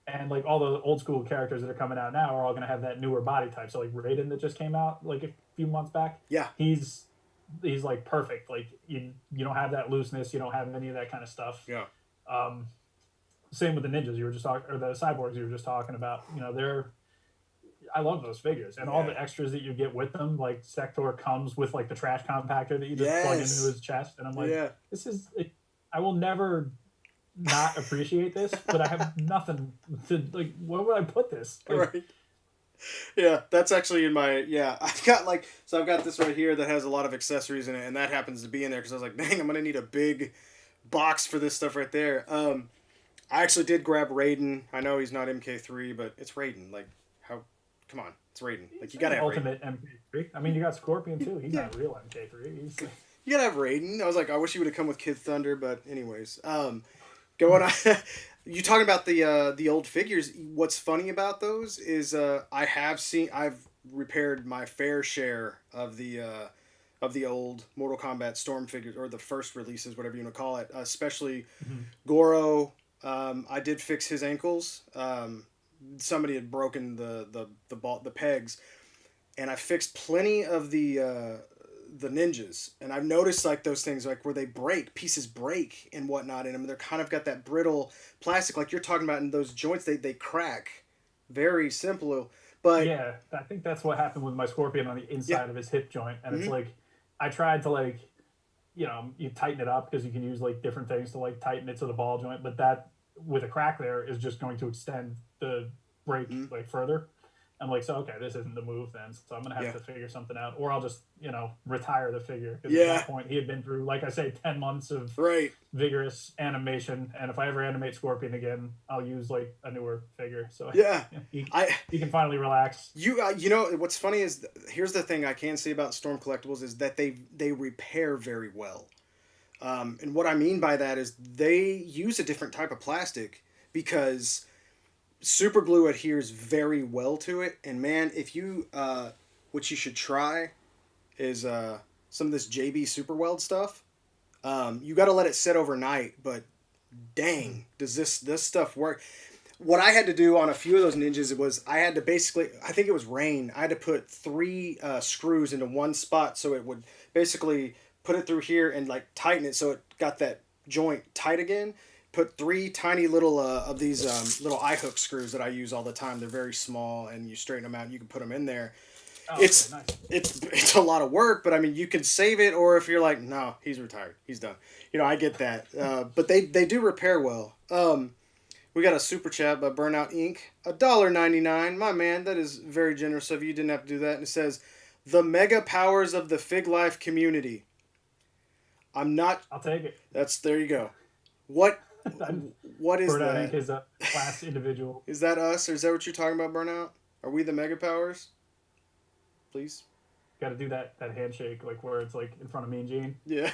And like all the old school characters that are coming out now are all going to have that newer body type. So like Raiden that just came out like a few months back, Yeah. he's like perfect. Like you don't have that looseness, you don't have any of that kind of stuff. Yeah. Um, Same with the ninjas you were just talking, or the cyborgs you were just talking about. They're I love those figures and all Yeah. the extras that you get with them. Like Sector comes with like the trash compactor that you just plug into Yes. his chest, and I'm like, Yeah. this is. I will never not appreciate this, but I have nothing to like. Where would I put this? Like, Right. Yeah, that's actually in my I've got this right here that has a lot of accessories in it, and that happens to be in there because I was like, dang, I'm gonna need a big box for this stuff right there. I actually did grab Raiden. I know he's not MK3, but it's Raiden. Like, how? Come on, it's Raiden. Like, he's you gotta an have Raiden. ultimate MK3. I mean, you got Scorpion too. He's Yeah, not a real MK3. He's you gotta have Raiden. I was like, I wish he would have come with Kid Thunder, but anyways, going on. You talking about the old figures? What's funny about those is I've repaired my fair share of the old Mortal Kombat Storm figures or the first releases, whatever you want to call it. Especially Mhm. Goro. I did fix his ankles. Somebody had broken the pegs, and I fixed plenty of the ninjas, and I've noticed like those things like where they break pieces break and whatnot in them. They're kind of got that brittle plastic like you're talking about, in those joints they crack very simple. But Yeah, I think that's what happened with my Scorpion on the yeah, inside of his hip joint, and it's mm-hmm, like I tried to like you tighten it up because you can use like different things to like tighten it to the ball joint, but that with a crack there is just going to extend the break mm-hmm, like further. I'm like, so okay, this isn't the move then. So I'm gonna have yeah, to figure something out, or I'll just retire the figure because at yeah, that point he had been through, like I say, 10 months of right. vigorous animation, and if I ever animate Scorpion again, I'll use like a newer figure, so Yeah, I he can finally relax. you know what's funny is here's the thing I can say about Storm collectibles is that they repair very well. And what I mean by that is they use a different type of plastic because super glue adheres very well to it. And man, if you what you should try is some of this JB Super Weld stuff. You got to let it sit overnight, but Mhm. dang, does this stuff work? What I had to do on a few of those ninjas was I had to basically, I think it was rain. I had to put three screws into one spot so it would basically put it through here and like tighten it so it got that joint tight again. Put three tiny little of these little eye hook screws that I use all the time. They're very small and you straighten them out and you can put them in there. Oh, okay, It's nice. it's a lot of work, but I mean you can save it, or if you're like, no, he's retired, he's done. I get that, but they do repair well. We got a super chat by Burnout Inc. $1.99. My man, that is very generous of you. You didn't have to do that. And it says, the mega powers of the Fig Life community. I'm not. I'll take it. That's there. You go. What? I'm, What is Burnout Inc. that? is a class individual. Is that us, or is that what you're talking about, Burnout? Are we the mega powers? Please. Got to do that handshake, like where it's like in front of Mean Gene. Yeah.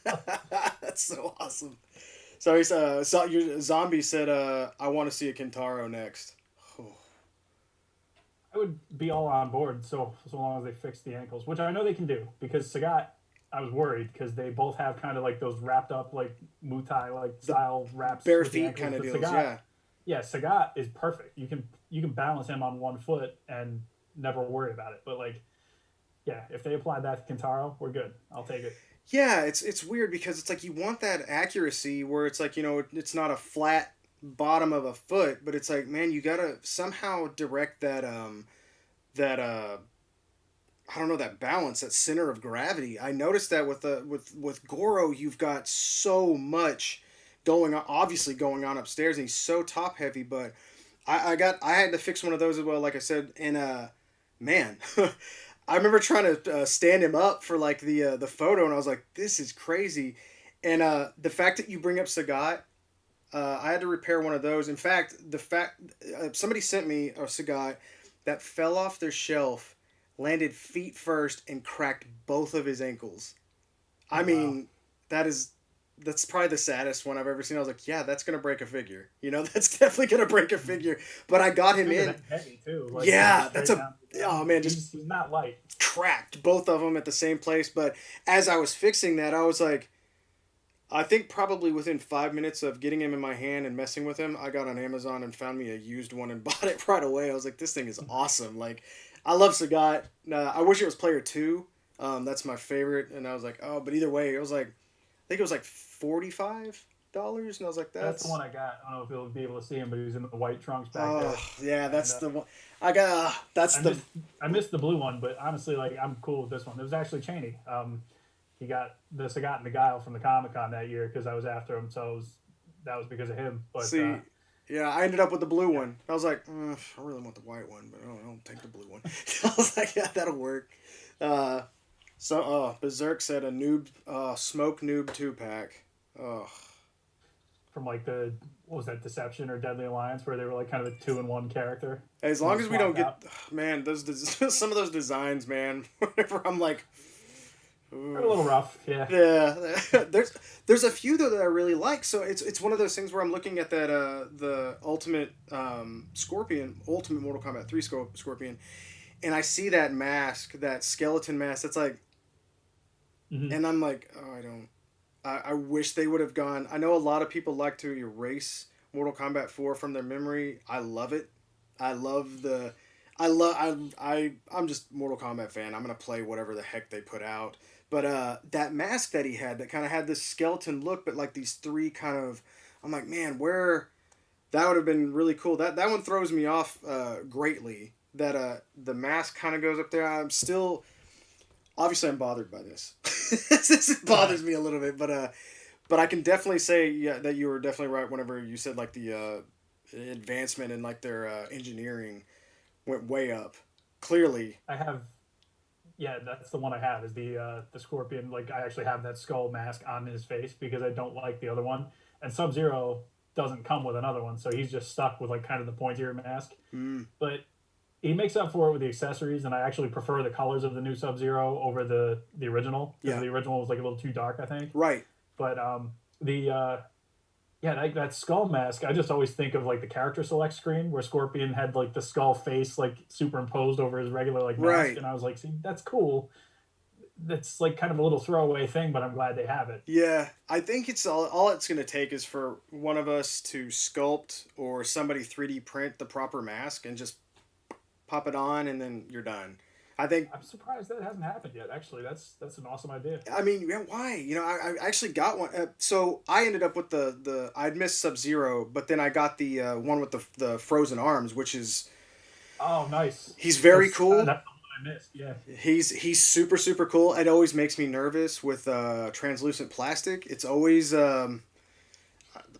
That's so awesome. Sorry, so your zombie said, "I want to see a Kentaro next." Oh. I would be all on board so long as they fix the ankles, which I know they can do because Sagat. I was worried because they both have kind of like those wrapped up like Muay Thai like The style wraps bare with the feet ankles. kind of But deals. Sagat, Yeah. yeah, Sagat is perfect. You can balance him on one foot and never worry about it. But like, yeah, if they apply that to Kentaro, we're good. I'll take it. Yeah, it's weird because it's like you want that accuracy where it's like, it's not a flat bottom of a foot, but it's like, man, you gotta somehow direct that I don't know, that balance, that center of gravity. I noticed that with Goro, you've got so much going on, obviously going on upstairs, and he's so top heavy. But I had to fix one of those as well, like I said, and man, I remember trying to stand him up for like the photo, and I was like, this is crazy. And the fact that you bring up Sagat, I had to repair one of those. In fact, the fact somebody sent me a Sagat that fell off their shelf, landed feet first, and cracked both of his ankles. I Oh wow, mean, that is that's probably the saddest one I've ever seen. I was like, yeah, that's gonna break a figure. That's definitely gonna break a figure. But I got him figure in. that heavy too. Like to go Yeah, that's straight a down to the oh ground. man, just He's not light. cracked both of them at the same place. But as I was fixing that, I was like, I think probably within 5 minutes of getting him in my hand and messing with him, I got on Amazon and found me a used one and bought it right away. I was like, this thing is awesome. Like, I love Sagat. I wish it was player two. That's my favorite. And I was like, oh, but either way, it was like, I think it was like $45. And I was like, That's the that's, one I got. I don't know if you'll be able to see him, but he's in the white trunks back oh, there. yeah, And that's the one. I got, that's I the, missed I missed the blue one, but honestly, like I'm cool with this one. It was actually Cheney. He got the Sagat and the Guile from the Comic Con that year because I was after him, so that was because of him. But see, yeah, I ended up with the blue yeah, one. I was like, I really want the white one, but I don't take the blue one. I was like, yeah, that'll work. Uh, Berserk said a noob, smoke noob 2 pack. Oh, from like the what was that Deception or Deadly Alliance where they were like kind of a 2-in-1 character as and long you as we don't swapped get, out. man, those some of those designs, man. Whenever I'm like, They're a ooh. little rough, yeah. Yeah, there's a few though that I really like. So it's one of those things where I'm looking at that the ultimate Scorpion, Ultimate Mortal Kombat 3 Scorpion, and I see that mask, that skeleton mask. That's like, Hmm. and I'm like, oh, I don't. I wish they would have gone. I know a lot of people like to erase Mortal Kombat 4 from their memory. I love it. I love the. I love. I'm just Mortal Kombat fan. I'm gonna play whatever the heck they put out. But that mask that he had, that kind of had this skeleton look, but like these three kind of. I'm like, man, where that would have been really cool. That one throws me off greatly. That the mask kind of goes up there. I'm still obviously I'm bothered by this. This Yeah, bothers me a little bit, but I can definitely say, yeah, that you were definitely right whenever you said like the advancement in like their engineering went way up. Clearly, I have. Yeah, that's the one I have is the Scorpion. Like I actually have that skull mask on his face because I don't like the other one. And Sub Zero doesn't come with another one, so he's just stuck with like kind of the pointier mask. mm, But he makes up for it with the accessories, and I actually prefer the colors of the new Sub Zero over the original because yeah, the original was like a little too dark, I think. right. But the yeah, that skull mask, I just always think of like the character select screen where Scorpion had like the skull face like superimposed over his regular like mask, Right. and I was like, see, that's cool. that's like kind of a little throwaway thing, but I'm glad they have it. Yeah, I think it's all it's going to take is for one of us to sculpt or somebody 3D print the proper mask and just pop it on and then you're done. I think I'm surprised that hasn't happened yet. Actually, that's an awesome idea. I mean, yeah, why? I actually got one. So I ended up with the I'd missed Sub Zero, but then I got the one with the frozen arms, which is Oh, nice. he's very cool. That's the one I missed. Yeah. He's super super cool. It always makes me nervous with translucent plastic. It's always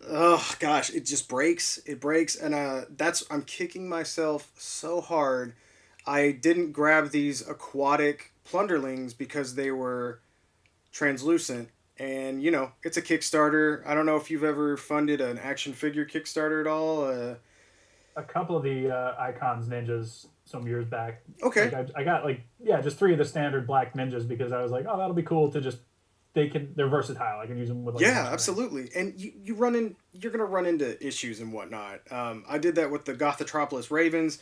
oh gosh, it just breaks. It breaks, and that's I'm kicking myself so hard. I didn't grab these aquatic plunderlings because they were translucent. And it's a Kickstarter. I don't know if you've ever funded an action figure Kickstarter at all. A couple of the icons ninjas some years back. Okay. Like I got like yeah, just three of the standard black ninjas because I was like, oh, that'll be cool to just they're versatile. I can use them with like a Yeah, bunch of things. absolutely. And you're gonna run into issues and whatnot. I did that with the Gothotropolis Ravens.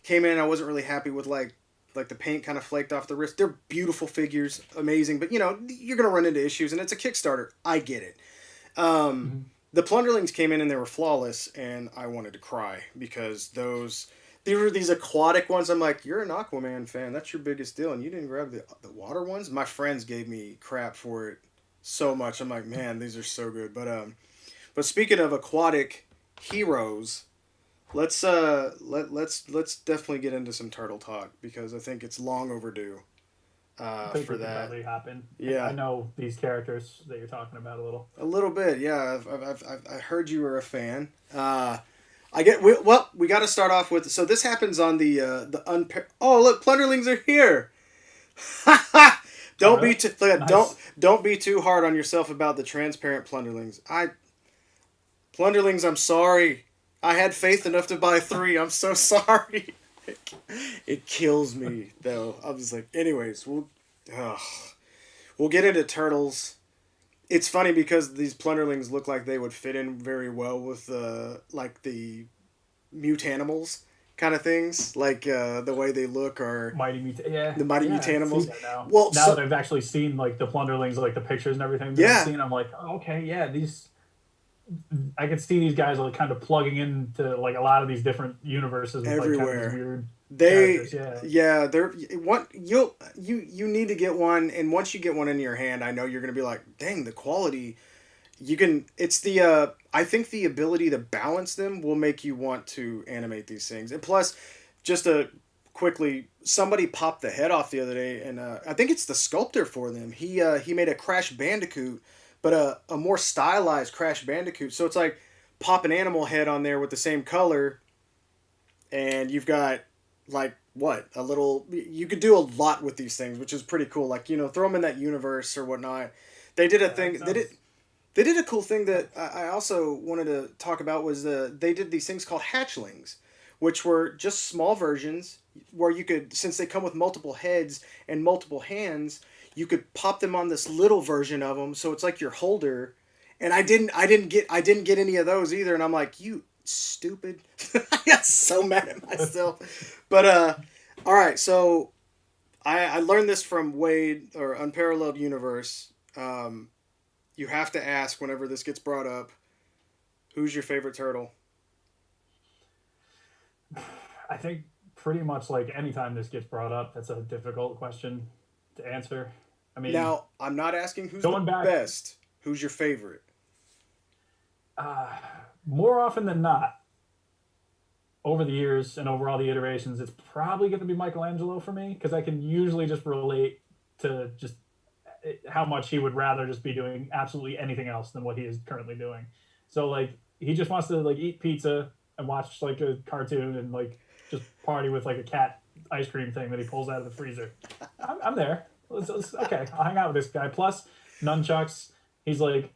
Came in, I wasn't really happy with like the paint kind of flaked off the wrist. They're beautiful figures, amazing, but you're gonna run into issues, and it's a Kickstarter. I get it. Um, Mm-hmm. the Plunderlings came in and they were flawless, and I wanted to cry because these were these aquatic ones. I'm like, you're an Aquaman fan. That's your biggest deal, and you didn't grab the water ones. My friends gave me crap for it so much. I'm like, man, these are so good. But speaking of aquatic heroes, let's definitely get into some turtle talk because I think it's long overdue I think for we could that. probably hop in. I Yeah, know these characters that you're talking about a little. a little bit. Yeah, I heard you were a fan. We got to start off with. So this happens on the Oh, look, Plunderlings are here. Oh, Don't really? be too Nice. don't be too hard on yourself about the transparent Plunderlings. Plunderlings, I'm sorry. I had faith enough to buy three. I'm so sorry. It kills me though. I was like, anyways, ugh. We'll get into turtles. It's funny because these Plunderlings look like they would fit in very well with like the mutanimals kind of things, like the way they look are Yeah, the mighty yeah, I can see mutanimals. that now. Well, Now so that I've actually seen like the Plunderlings, like the pictures and everything that I've yeah, seen, I'm like, oh, okay, yeah, these. I could see these guys like kind of plugging into like a lot of these different universes with like kind of these everywhere. weird They characters. Yeah, yeah, they're what you need to get one, and once you get one in your hand, I know you're gonna be like, dang, the quality. You can. It's the. I think the ability to balance them will make you want to animate these things, and plus, just to quickly, somebody popped the head off the other day, and I think it's the sculptor for them. He made a Crash Bandicoot, but a more stylized Crash Bandicoot. So it's like pop an animal head on there with the same color, and you've got like what a little. You could do a lot with these things, which is pretty cool. Like throw them in that universe or whatnot. They did a yeah, that thing. sounds. They did a cool thing that I also wanted to talk about was they did these things called hatchlings, which were just small versions where you could, since they come with multiple heads and multiple hands, you could pop them on this little version of them. So it's like your holder. And I didn't get any of those either. And I'm like, you stupid. I got so mad at myself. But all right. So I learned this from Wade or Unparalleled Universe. You have to ask whenever this gets brought up, who's your favorite turtle? I think pretty much like anytime this gets brought up, that's a difficult question to answer. I mean, Now, I'm not asking who's the going back best. Who's your favorite? uh, more often than not, over the years and over all the iterations, it's probably going to be Michelangelo for me because I can usually just relate to just how much he would rather just be doing absolutely anything else than what he is currently doing. So like he just wants to like eat pizza and watch like a cartoon and like just party with like a cat ice cream thing that he pulls out of the freezer. I'm there. Okay, I'll hang out with this guy. Plus nunchucks. He's like,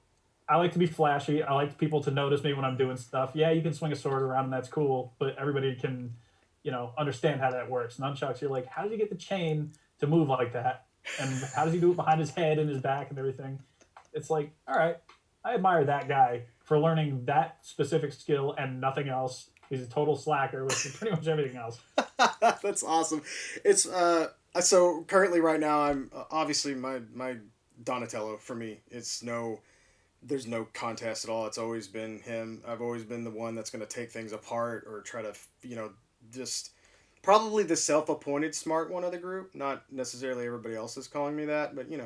I like to be flashy. I like people to notice me when I'm doing stuff. Yeah, you can swing a sword around and that's cool, but everybody can, understand how that works. Nunchucks, you're like, how does he get the chain to move like that? And how does he do it behind his head and his back and everything? It's like, all right, I admire that guy for learning that specific skill and nothing else. He's a total slacker with pretty much everything else. That's awesome. It's So currently, right now, I'm obviously my Donatello for me. It's no, there's no contest at all. It's always been him. I've always been the one that's going to take things apart or try to, just probably the self-appointed smart one of the group. Not necessarily everybody else is calling me that, but you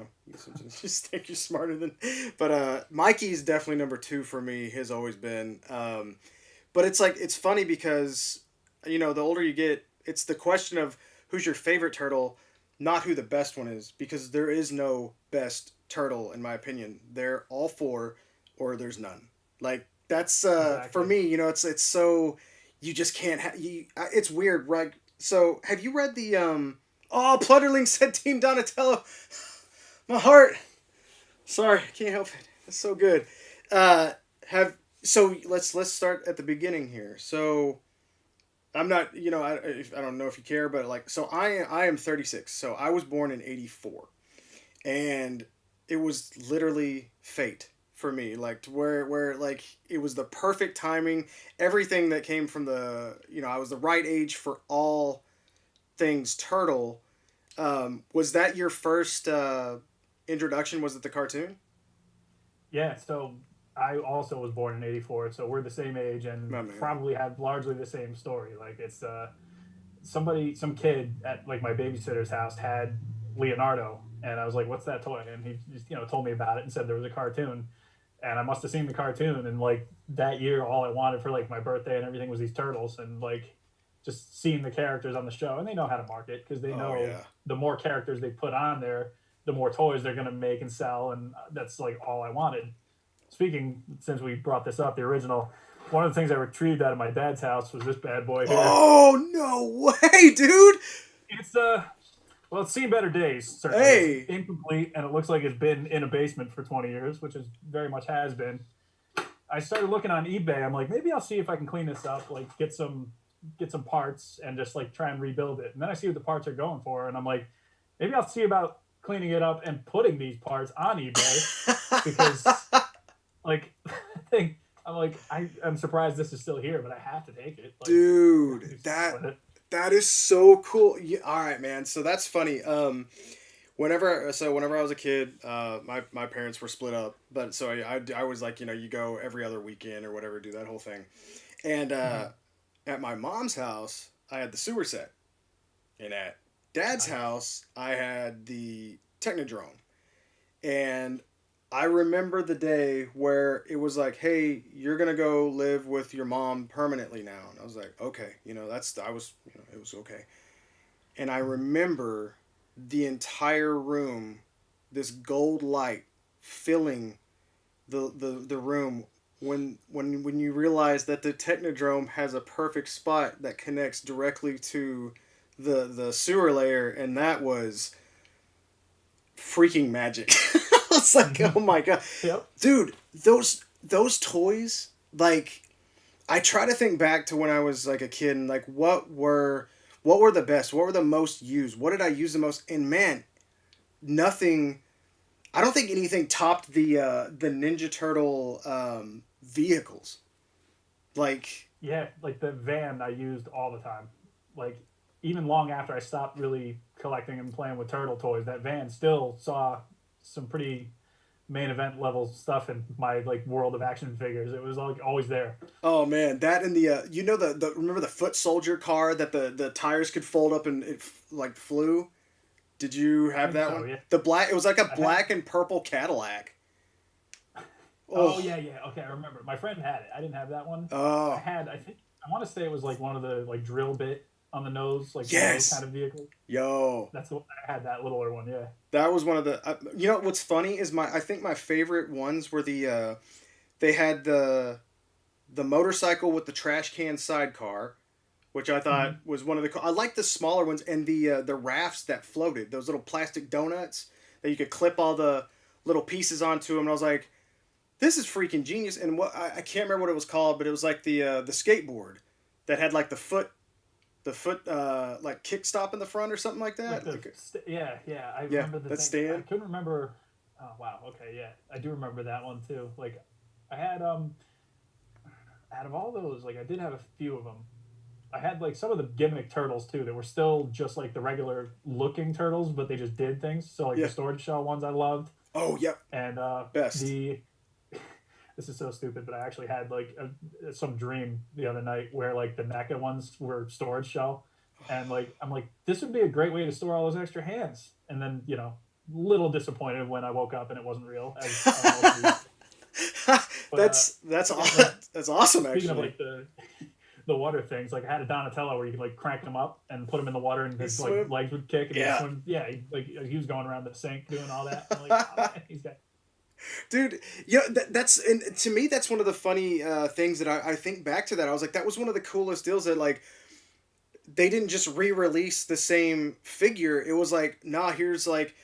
just think you're smarter than. But Mikey's definitely number two for me. Has always been. But it's like it's funny because the older you get, it's the question of who's your favorite turtle, not who the best one is, because there is no best turtle in my opinion. They're all four, or there's none. Like that's for Exactly. me. It's so you just can't. It's weird, right? So have you read the Oh, Plutterling said Team Donatello. My heart. Sorry, I can't help it. It's so good. Have so let's start at the beginning here. So I'm not, I don't know if you care, but like, so I am 36. So I was born in 84, and it was literally fate for me. Like to where like it was the perfect timing. Everything that came from I was the right age for all things turtle. Was that your first introduction? Was it the cartoon? Yeah, so I also was born in '84, so we're the same age and My man. probably have largely the same story. Like it's some kid at like my babysitter's house had Leonardo, and I was like, "What's that toy?" And he just told me about it and said there was a cartoon, and I must have seen the cartoon. And like that year, all I wanted for like my birthday and everything was these turtles, and like just seeing the characters on the show, and they know how to market because they Oh know yeah. the more characters they put on there, the more toys they're gonna make and sell, and that's like all I wanted. Speaking, since we brought this up, the original, one of the things I retrieved out of my dad's house was this bad boy here. Oh no way, dude. It's well, it's seen better days. Certainly, it's Hey. incomplete, and it looks like it's been in a basement for 20 years, which is very much has been. I started looking on eBay. I'm like, maybe I'll see if I can clean this up, like get some parts, and just like try and rebuild it. And then I see what the parts are going for, and I'm like, maybe I'll see about cleaning it up and putting these parts on eBay because like I think I'm like I'm surprised this is still here, but I have to take it. Like I gotta Dude, do something that with it. that is so cool. Yeah, all right, man. So that's funny. Whenever I was a kid, my parents were split up, but so I was like, you go every other weekend or whatever, do that whole thing. And Mhm. at my mom's house, I had the sewer set, and at dad's Nice. house, I had the Technodrome. And I remember the day where it was like, "Hey, you're gonna go live with your mom permanently now." And I was like, "Okay, that's I was, it was okay." And I Mhm. remember the entire room, this gold light filling the room when you realize that the Technodrome has a perfect spot that connects directly to the sewer layer, and that was freaking magic. It's like, Mhm. oh my god, Yep. dude, those toys. Like, I try to think back to when I was like a kid and like what were the best, what were the most used, what did I use the most, and man, nothing. I don't think anything topped the Ninja Turtle vehicles. Like, Yeah, like the van I used all the time. Like even long after I stopped really collecting and playing with turtle toys, that van still saw some pretty main event level stuff in my like world of action figures. It was like always there. oh man, that and the the remember the foot soldier car that the tires could fold up and it like flew. Did you I have think that so. one? Yeah, The black. It was like a I had. black and purple Cadillac. Oh Oh, yeah, yeah. Okay, I remember. My friend had it. I didn't have that one. I oh, had. I think I want to say it was like one of the like drill bit on the nose, like one of those kind yes, of vehicles. yo, That's the one I had. That littler one. Yeah. that was one of the. What's funny is I think my favorite ones were they had the motorcycle with the trash can sidecar, which I thought Hmm. was one of I like the smaller ones and the rafts that floated, those little plastic donuts that you could clip all the little pieces onto them. And I was like, this is freaking genius. And what I can't remember what it was called, but it was like the skateboard that had like the foot like kick stop in the front or something like Like that. the Like yeah, yeah. I yeah, remember the that thing. I stand. couldn't remember. Oh wow. Okay. Yeah, I do remember that one too. Like I had out of all those, like I did have a few of them. I had like some of the gimmick turtles too that were still just like the regular looking turtles, but they just did things. So like the Yeah. storage shell ones I loved, Oh, yep. and Best. the this is so stupid, but I actually had like some dream the other night where like the NECA ones were storage shell, and like I'm like this would be a great way to store all those extra hands, and then little disappointed when I woke up and it wasn't real, as are most people. But yeah, like that's awesome speaking of actually. like the water things, like I had a Donatello where you could like crank him up and put him in the water and You his like swim. legs would kick and he'd Yeah. swim. Yeah, he was going around the sink doing all that. I'm like, oh man, he's got. Dude, yeah, that's and to me that's one of the funny things that I think back to that. I was like, that was one of the coolest deals that like they didn't just re-release the same figure. It was like, nah, here's like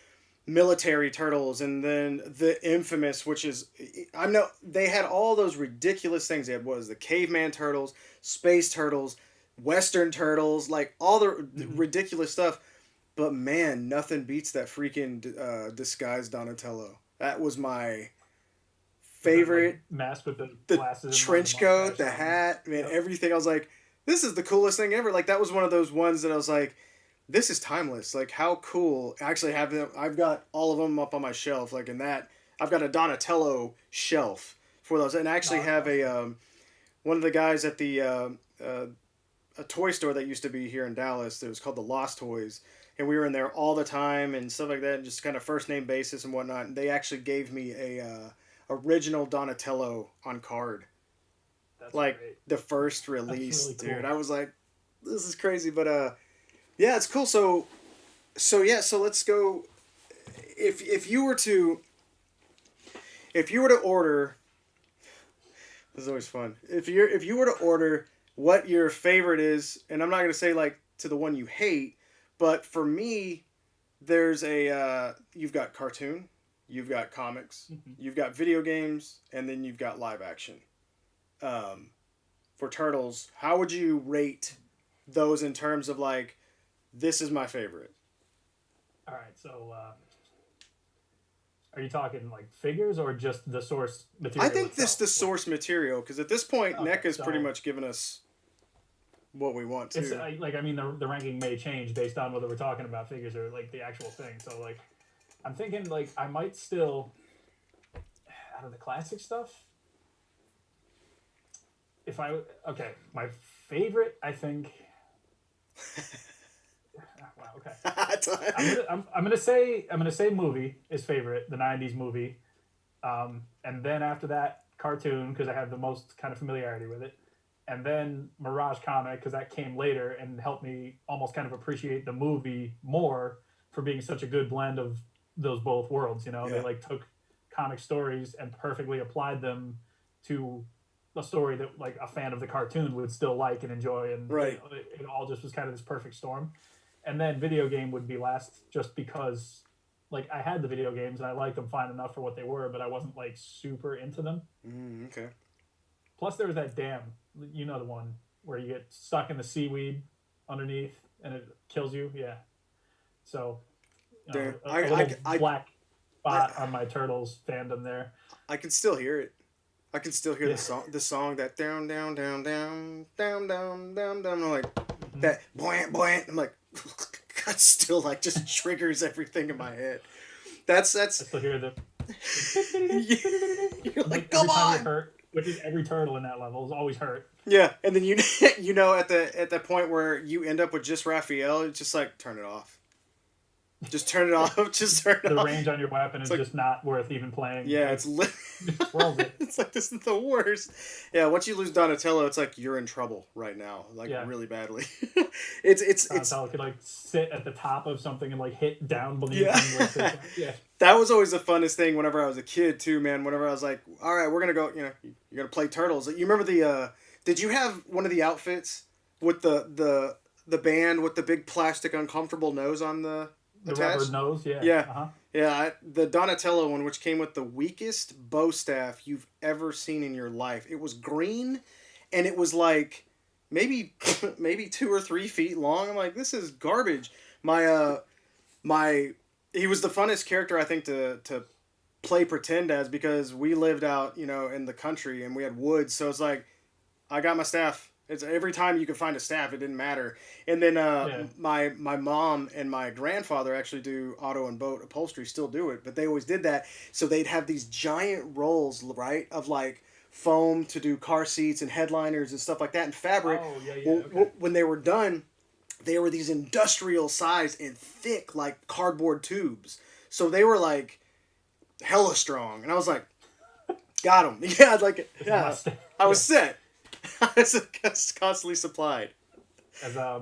military turtles, and then the infamous, which is I know they had all those ridiculous things. They had what was the caveman turtles, space turtles, western turtles, like all the Mhm. ridiculous stuff. But man, nothing beats that freaking disguised Donatello. That was my With that like favorite. mask with the The glasses and like the trench coat, mustache the and everything. hat, man, Yep. everything. I was like, this is the coolest thing ever. Like that was one of those ones that I was like, this is timeless. Like how cool. I actually have them. I've got all of them up on my shelf. Like in that, I've got a Donatello shelf for those, and I actually No, that's have a awesome. one of the guys at the a toy store that used to be here in Dallas. It was called the Lost Toys, and we were in there all the time and stuff like that, and just kind of first name basis and whatnot. And they actually gave me a original Donatello on card, That's like great. the first That's release, really dude. cool. I was like, this is crazy, but yeah, it's cool. So yeah, so let's go. If you were to order, this is always fun. If you were to order what your favorite is, and I'm not gonna say like to the one you hate, but for me, there's a you've got cartoon, you've got comics, Mhm. you've got video games, and then you've got live action. Um, for Turtles, how would you rate those in terms of like this is my favorite? All right, so are you talking like figures or just the source I material think this itself? the Like, source material because at this point, okay, NECA's pretty so much given us what we want it's to. like I mean the ranking may change based on whether we're talking about figures or like the actual thing. So like I'm thinking like I might still out of the classic stuff. If I okay, my favorite I think. Wow. Okay. I'm gonna say movie is favorite the '90s movie, and then after that cartoon because I have the most kind of familiarity with it, and then Mirage comic because that came later and helped me almost kind of appreciate the movie more for being such a good blend of those both worlds. They Yeah. like took comic stories and perfectly applied them to a story that like a fan of the cartoon would still like and enjoy, and Right. it all just was kind of this perfect storm. And then video game would be last just because like I had the video games and I liked them fine enough for what they were, but I wasn't like super into them. Okay. Plus there was that dam, the one where you get stuck in the seaweed underneath and it kills you. Yeah. So, Damn. a little black I spot on my turtles fandom there. I can still hear it. I can still hear Yeah. the song that down down down down down down down down. I'm like Mhm. that buoyant buoyant. I'm like God still like just triggers everything in my head. I That's still hear the you're like like come every time you're on. hurt, which is every turtle in that level is always hurt. Yeah, and then you know at the point where you end up with just Raphael, it's just like turn it off. Just turn it off. Just turn it The off. range on your weapon It's is like just not worth even playing. yeah, Like it just swirls it. it's like this is the worst. Yeah, once you lose Donatello, it's like you're in trouble right now, like Yeah. really badly. It's Donatello could like sit at the top of something and like hit down beneath yeah. him. Like, yeah. That was always the funnest thing whenever I was a kid too, man. Whenever I was like, all right, we're gonna go, you're gonna play Turtles. You remember the? Did you have one of the outfits with the band with the big plastic uncomfortable nose on the The rubber attached? nose. Yeah. Yeah, Uh huh. yeah. The Donatello one, which came with the weakest bow staff you've ever seen in your life. It was green, and it was like maybe maybe 2 or 3 feet long. I'm like, this is garbage. My he was the funnest character I think to play pretend as because we lived out in the country and we had woods, so it's like I got my staff It's every time you could find a staff, it didn't matter. And then Yeah. my mom and my grandfather actually do auto and boat upholstery, still do it, but they always did that. So they'd have these giant rolls, right, of like foam to do car seats and headliners and stuff like that, and fabric. Oh yeah, yeah. Well, Okay. when they were done, they were these industrial size and thick like cardboard tubes. So they were like hella strong, and I was like, got them. Yeah, like It's yeah, must. I Yeah. was set. I was constantly supplied. As I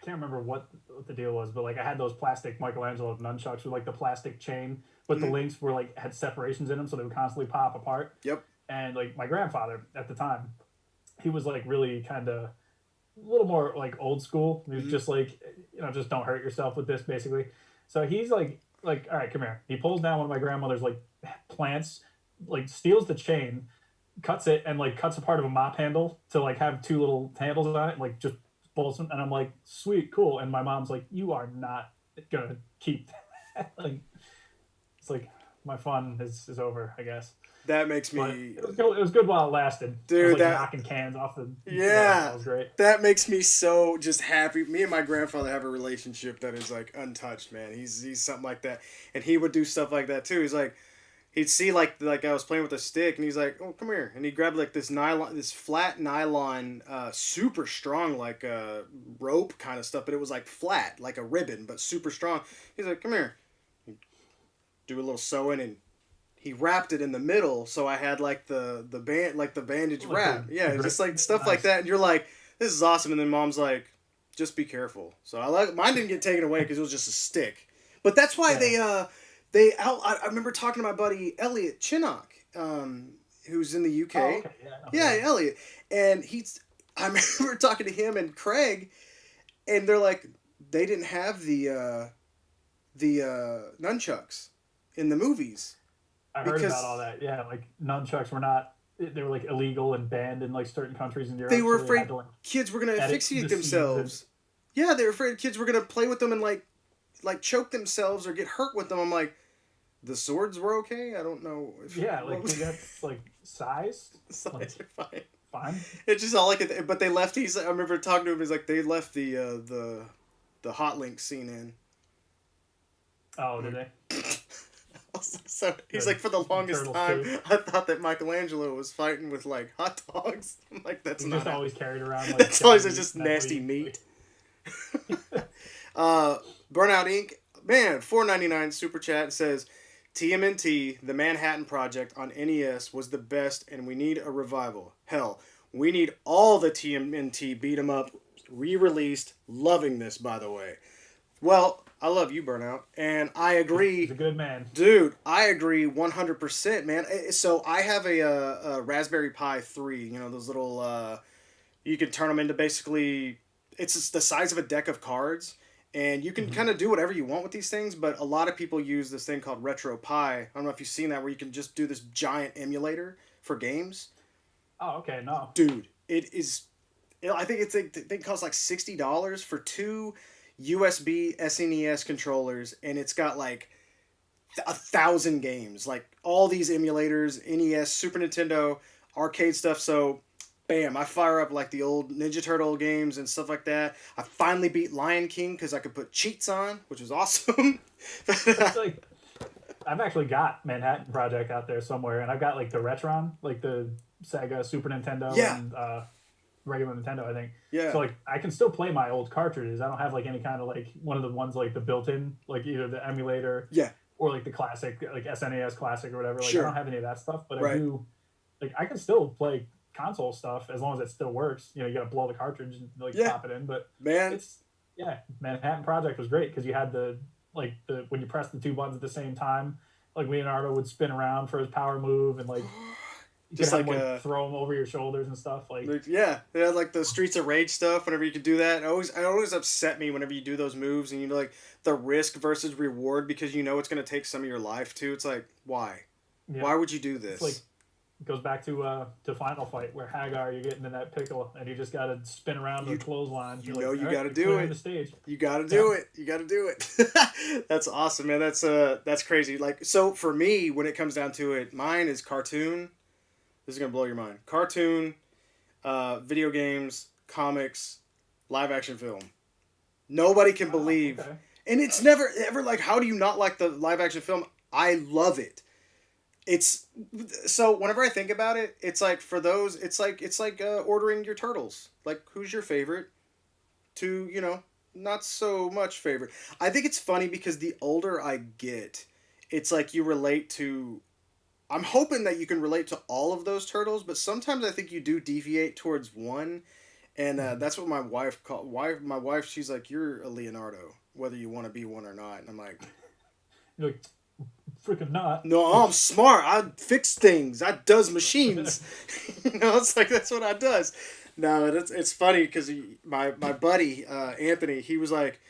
can't remember what the deal was, but like I had those plastic Michelangelo nunchucks with like the plastic chain, but the Mhm. links were like had separations in them, so they would constantly pop apart. Yep. And like my grandfather at the time, he was like really kind of a little more like old school. He was Mhm. just like, just don't hurt yourself with this, basically. So he's like, all right, come here. He pulls down one of my grandmother's like plants, like steals the chain, cuts it, and like cuts a part of a mop handle to like have two little handles on it, and like just pulls them. And I'm like, sweet, cool. And my mom's like, you are not gonna keep that. Like, it's like my fun is over, I guess. That makes But me, it was good while it lasted. I was dude. like That knocking cans off the. yeah, That was great. that makes me so just happy. Me and my grandfather have a relationship that is like untouched, man. He's something like that, and he would do stuff like that too. He's like, he'd see like I was playing with a stick, and he's like, "Oh, come here," and he grabbed like this nylon, this flat nylon, super strong like rope kind of stuff, but it was like flat, like a ribbon, but super strong. He's like, "Come here," do a little sewing, and he wrapped it in the middle, so I had like the band, like the bandage Like wrap. Yeah, the it's grip. just like stuff like Nice. that, and you're like, "This is awesome," and then mom's like, "Just be careful." So I like mine didn't get taken away because it was just a stick, but that's why Yeah. they out. I remember talking to my buddy Elliot Chinnock, who's in the Oh, UK. okay. Yeah. I know who Yeah, that is. Elliot, and he's. I remember talking to him and Craig, and they're like, they didn't have the nunchucks in the movies I heard about all because that. Yeah, like nunchucks were not. They were like illegal and banned in like certain countries in they Europe, were so they had afraid to like kids were gonna edit asphyxiate the seams and themselves. Yeah, they were afraid kids were gonna play with them and like choke themselves or get hurt with them. I'm like, the swords were okay. I don't know if yeah, what like was they got like sized, the like size are fine. fine. It's just all like, but they left. He's. I remember talking to him. He's like, they left the hot link scene in. Oh, I'm did like, they? so he's Good. like, for the longest Turtles time, too. I thought that Michelangelo was fighting with like hot dogs. I'm like, that's He not just how. always carried around like That's always deli meat, just and that's what nasty he meat. like. Uh, Burnout Inc. Man, $4.99 super chat says, TMNT, the Manhattan Project on NES was the best, and we need a revival. Hell, we need all the TMNT beat 'em up re-released. Loving this, by the way. Well, I love you, Burnout, and I He's agree, a good man. dude. I agree 100%, man. So I have a Raspberry Pi 3. You know those little. You can turn them into basically. It's just the size of a deck of cards, and you can Hmm. kind of do whatever you want with these things. But a lot of people use this thing called Retro Pi. I don't know if you've seen that, where you can just do this giant emulator for games. Oh, okay. No. Dude, it is. I think it's like, I think it costs like $60 for two USB SNES controllers, and it's got like 1,000 games, like all these emulators, NES, Super Nintendo, arcade stuff. So, bam, I fire up like the old Ninja Turtle games and stuff like that. I finally beat Lion King because I could put cheats on, which was awesome. That's like I've actually got Manhattan Project out there somewhere, and I've got like the Retron, like the Sega, Super Nintendo, Yeah, and regular Nintendo, I think. yeah, So like I can still play my old cartridges. I don't have like any kind of like one of the ones like the built-in, like either the emulator yeah, or like the classic, like SNES classic or whatever. Like I sure, don't have any of that stuff, but I right, do. Like I can still play console stuff as long as it still works. You gotta blow the cartridge and like yeah, pop it in, but man, it's yeah. Manhattan Project was great because you had the like the when you press the two buttons at the same time, like Leonardo would spin around for his power move, and like you could just have him like like throw him over your shoulders and stuff. yeah, they had like the Streets of Rage stuff. Whenever you could do that, it always upset me whenever you do those moves and you know like the risk versus reward because you know it's gonna take some of your life too. It's like why, Yeah, why would you do it's like this? it goes back to Final Fight where Hagar you're getting in that pickle and you just gotta spin around You the clothesline. you You're know like, you all got right, to you're do clearing the it. stage. You got to Yeah, do it. You got to do it. That's awesome, man. That's crazy. Like so for me, when it comes down to it, mine is cartoon. This is gonna blow your mind. Cartoon, video games, comics, live action film. Nobody can Wow. believe, Okay. and it's never ever like, how do you not like the live action film? I love it. It's so whenever I think about it, it's like for those, it's like ordering your turtles. Like, who's your favorite? To not so much favorite. I think it's funny because the older I get, it's like you relate to. I'm hoping that you can relate to all of those turtles, but sometimes I think you do deviate towards one, and Mhm. that's what my wife called. My wife, she's like, "You're a Leonardo, whether you want to be one or not." And I'm like, You're like, freaking not. "No, I'm Which, smart. I fix things. I does machines." It's like that's what I does. No, it's funny because my buddy Anthony, he was like,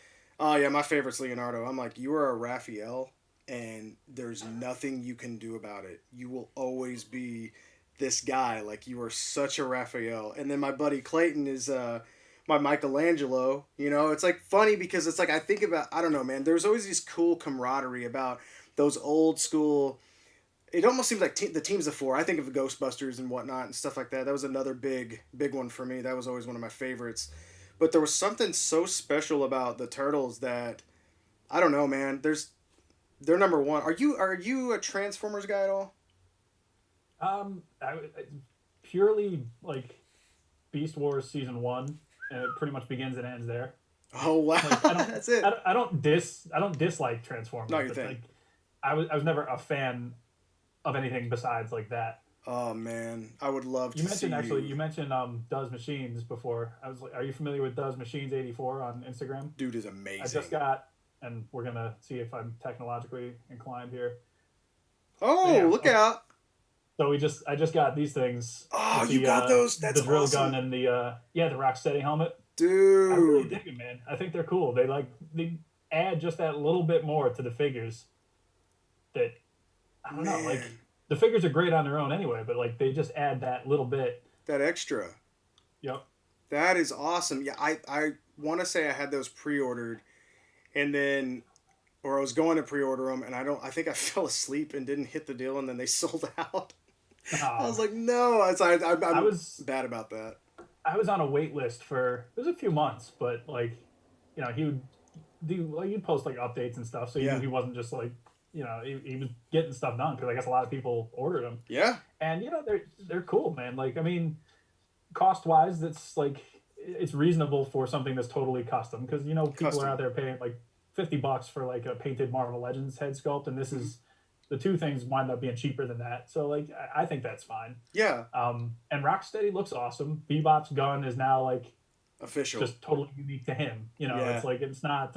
"Oh yeah, my favorite's Leonardo." I'm like, "You are a Raphael, and there's nothing you can do about it. You will always be this guy. Like, you are such a Raphael." And then my buddy Clayton is my Michelangelo. It's like funny because it's like I think about, I don't know, man. There's always this cool camaraderie about those old school. It almost seems like the teams of four. I think of the Ghostbusters and whatnot and stuff like that. That was another big one for me. That was always one of my favorites. But there was something so special about the Turtles that I don't know, man. They're number one. Are you a Transformers guy at all? purely like Beast Wars season one, and it pretty much begins and ends there. Oh wow, Like that's it. I don't dislike Transformers, Not your but thing. like I was never a fan of anything besides like that. Oh man, I would love to see You you. mentioned Does Machines before. I was like, are you familiar with Does Machines 84 on Instagram? Dude is I just amazing. got, and we're gonna see if I'm technologically inclined here. Oh, Bam. look Okay. out. So I just got these things Oh, with you got those. the That's drill gun awesome. and the the Rocksteady helmet. I really Dude. dig it, man. I think they're cool. They add just that little bit more to the figures that I don't know. Like Man, the figures are great on their own anyway, but like they just add that little bit. that extra. Yep. That is awesome. Yeah, I want to say I had those pre-ordered, and then or I was going to pre-order them, and I think I fell asleep and didn't hit the deal, and then they sold out. I was Um, like, no, I I'm was bad about that. I was on a wait list for it was a few months, but like he would do like he'd post like updates and stuff, so you knew Yeah, he wasn't just like he was getting stuff done because I guess a lot of people ordered them, yeah, and they're cool, man. Like I mean, cost wise, that's like it's reasonable for something that's totally custom because people are custom. out there paying like $50 for like a painted Marvel Legends head sculpt, and this Hmm. is the two things wind up being cheaper than that. So like I think that's fine. Yeah, And Rocksteady looks awesome. Bebop's gun is now like official. just totally unique to him. Yeah, It's like it's not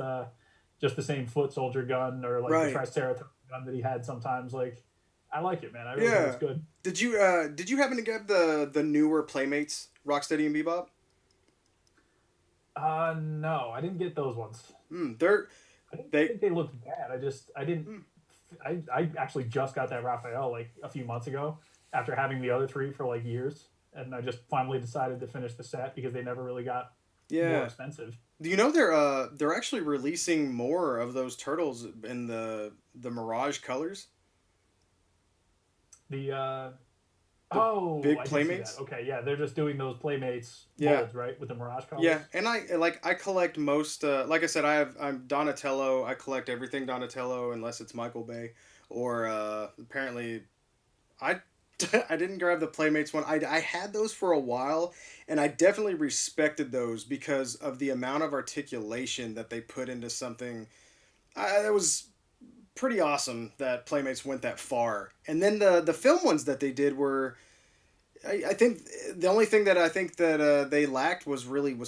just the same foot soldier gun or like the right. Triceratops gun that he had sometimes. Like I like it, man. I really think it's Yeah. good. Did you happen to get the newer Playmates, Rocksteady and Bebop? No, I didn't get those ones. They're I didn't they. think they looked bad. I didn't. Hmm, I actually just got that Raphael like a few months ago after having the other three for like years, and I just finally decided to finish the set because they never really got more yeah. expensive. Do you know they're actually releasing more of those turtles in the Mirage colors, The the oh, big I did see that. Playmates? Okay, yeah, they're just doing those Playmates Yeah, molds, right, with the Mirage yeah. colors. And I collect most. Like I said, I'm Donatello. I collect everything Donatello unless it's Michael Bay, or apparently I I didn't grab the Playmates one. I had those for a while, and I definitely respected those because of the amount of articulation that they put into something. That was pretty awesome that Playmates went that far. And then the film ones that they did were, I think the only thing that I think that they lacked was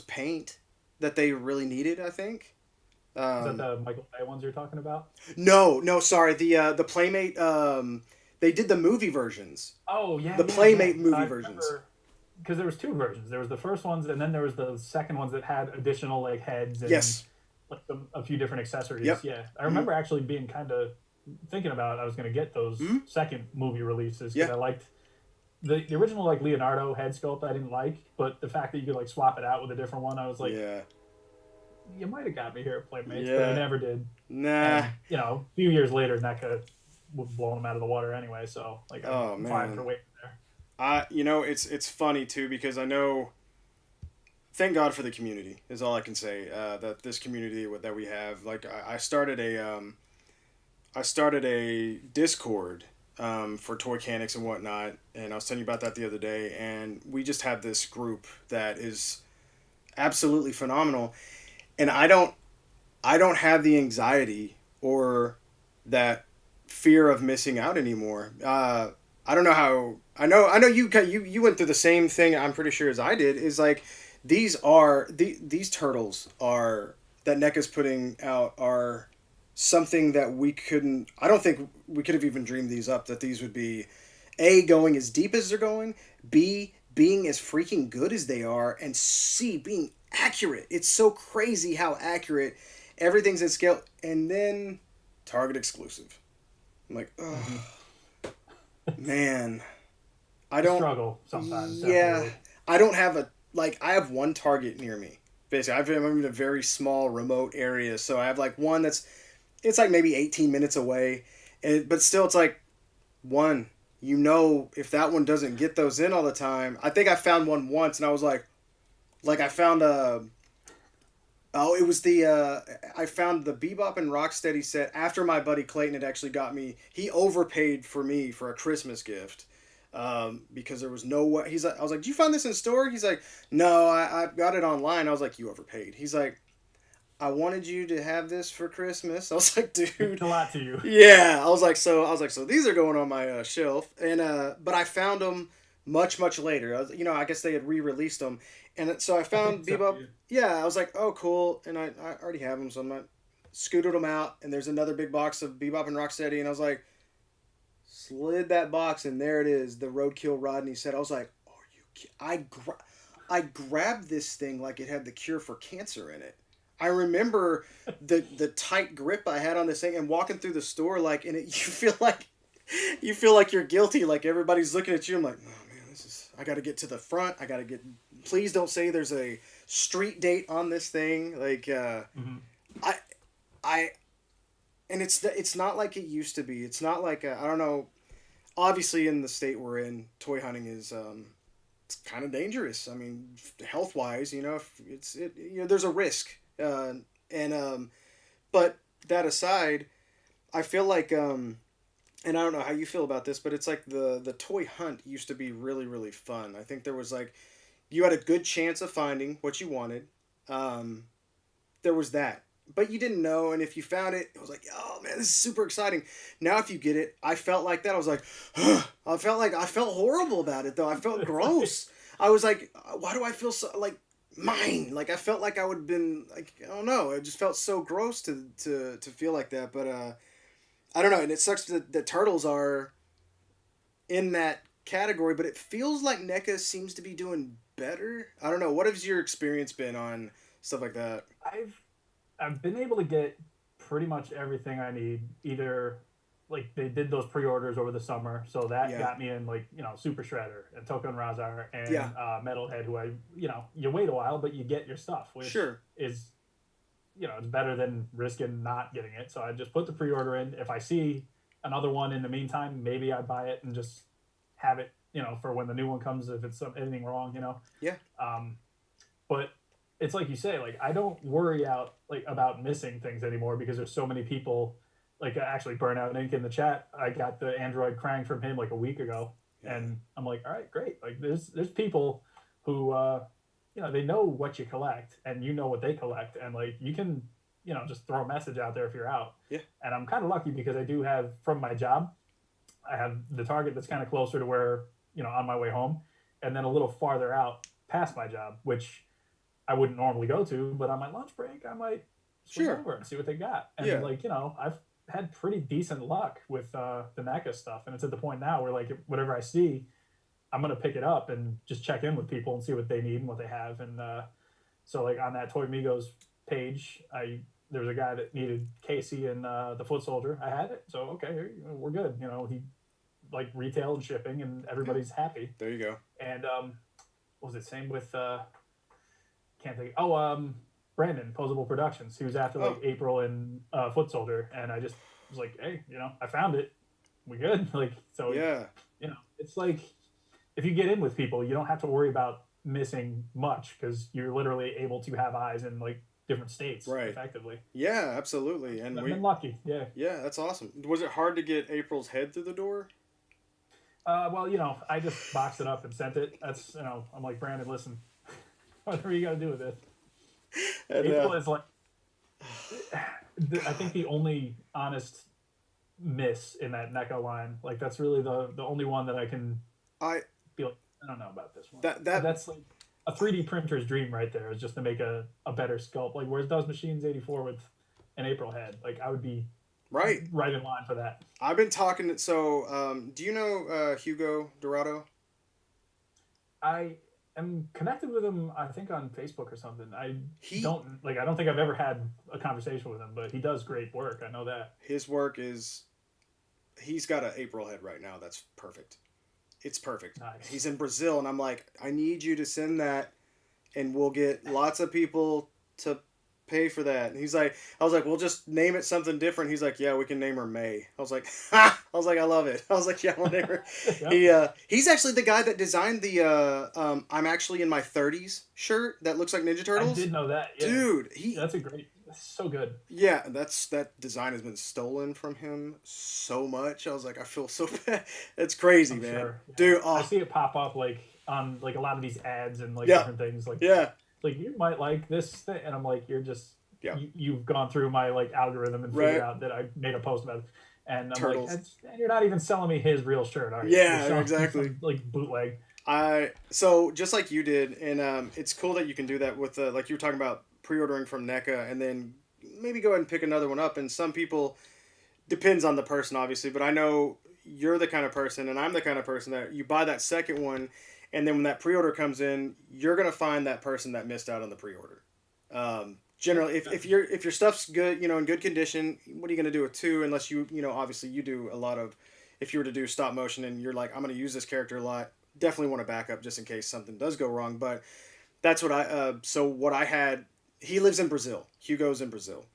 paint that they really needed. I think. Is that Um, the Michael Bay ones you're talking about? no, sorry. The Playmate. They did the movie versions. Oh yeah, The yeah, Playmate man. movie I versions. remember because there was two versions. There was the first ones, and then there was the second ones that had additional like heads and Yes. like a few different accessories. Yep. Yeah, I Mm-hmm. remember actually being kind of thinking about I was going to get those Mm-hmm. second movie releases because Yeah. I liked the original like Leonardo head sculpt. I didn't like, but the fact that you could like swap it out with a different one, I was like, Yeah. you might have got me here at Playmates, but you Yeah. never did. Nah. And a few years later, NECA was blowing them out of the water anyway. So like I'm Oh fine for man. waiting there. It's funny too because I know. Thank God for the community is all I can say. That this community that we have, like I started a Discord for toy mechanics and whatnot, and I was telling you about that the other day. And we just have this group that is absolutely phenomenal, and I don't have the anxiety or that fear of missing out anymore. I don't know how. I know you went through the same thing. I'm pretty sure as I did. Is like these turtles are that NECA's putting out are something that we couldn't. I don't think we could have even dreamed these up. That these would be a going as deep as they're going. B being as freaking good as they are, and C being accurate. It's so crazy how accurate everything's at scale, and then Target exclusive. I'm like, Mm-hmm. oh man, I It's a don't. struggle sometimes, Yeah, definitely. I don't have a like. I have one Target near me. Basically, I'm in a very small, remote area, so I have like one that's it's like maybe 18 minutes away, and but still, it's like one. You know, if that one doesn't get those in all the time, I think I found one once, and I was like I found a. Oh, it was the I found the Bebop and Rocksteady set after my buddy Clayton had actually got me. He overpaid for me for a Christmas gift, because there was no way. He's like, I was like, "Did you find this in store?" He's like, "No, I got it online." I was like, "You overpaid." He's like, "I wanted you to have this for Christmas." I was like, Means "Dude, a lot to you. yeah." I was like, "So these are going on my shelf," and but I found them much later. I guess they had re-released them, and so I I think found so. Bebop. Yeah. Yeah, I was like, "Oh, cool," and I already have them, so I'm not scooted them out. And there's another big box of Bebop and Rocksteady, and I was like, slid that box, and there it is, the Roadkill Rodney set. I was like, "Are you?" I grabbed this thing like it had the cure for cancer in it. I remember the tight grip I had on this thing and walking through the store like and it you feel like you're guilty like everybody's looking at you. I'm like, "Oh man, this is I got to get to the front. I got to get please don't say there's a street date on this thing." Like Mm-hmm. I I and it's not like it used to be. It's not like I don't know. Obviously in the state we're in, toy hunting is it's kind of dangerous. I mean, health wise, if there's a risk, and but that aside, I feel like and I don't know how you feel about this, but it's like the toy hunt used to be really fun. I think there was like you had a good chance of finding what you wanted. Um, there was that. But you didn't know, and if you found it, it was like, oh man, this is super exciting. Now, if you get it, I felt like that. I was like, I felt horrible about it though. I felt gross. I was like, why do I feel so like mine? Like I felt like I would have been like, I don't know. It just felt so gross to feel like that. But I don't know, and it sucks that the turtles are in that category. But it feels like NECA seems to be doing better. I don't know. What has your experience been on stuff like that? I've I've been able to get pretty much everything I need. Either like they did those pre-orders over the summer, so that Yeah, got me in like Super Shredder and Token Razar yeah, and Metalhead, who I you wait a while, but you get your stuff, which sure. is it's better than risking not getting it. So I just put the pre-order in. If I see another one in the meantime, maybe I buy it and just have it, for when the new one comes. If it's anything wrong, Yeah. Um, but it's like you say, like I don't worry out like about missing things anymore because there's so many people. Like actually, Burnout Ink in the chat, I got the Android Krang from him like a week ago, Yeah. and I'm like, all right, great. Like there's people who they know what you collect and you know what they collect, and like you can just throw a message out there if you're out. Yeah. And I'm kind of lucky because I do have from my job, I have the Target that's kind of closer to where on my way home, and then a little farther out past my job, which I wouldn't normally go to, but on my lunch break, I might swing Sure. over and see what they got. And Yeah. like, I've had pretty decent luck with the NECA stuff, and it's at the point now where like whatever I see, I'm gonna pick it up and just check in with people and see what they need and what they have. And so like on that Toy Migos page, I there was a guy that needed Casey and the Foot Soldier. I had it, so okay, we're good. He like retail and shipping, and Yeah. everybody's happy. There you go. And what was it? Same with can't think. Oh, Brandon Posable Productions. He was after like Oh. April and Foot Soldier, and I just was like, hey, I found it. We good. Like so, Yeah. it's like if you get in with people, you don't have to worry about missing much because you're literally able to have eyes in like different states Right. effectively. Yeah, absolutely. And I've we been lucky. Yeah. yeah, that's awesome. Was it hard to get April's head through the door? Well, I just boxed it up and sent it. That's I'm like Brandon, listen, whatever you got to do with it. And April is like, I think the only honest miss in that NECA line. Like that's really the only one that I can I be like, I don't know about this one. that That's like a 3D printer's dream right there, is just to make a better sculpt. Like whereas does Machines 84 with an April head. Like I would be right. right in line for that. I've been talking. So, do you know Hugo Dorado? I am connected with him, I think on Facebook or something. He I don't think I've ever had a conversation with him, but he does great work. I know that. his work is he's got an April head right now. That's perfect. It's perfect. Nice. He's in Brazil, and I'm like, I need you to send that, and we'll get lots of people to pay for that. And he's like, I was like, we'll just name it something different. He's like, yeah, we can name her May. I was like, ha! I was like, I love it. I was like, yeah, we'll name her. He's actually the guy that designed the I'm actually in my 30s shirt that looks like Ninja I Turtles. did know that. Yeah. Dude, That's so good. yeah, that design has been stolen from him so much. I was like, I feel so bad. It's crazy, I'm man. sure. Yeah. Dude, I oh, see it pop up like on like a lot of these ads and like yeah, different things. yeah, Like you might like this thing, and I'm like, you're just yeah. you've gone through my like algorithm and figured Right. out that I made a post about it. And I'm like, Turtles. and you're not even selling me his real shirt, are you? Yeah, You're selling me exactly. some like bootleg. So just like you did, and it's cool that you can do that with like you were talking about pre-ordering from NECA, and then maybe go ahead and pick another one up. And some people depends on the person, obviously, but I know you're the kind of person, and I'm the kind of person that you buy that second one, and then when that pre-order comes in, you're gonna find that person that missed out on the pre-order. Generally, if your stuff's good, in good condition, what are you gonna do with two? Unless obviously you do a lot of, if you were to do stop motion and you're like, I'm gonna use this character a lot, definitely want to back up just in case something does go wrong. But that's what so what I had. He lives in Brazil. Hugo's in Brazil,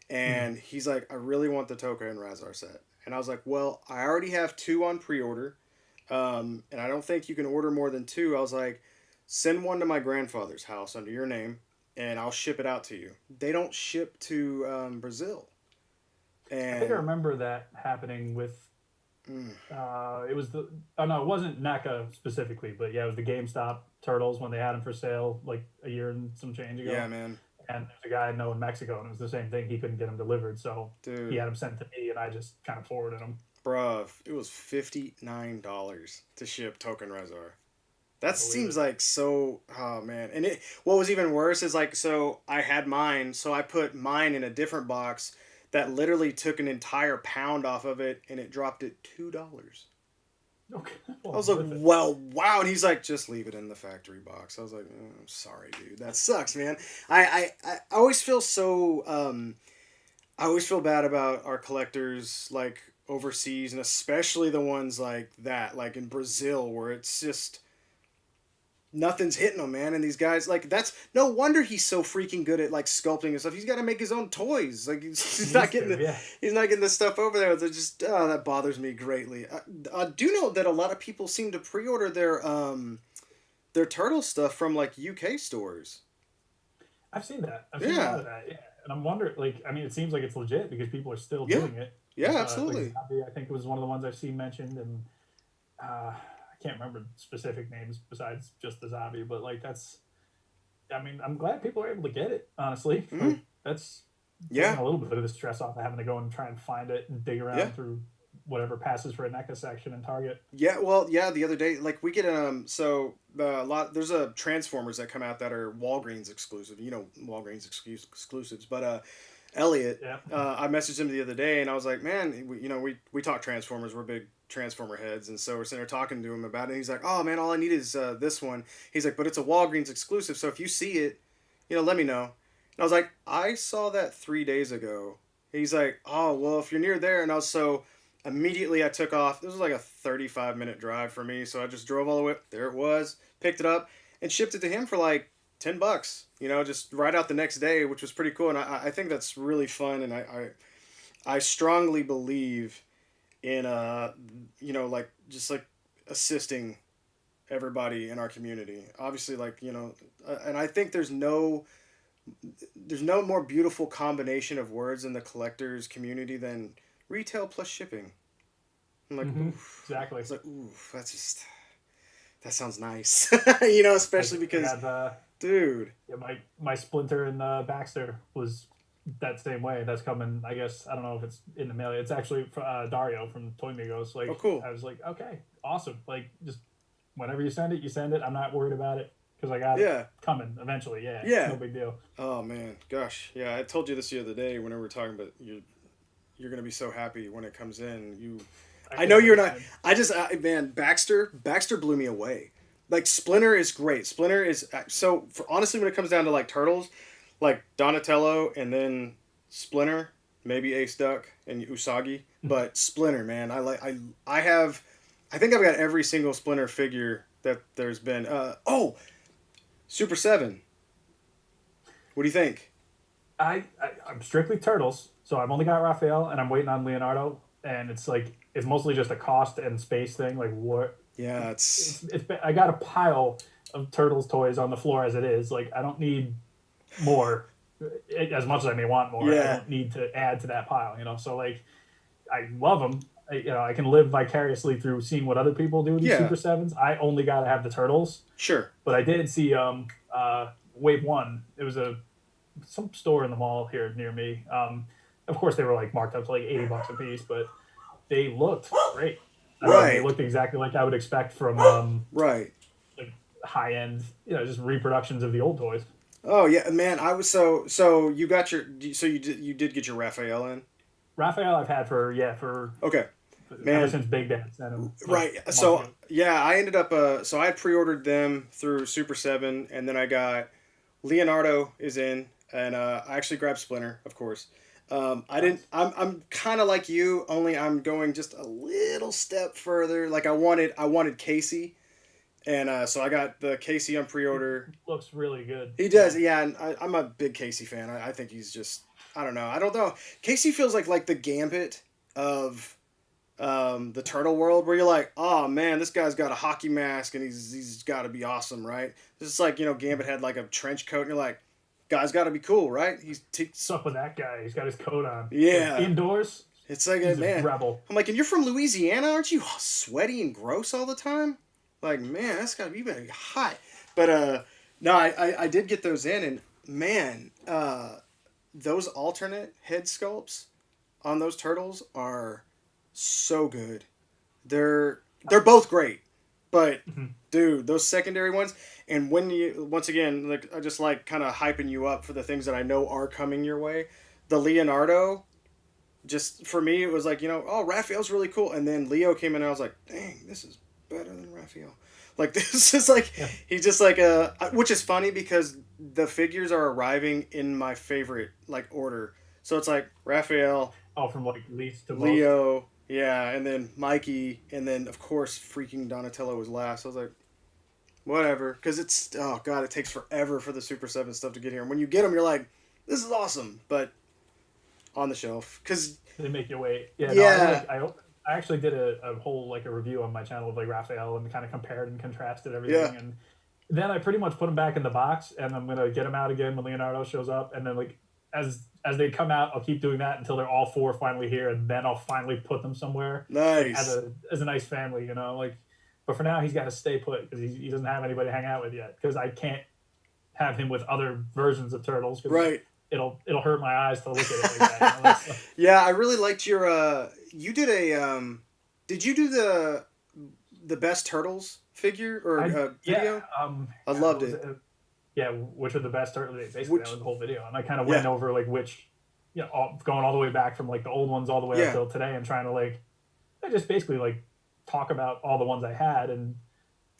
and he's like, I really want the Toka and Razar set. And I was like, well, I already have two on pre-order, and I don't think you can order more than two. I was like, send one to my grandfather's house under your name, and I'll ship it out to you. They don't ship to Brazil. I think I And remember that happening with. It was the oh no, it wasn't NECA specifically, but yeah, it was the GameStop Turtles when they had them for sale like a year and some change ago. yeah, man, And there's a guy I know in Mexico, and it was the same thing. He couldn't get them delivered, so he dude, had them sent to me, and I just kind of forwarded them. bruh, it was $59 to ship Token Razor. That I believe seems it. like so. Oh man, and what was even worse is like, so I had mine, so I put mine in a different box that literally took an entire pound off of it, and it dropped it $2. Okay, I well, was like, worth it. well, wow. And he's like, just leave it in the factory box. I was like, I'm sorry, dude. That sucks, man. I always feel so, I always feel bad about our collectors, like, overseas, and especially the ones like that, like in Brazil, where it's just, nothing's hitting him, man. And these guys, like, that's no wonder he's so freaking good at like sculpting and stuff. He's got to make his own toys. Like, he's not getting Yeah. he's not getting the stuff over there. It's just that bothers me greatly. I do know that a lot of people seem to pre-order their turtle stuff from like UK stores. I've seen that. I've seen a lot Yeah, of that. Yeah, and I'm wondering, like, I mean, it seems like it's legit because people are still yeah, doing it. yeah, Like absolutely. Zombie, I think was one of the ones I've seen mentioned, and I can't remember specific names besides just the Zombie, but like that's. I mean, I'm glad people are able to get it. Honestly, Hmm. like that's taking Yeah, a little bit of the stress off of having to go and try and find it and dig yeah. around through whatever passes for a NECA section in Target. Yeah, well, yeah. The other day, like we get so a lot. There's Transformers that come out that are Walgreens exclusive. Walgreens exclusives. But Elliot, Yeah. I messaged him the other day, and I was like, man, we talk Transformers. We're big Transformer heads, and so we're sitting there talking to him about it. And he's like, oh man, all I need is this one. He's like, but it's a Walgreens exclusive, so if you see it, let me know. And I was like, I saw that 3 days ago. He's like, oh well, if you're near there, and I was so. Immediately, I took off. This was like a 35-minute drive for me, so I just drove all the way. There it was. Picked it up and shipped it to him for like $10. Just right out the next day, which was pretty cool. And I think that's really fun. And I strongly believe in like just like assisting everybody in our community. Obviously, like, and I think there's no more beautiful combination of words in the collectors community than retail plus shipping. I'm like, oof. Exactly. It's like, oof, that sounds nice. Like Especially I because, got dude. yeah, my Splinter and Baxter was that same way. That's coming. I guess I don't know if it's in the mail. It's actually Dario from Toy Migos. Oh, Like cool. I was like, okay, awesome. Like just whenever you send it, you send it. I'm not worried about it because I got it Yeah. coming eventually. Yeah, Yeah. no big deal. Oh man, gosh, yeah. I told you this the other day when we were talking, but you're gonna be so happy when it comes in. I I know can't you're wait, not. man. Man, Baxter blew me away. Like Splinter is great. Splinter is honestly when it comes down to like turtles, like Donatello and then Splinter, maybe Ace Duck and Usagi, but Splinter, man, I have, I think I've got every single Splinter figure that there's been. Super Seven. What do you think? I'm strictly turtles, so I've only got Raphael, and I'm waiting on Leonardo. And it's like it's mostly just a cost and space thing. Like what? Yeah, it's I got a pile of turtles toys on the floor as it is. Like I don't need more. As much as I may want more, I yeah, don't need to add to that pile. So like I love them. I can live vicariously through seeing what other people do with these yeah, Super Sevens. I only got to have the turtles, sure. but I did see Wave One. It was some store in the mall here near me. Of course, they were like marked up to like $80 a piece, but they looked great. I mean, they Right, looked exactly like I would expect from right. like high end, just reproductions of the old toys. Oh yeah, man. I was so you got your so you did get your Raphael in. Raphael, I've had for Okay, ever man. since Big Dad sent him like Right. a month So ago. yeah, I ended up so I had pre-ordered them through Super Seven, and then I got Leonardo is in, and I actually grabbed Splinter, of course. I didn't. Nice. I'm kind of like you, only I'm going just a little step further. Like I wanted Casey, and so I got the Casey on He pre-order. looks really good. He does, Yeah. yeah. And I'm a big Casey fan. I think he's just. I don't know. I don't know. Casey feels like the Gambit of the turtle world, where you're like, oh man, this guy's got a hockey mask and he's got to be awesome, right? This is like Gambit had like a trench coat, and you're like, guy's got to be cool, right? What's up with that guy? He's got his coat on. But Yeah. indoors, It's like a he's a man. rebel. I'm like, and you're from Louisiana, aren't you sweaty and gross all the time? Like, man, that's gotta be, you better be hot. But no, I did get those in, and man, those alternate head sculpts on those turtles are so good. They're both great, but Mhm. dude, those secondary ones, and when you once again, like I just like kind of hyping you up for the things that I know are coming your way. The Leonardo, just for me, it was like oh, Raphael's really cool, and then Leo came in, and I was like, dang, this is better than Raphael. Like this is like Yeah. he's just like which is funny because the figures are arriving in my favorite like order. So it's like Raphael, Oh, from like least to most. Leo, yeah, and then Mikey, and then of course freaking Donatello was last. I was like, whatever, because it's oh god, it takes forever for the Super Seven stuff to get here. And when you get them, you're like, this is awesome, but on the shelf, because They make you wait. Yeah, no, yeah, I actually did a whole like a review on my channel of like Raphael and kind of compared and contrasted yeah, everything, and then I pretty much put them back in the box, and I'm gonna get them out again when Leonardo shows up, and then like as they come out, I'll keep doing that until they're all four finally here, and then I'll finally put them somewhere like nice, as a nice family, like. But for now, he's got to stay put because he doesn't have anybody to hang out with yet. Because I can't have him with other versions of turtles because right. it'll hurt my eyes to look at it like that. Yeah, I really liked your you did a did you do the best turtles figure or Yeah, video? I loved was it. yeah, which are the best turtles? Basically, that Which was the whole video, and I kind of went yeah, over like which, going all the way back from like the old ones all the way up yeah, till today, and trying to like, I just basically like talk about all the ones I had and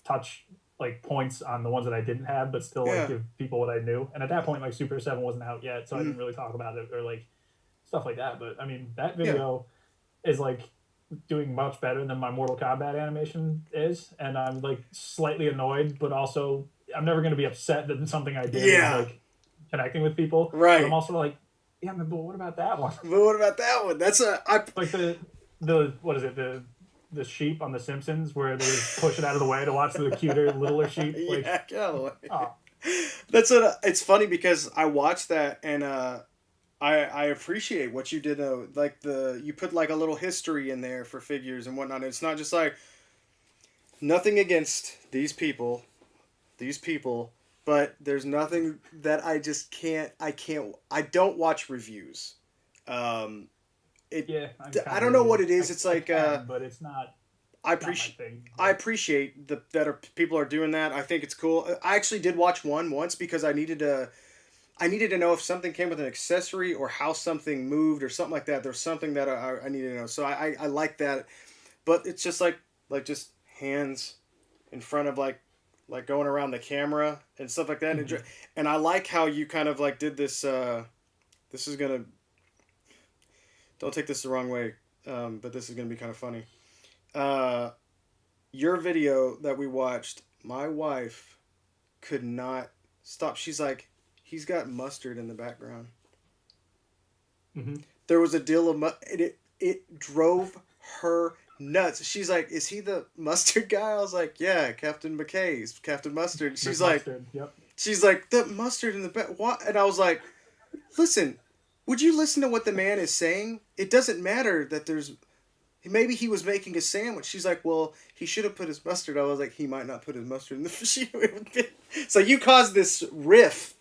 touch like points on the ones that I didn't have, but still like yeah. give people what I knew. And at that point, like Super Seven wasn't out yet, so I Mm, didn't really talk about it or like stuff like that. But I mean, that yeah. video is like doing much better than my Mortal Kombat animation is, and I'm like slightly annoyed, but also I'm never gonna be upset that something I did is Yeah. like connecting with people. But I'm Right. also like, yeah, but what about that one? But what about that one? That's a I Like the what is it the sheep on The Simpsons where they just push it out of the way to watch the cuter, littler sheep. Like, Yeah, get out of the way. oh, That's what. It's funny because I watched that and I appreciate what you did though. Like you put like a little history in there for figures and whatnot. It's not just like nothing against these people, but there's nothing that I just can't. I can't. I don't watch reviews. Um, it. yeah, I'm I kind of don't know with what you. it is. It's I like can, but I it's not my appreciate. thing. I But appreciate that people are doing that. I think it's cool. I actually did watch one once because I needed to know if something came with an accessory or how something moved or something like that. There's something that I needed to know. So I like that, but it's just like just hands in front of like going around the camera and stuff like that. mhm. And I like how you kind of like did this. This is gonna don't take this the wrong way, but this is gonna be kind of funny. Uh, your video that we watched, my wife could not stop. She's like, he's got mustard in the background. Hmm. There was a deal of it drove her nuts. She's like, "Is he the mustard guy?" I was like, "Yeah, Captain McKay's Captain Mustard." McMustard. Yep. She's like, "The mustard in the back." What? And I was like, "Listen, would you listen to what the man is saying? It doesn't matter that there's maybe he was making a sandwich." She's like, "Well, he should have put his mustard." I was like, "He might not put his mustard in the fish." So you caused this riff.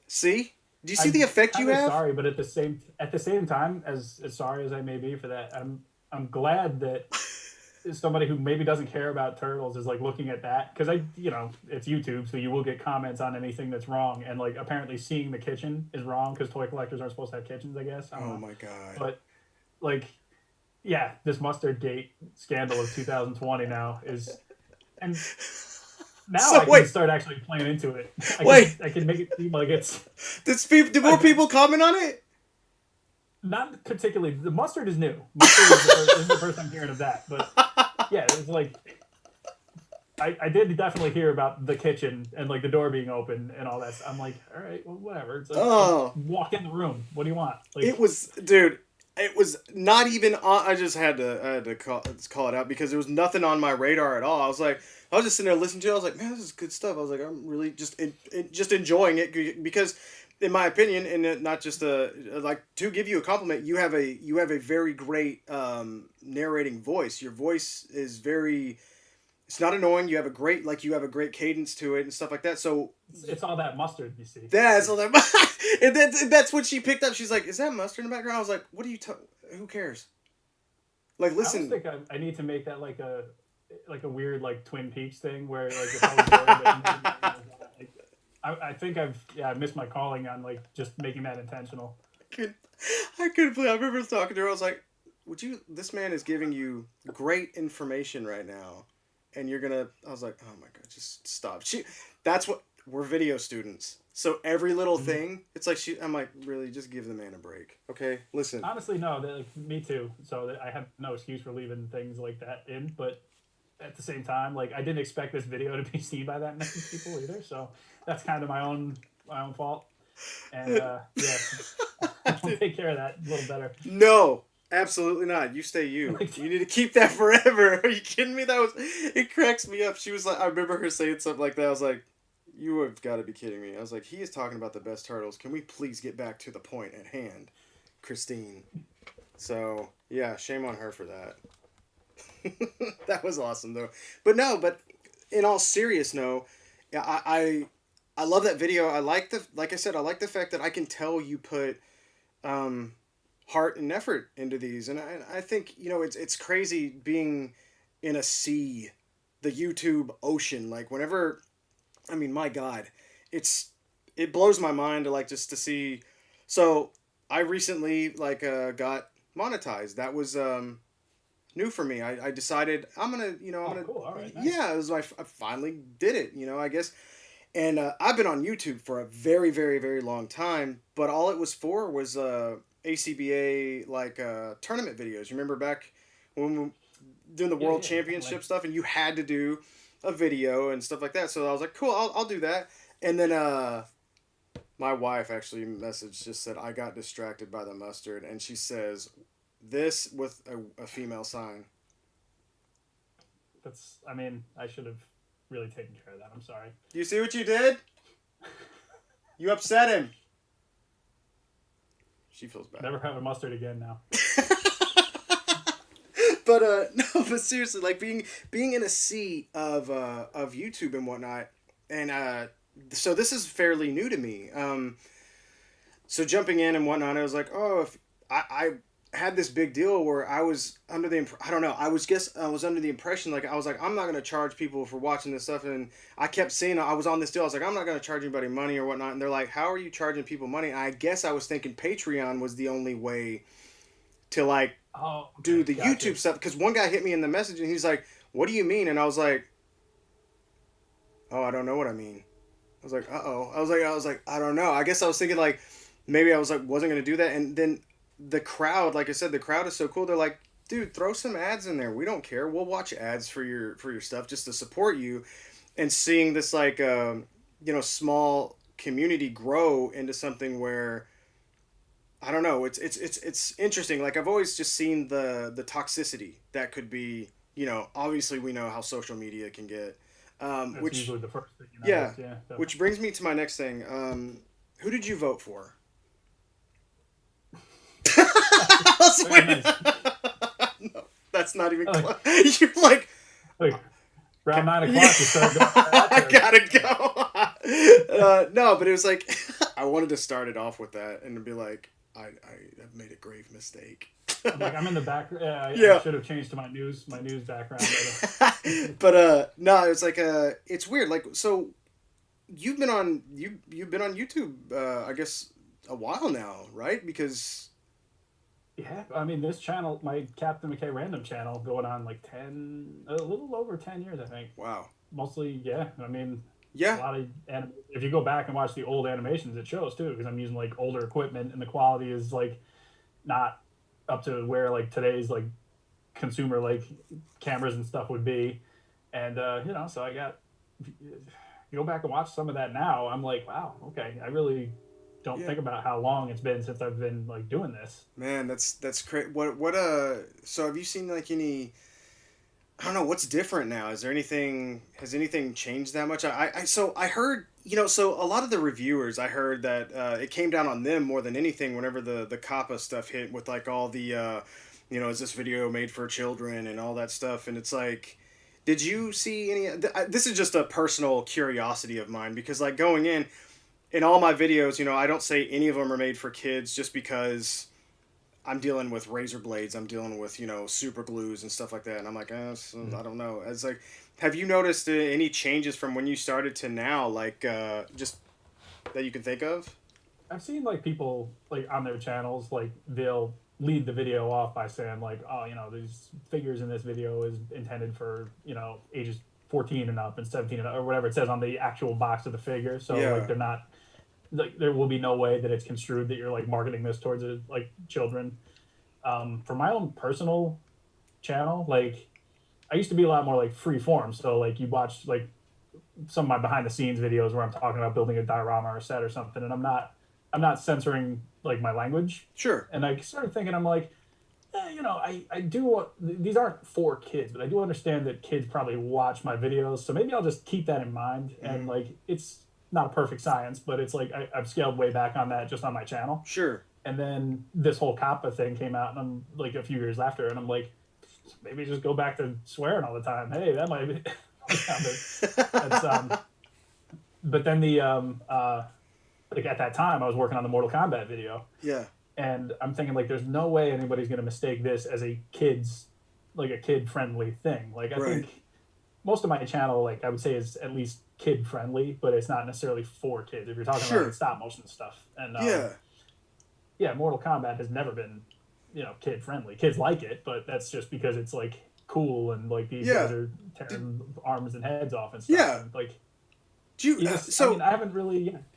See? Do you see the I'm effect you kind of have? sorry, but at the same time, as sorry as I may be for that, I'm glad that somebody who maybe doesn't care about turtles is like looking at that because it's YouTube, so you will get comments on anything that's wrong, and like apparently seeing the kitchen is wrong because toy collectors aren't supposed to have kitchens. I guess I don't Oh know, my god. but like yeah, this mustard gate scandal of 2020 now is and now So I can wait, start actually playing into it. wait. I can make it seem like it's Did more like people comment on it? not particularly. The mustard is new. Mustard is the first. This is the first I'm hearing of that. But yeah, it was like I did definitely hear about the kitchen and like the door being open and all that. I'm like, all right, well, whatever. It's like just Oh, walk in the room. What do you want? it Like, was, dude. It was not even on. I had to call it out because there was nothing on my radar at all. I was just sitting there listening to it. I was like, man, this is good stuff. I was like, I'm really just enjoying it because, in my opinion, and not just like to give you a compliment, you have a very great narrating voice. Your voice is very. It's not annoying. You have a great cadence to it and stuff like that. So it's all that mustard, you see. that's all that. And that's what she picked up. She's like, "Is that mustard in the background?" I was like, "What are you? Who cares?" Like, I almost listen. think I need to make that like a weird like Twin Peaks thing where like it's always there, but like, I think I missed my calling on like just making that intentional. could, I couldn't believe. I remember talking to her. I was like, "Would you? This man is giving you great information right now, and you're gonna." I was like, "Oh my god, just stop." That's what we're video students. So every little Mhm. thing, it's like I'm like, really, just give the man a break, okay? Listen, Honestly, no, like, me too. So I have no excuse for leaving things like that in, but at the same time, like I didn't expect this video to be seen by that many people either. So that's kind of my own fault. And yeah, I'll take care of that a little better. no, absolutely not. You stay you. Like, You need to keep that forever. Are you kidding me? It cracks me up. She was like, I remember her saying something like that. I was like, you have got to be kidding me. I was like, he is talking about the best turtles. Can we please get back to the point at hand, Christine? So, yeah, shame on her for that. That was awesome, though. But no, but in all serious, no, yeah, I love that video. Like I said, I like the fact that I can tell you put um, heart and effort into these, and I think it's crazy being in a sea, the YouTube ocean. Like whenever, I mean, my God, it's it blows my mind to like just to see. So I recently got monetized. That was new for me. I decided I'm oh, gonna cool. All right, nice. yeah, it was I finally did it. I guess. And I've been on YouTube for a very, very, very long time, but all it was for was ACBA tournament videos. You remember back when we were doing the Yeah, World yeah, definitely. Championship stuff, and you had to do a video and stuff like that. So I was like, cool, I'll do that. And then my wife actually messaged, just said I got distracted by the mustard, and she says this with a female sign. That's. I mean, I should have really taken care of that. I'm sorry. You see what you did? You upset him. She feels bad. Never having mustard again now. But no, but seriously, like being in a sea of YouTube and whatnot, and so this is fairly new to me. So jumping in and whatnot, I was like, oh, if I had this big deal where I was under the I don't know, I was under the impression, like I was like, I'm not gonna charge people for watching this stuff, and I kept saying I was on this deal. I was like, I'm not gonna charge anybody money or whatnot, and they're like, how are you charging people money? And I guess I was thinking Patreon was the only way to like Oh, do okay, the gotcha. YouTube stuff, because one guy hit me in the message and he's like, what do you mean? And I was like, oh, I don't know what I mean. I was like, uh-oh. I was like, I don't know. I guess I was thinking like maybe I was like wasn't gonna do that, and then the crowd, like I said, the crowd is so cool. They're like, dude, throw some ads in there. We don't care. We'll watch ads for your stuff just to support you. And seeing this like small community grow into something where I don't know. It's interesting. Like I've always just seen the toxicity that could be. Obviously we know how social media can get. That's Which usually the first thing you yeah, notice. Yeah. So, which brings me to my next thing. Who did you vote for? I was very waiting. nice. No, that's not even Like, close. You're like, like around 9 o'clock, you start going for that I turn. gotta go. No, but it was like I wanted to start it off with that and be like, I have made a grave mistake. I'm like, I'm in the back. I Yeah. should have changed to my news background. But no, it's like it's weird. Like so, you've been on YouTube, I guess a while now, right? Because Yeah, I mean, this channel, my Captain Mckay random channel, going on like a little over 10 years, I think. wow, Mostly, yeah. I mean, a yeah, lot of if you go back and watch the old animations, it shows too, because I'm using like older equipment and the quality is like not up to where like today's like consumer like cameras and stuff would be, and so I got you go back and watch some of that now. I'm like, wow, okay, I really don't yeah. think about how long it's been since I've been like doing this. Man, that's crazy. What so have you seen like any? I don't know what's different now. Is there anything? Has anything changed that much? So I heard so a lot of the reviewers, I heard that it came down on them more than anything whenever the Kappa stuff hit with like all the is this video made for children and all that stuff, and it's like. Did you see any? This is just a personal curiosity of mine because, like, going in all my videos, I don't say any of them are made for kids just because I'm dealing with razor blades. I'm dealing with super glues and stuff like that, and I'm like, I don't know. It's like, have you noticed any changes from when you started to now, like just that you can think of? I've seen like people like on their channels like they'll lead the video off by saying like, oh, these figures in this video is intended for ages 14 and up and 17 and up, or whatever it says on the actual box of the figure. So like Yeah. they're not like there will be no way that it's construed that you're like marketing this towards like children. For my own personal channel, like I used to be a lot more like free form. So like you watch like some of my behind the scenes videos where I'm talking about building a diorama or a set or something, and I'm not censoring like my language. Sure. And I started thinking, I'm like, I do want these aren't for kids, but I do understand that kids probably watch my videos, so maybe I'll just keep that in mind. Mm-hmm. And like, it's not a perfect science, but it's like I've scaled way back on that just on my channel. Sure. And then this whole Kappa thing came out, and I'm like a few years after, and I'm like, maybe just go back to swearing all the time. Hey, that might be. That's But then like at that time, I was working on the Mortal Kombat video, Yeah. and I'm thinking like, there's no way anybody's gonna mistake this as a kid friendly thing. Like I Right. think most of my channel, like I would say, is at least kid friendly, but it's not necessarily for kids. If you're talking about like, Sure. stop motion stuff, and Yeah. yeah, Mortal Kombat has never been, kid friendly. Kids like it, but that's just because it's like cool and like these guys Yeah. are Did, tearing arms and heads off and stuff, yeah. and like Do you? you just, I mean, So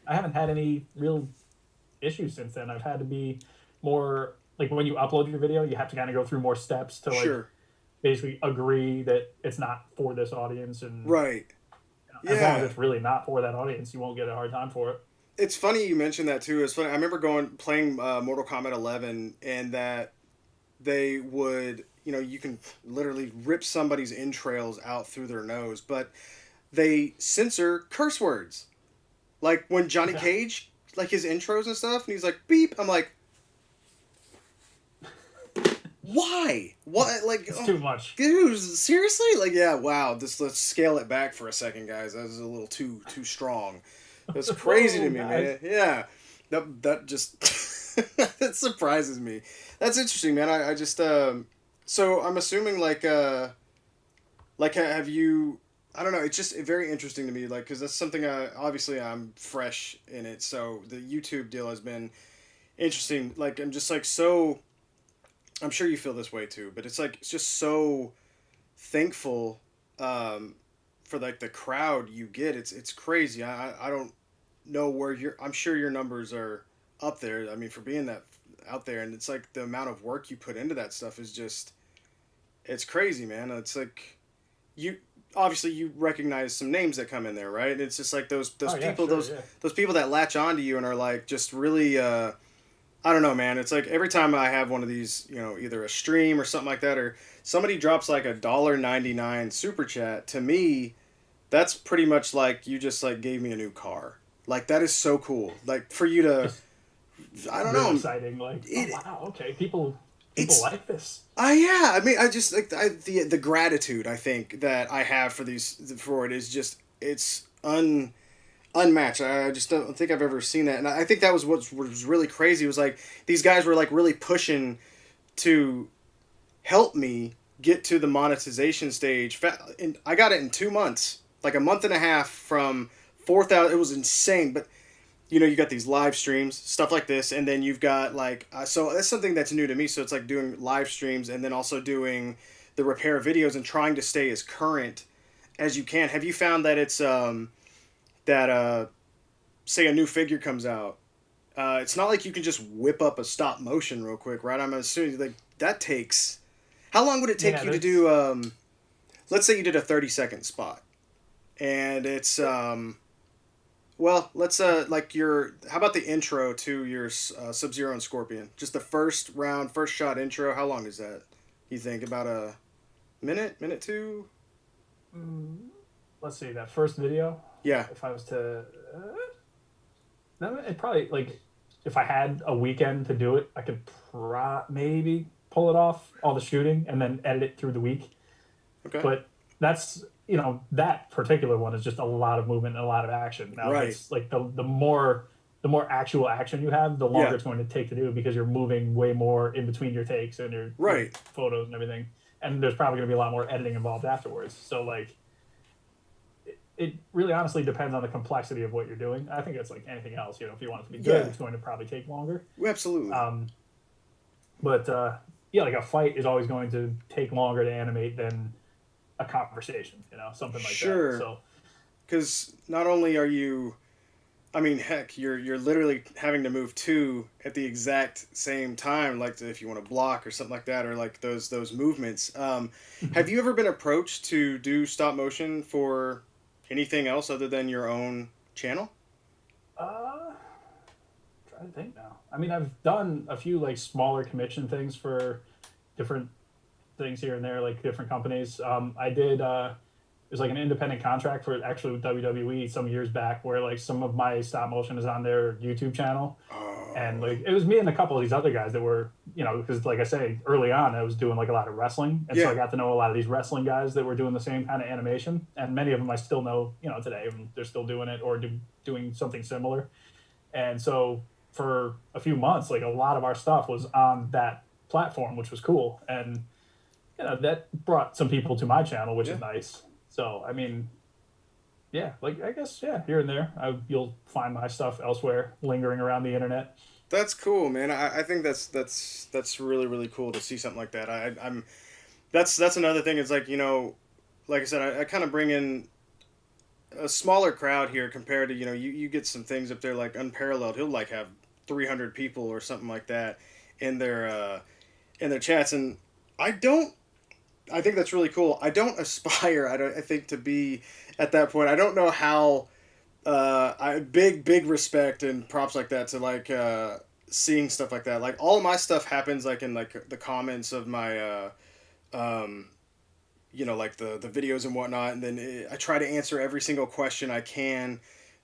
I haven't had any real issues since then. I've had to be more like when you upload your video, you have to kind of go through more steps to like sure. basically agree that it's not for this audience, and Right. as long as Yeah. it's really not for that audience, you won't get a hard time for it. It's funny you mentioned that too. It's funny. I remember playing Mortal Kombat 11, and that they would you can literally rip somebody's entrails out through their nose, but they censor curse words. Like when Johnny Yeah, Cage, like his intros and stuff, and he's like beep. I'm like, why? What? Like, it's oh, too much. dude, seriously? Like, yeah, wow. Just let's scale it back for a second, guys. That was a little too strong. That's crazy to Whoa, me, guys. man. Yeah, that just that surprises me. That's interesting, man. I just so I'm assuming like have you? I don't know. It's just very interesting to me, like, because that's something obviously I'm fresh in it. So the YouTube deal has been interesting. Like, I'm just like so. I'm sure you feel this way too, but it's just so thankful for like the crowd you get. It's crazy. I don't know where you're. I'm sure your numbers are up there. I mean, for being that out there, and it's like the amount of work you put into that stuff is just it's crazy, man. It's like you obviously you recognize some names that come in there, right? And it's just like those Oh yeah, people sure, yeah. those people that latch onto you and are like just really I don't know, man. It's like every time I have one of these, either a stream or something like that, or somebody drops like $1.99 super chat. To me, that's pretty much like you just like gave me a new car. Like that is so cool. Like for you to, Just I don't real know, exciting. Like, oh it wow, okay, people it's. like this. Yeah. I mean, I just like the gratitude I think that I have for for it is just it's unmatched. I just don't think I've ever seen that, and I think that was what was really crazy. Was like these guys were like really pushing to help me get to the monetization stage. And I got it in 2 months, like a month and a half from 4,000. It was insane, but you got these live streams, stuff like this, and then you've got like so that's something that's new to me. So it's like doing live streams and then also doing the repair videos and trying to stay as current as you can. Have you found that it's that say a new figure comes out, it's not like you can just whip up a stop motion real quick, right? I'm assuming like that takes. How long would it take Yeah, you to that's do? Let's say you did a 30-second spot, and it's well, let's like your. How about the intro to your Sub Zero and Scorpion? Just the first round, first shot intro. How long is that? You think about a minute two? mm, let's see that first video. Yeah. If I was to, then it probably like if I had a weekend to do it, I could maybe pull it off all the shooting and then edit it through the week. Okay. But that's that particular one is just a lot of movement and a lot of action. Now, if Right. it's like the more actual action you have, the longer Yeah. it's going to take to do because you're moving way more in between your takes and your Right. photos and everything. And there's probably going to be a lot more editing involved afterwards. So like it really honestly depends on the complexity of what you're doing. I think it's like anything else. If you want it to be good, Yeah. it's going to probably take longer. Absolutely. Um, but yeah, like a fight is always going to take longer to animate than a conversation. Something like that. Sure. So Because not only are you, I mean, heck, you're literally having to move two at the exact same time, like if you want to block or something like that, or like those movements. Have you ever been approached to do stop motion for anything else other than your own channel? uh, trying to think now. I mean, I've done a few like smaller commission things for different things here and there, like different companies. I did. It was like an independent contract for actually with WWE some years back, where like some of my stop motion is on their YouTube channel, and Oh, like it was me and a couple of these other guys that were, because like I say early on, I was doing like a lot of wrestling, and so I yeah, got to know a lot of these wrestling guys that were doing the same kind of animation, and many of them I still know, today, and they're still doing it or doing something similar. And so for a few months, like a lot of our stuff was on that platform, which was cool. And that brought some people to my channel, which yeah. is nice. So I mean, yeah, like I guess yeah, here and there, you'll find my stuff elsewhere, lingering around the internet. That's cool, man. I think that's really really cool to see something like that. I'm that's another thing. It's like like I said, I kind of bring in a smaller crowd here compared to you get some things up there like unparalleled. He'll like have 300 people or something like that in their chats, and I don't. I think that's really cool. I don't aspire. I think to be at that point. I don't know how. I big respect and props like that to like seeing stuff like that. Like all of my stuff happens like in like the comments of my um, like the videos and whatnot, and then I try to answer every single question I can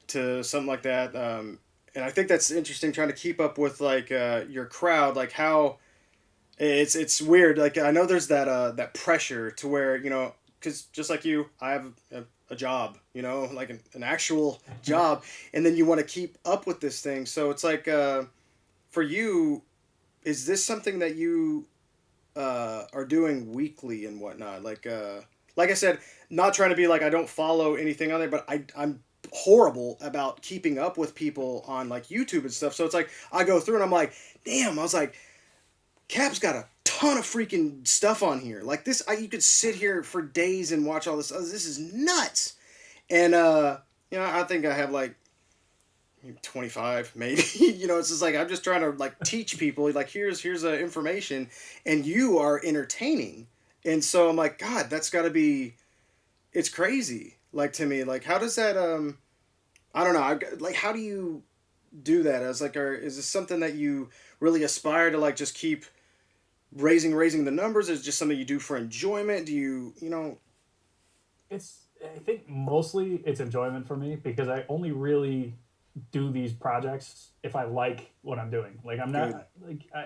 to something like that. And I think that's interesting, trying to keep up with like your crowd, like how it's weird. Like I know there's that pressure to where because just like you, I have a job, like an actual job, and then you want to keep up with this thing. So it's like for you, is this something that you are doing weekly and whatnot? Like I said, not trying to be like I don't follow anything on there, but I'm horrible about keeping up with people on like YouTube and stuff. So it's like I go through and I'm like, damn, I was like, Cap's got a ton of freaking stuff on here. Like this, you could sit here for days and watch all this. Oh, this is nuts. And I think I have like 25 maybe. It's just like I'm just trying to like teach people like here's information, and you are entertaining. And so I'm like, God, that's got to be, it's crazy. Like to me, like how does that I don't know, like how do you do that? As like, is this something that you really aspire to like just keep raising the numbers? Is it just something you do for enjoyment? Do you? It's I think mostly it's enjoyment for me because I only really do these projects if I like what I'm doing. Like I'm Good. not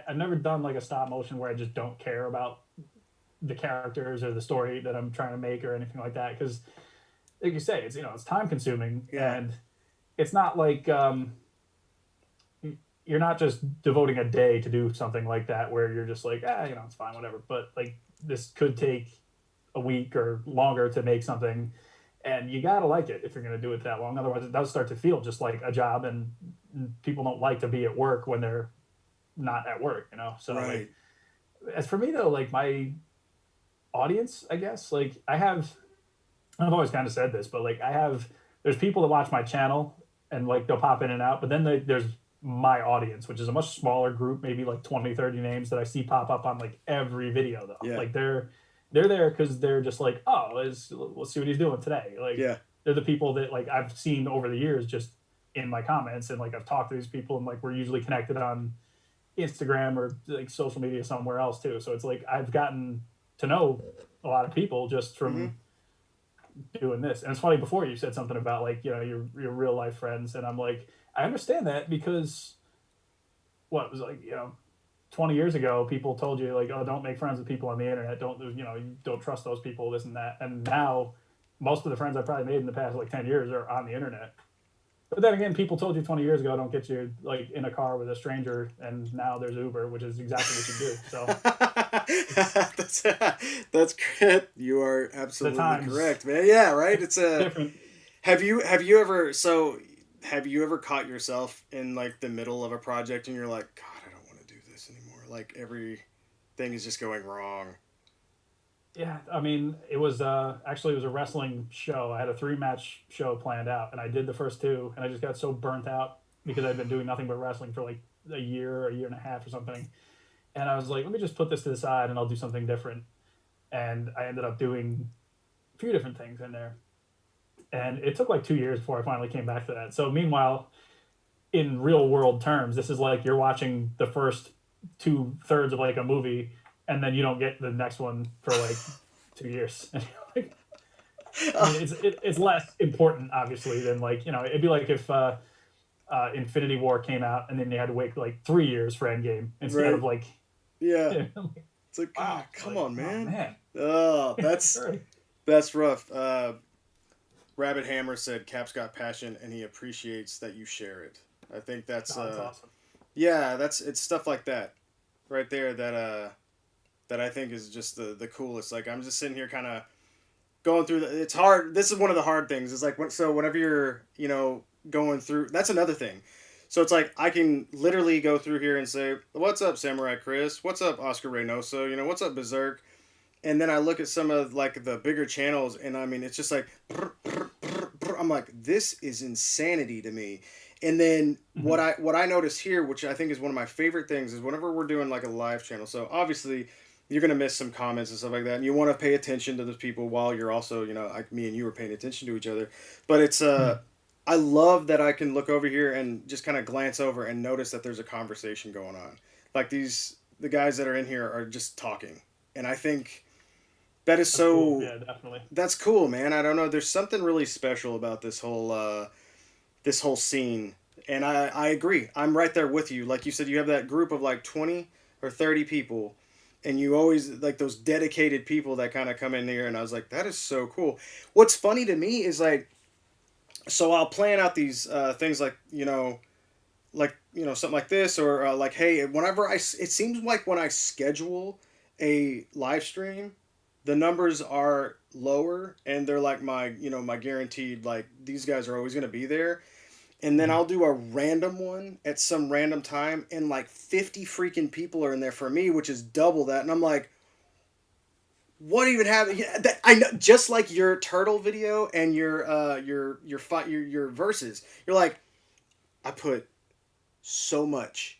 I've never done like a stop motion where I just don't care about the characters or the story that I'm trying to make or anything like that. Because like you say, it's it's time consuming Yeah. and it's not like you're not just devoting a day to do something like that where you're just like it's fine whatever. But like this could take a week or longer to make something and you gotta like it if you're gonna do it that long. Otherwise, it does start to feel just like a job, and people don't like to be at work when they're not at work. So like, Right. as for me though, like my audience, I guess, like I've always kind of said this, but like there's people that watch my channel and like they'll pop in and out, but then there's my audience, which is a much smaller group, maybe like 20, 30 names that I see pop up on like every video though. Yeah. Like they're there because they're just like, oh, let's see what he's doing today. Like Yeah. they're the people that like I've seen over the years just in my comments, and like I've talked to these people, and like we're usually connected on Instagram or like social media somewhere else too. So it's like I've gotten to know a lot of people just Mm-hmm. from doing this. And it's funny, before you said something about like your real life friends, and I'm like, I understand that because what it was like 20 years ago, people told you like, oh, don't make friends with people on the internet, don't you don't trust those people, this and that. And now most of the friends I've probably made in the past like 10 years are on the internet. But then again, people told you 20 years ago, don't get you like in a car with a stranger, and now there's Uber, which is exactly what you do. So that's correct. You are the absolutely times correct, man. Yeah, right. It's a. different. Have you ever caught yourself in like the middle of a project and you're like, God, I don't want to do this anymore. Like everything is just going wrong. Yeah, I mean, it was a wrestling show. I had a three-match show planned out, and I did the first two, and I just got so burnt out because I'd been doing nothing but wrestling for like a year and a half or something. And I was like, let me just put this to the side, and I'll do something different. And I ended up doing a few different things in there, and it took like 2 years before I finally came back to that. So meanwhile, in real world terms, this is like you're watching the first two-thirds of like a movie, and then you don't get the next one for like 2 years. I mean, it's less important obviously than like it'd be like if Infinity War came out and then you had to wait like 3 years for Endgame instead Right. of like Yeah. It's like, God, wow, come like on, oh man. man, Oh, that's right. that's rough. Rabbit Hammer said Cap's got passion and he appreciates that you share it. I think Oh, that's awesome. yeah, it's stuff like that right there that I think is just the coolest. Like I'm just sitting here kind of going through it's hard. This is one of the hard things. It's like so whenever you're, going through, that's another thing. So it's like I can literally go through here and say, "What's up, Samurai Chris? What's up, Oscar Reynoso? What's up, Berserk?" And then I look at some of like the bigger channels, and I mean, it's just like I'm like, this is insanity to me. And then Mm-hmm. what I notice here, which I think is one of my favorite things, is whenever we're doing like a live channel. So obviously, you're gonna miss some comments and stuff like that, and you want to pay attention to those people while you're also, like me and you were paying attention to each other. But it's I love that I can look over here and just kind of glance over and notice that there's a conversation going on. Like the guys that are in here are just talking, and I think That is That's cool. so. Yeah, definitely. That's cool, man. I don't know. There's something really special about this whole scene, and I agree. I'm right there with you. Like you said, you have that group of like 20 or 30 people, and you always like those dedicated people that kind of come in here. And I was like, that is so cool. What's funny to me is like, so I'll plan out these things like something like this or like hey whenever it seems like when I schedule a live stream the numbers are lower and they're like my my guaranteed like these guys are always going to be there and then Mhm. I'll do a random one at some random time and like 50 freaking people are in there for me which is double that and I'm like what even happened? Yeah, that, I know, just like your turtle video and your verses. You're like, I put so much.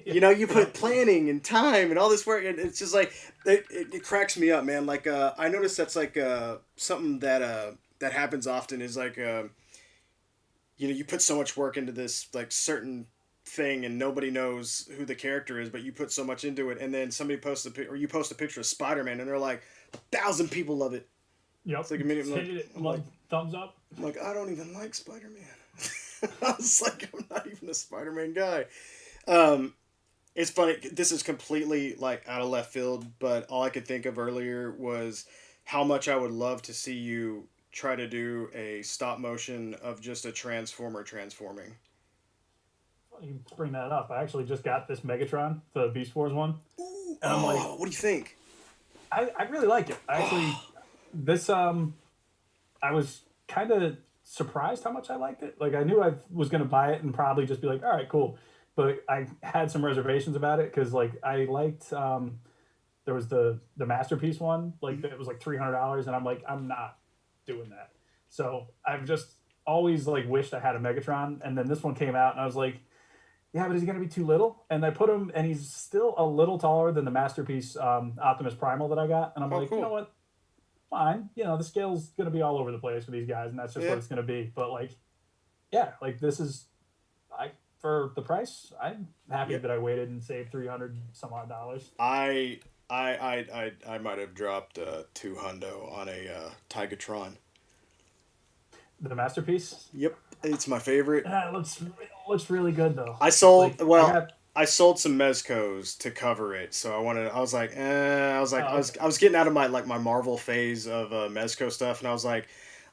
You Yeah. put planning and time and all this work, and it's just like it cracks me up, man. Like I noticed that's like something that happens often is like you put so much work into this like certain thing and nobody knows who the character is, but you put so much into it, and then somebody posts or you post a picture of Spider-Man, and they're like 1,000 people love it. It's Yep. like immediately Hit it like thumbs up. I'm like I don't even like Spider-Man. I was like I'm not even a Spider-Man guy. Um, it's funny. This is completely like out of left field, but all I could think of earlier was how much I would love to see you try to do a stop motion of just a transformer transforming. You bring that up. I actually just got this Megatron, the Beast Wars one, Ooh, and I'm like, oh, what do you think? I really like it. I actually this I was kind of surprised how much I liked it. Like I knew I was gonna buy it and probably just be like, all right, cool. But I had some reservations about it because like I liked there was the masterpiece one like it was like $300 and I'm like I'm not doing that. So I've just always like wished I had a Megatron and then this one came out and I was like yeah, but is he going to be too little? And I put him, and he's still a little taller than the masterpiece Optimus Primal that I got. And I'm Oh, like, you know cool. what? Fine. The scale's going to be all over the place for these guys, and that's just Yeah, what it's going to be. But like, yeah, like this is, I for the price, I'm happy yeah. that I waited and saved 300 some odd dollars. I I might have dropped 2 hundo on a Tigatron. The masterpiece, Yep, it's my favorite. it looks really good though. I sold Like I well. got, I sold some mezcos to cover it, so I wanted. I was like, oh, okay, I was getting out of my like my Marvel phase of mezco stuff, and I was like,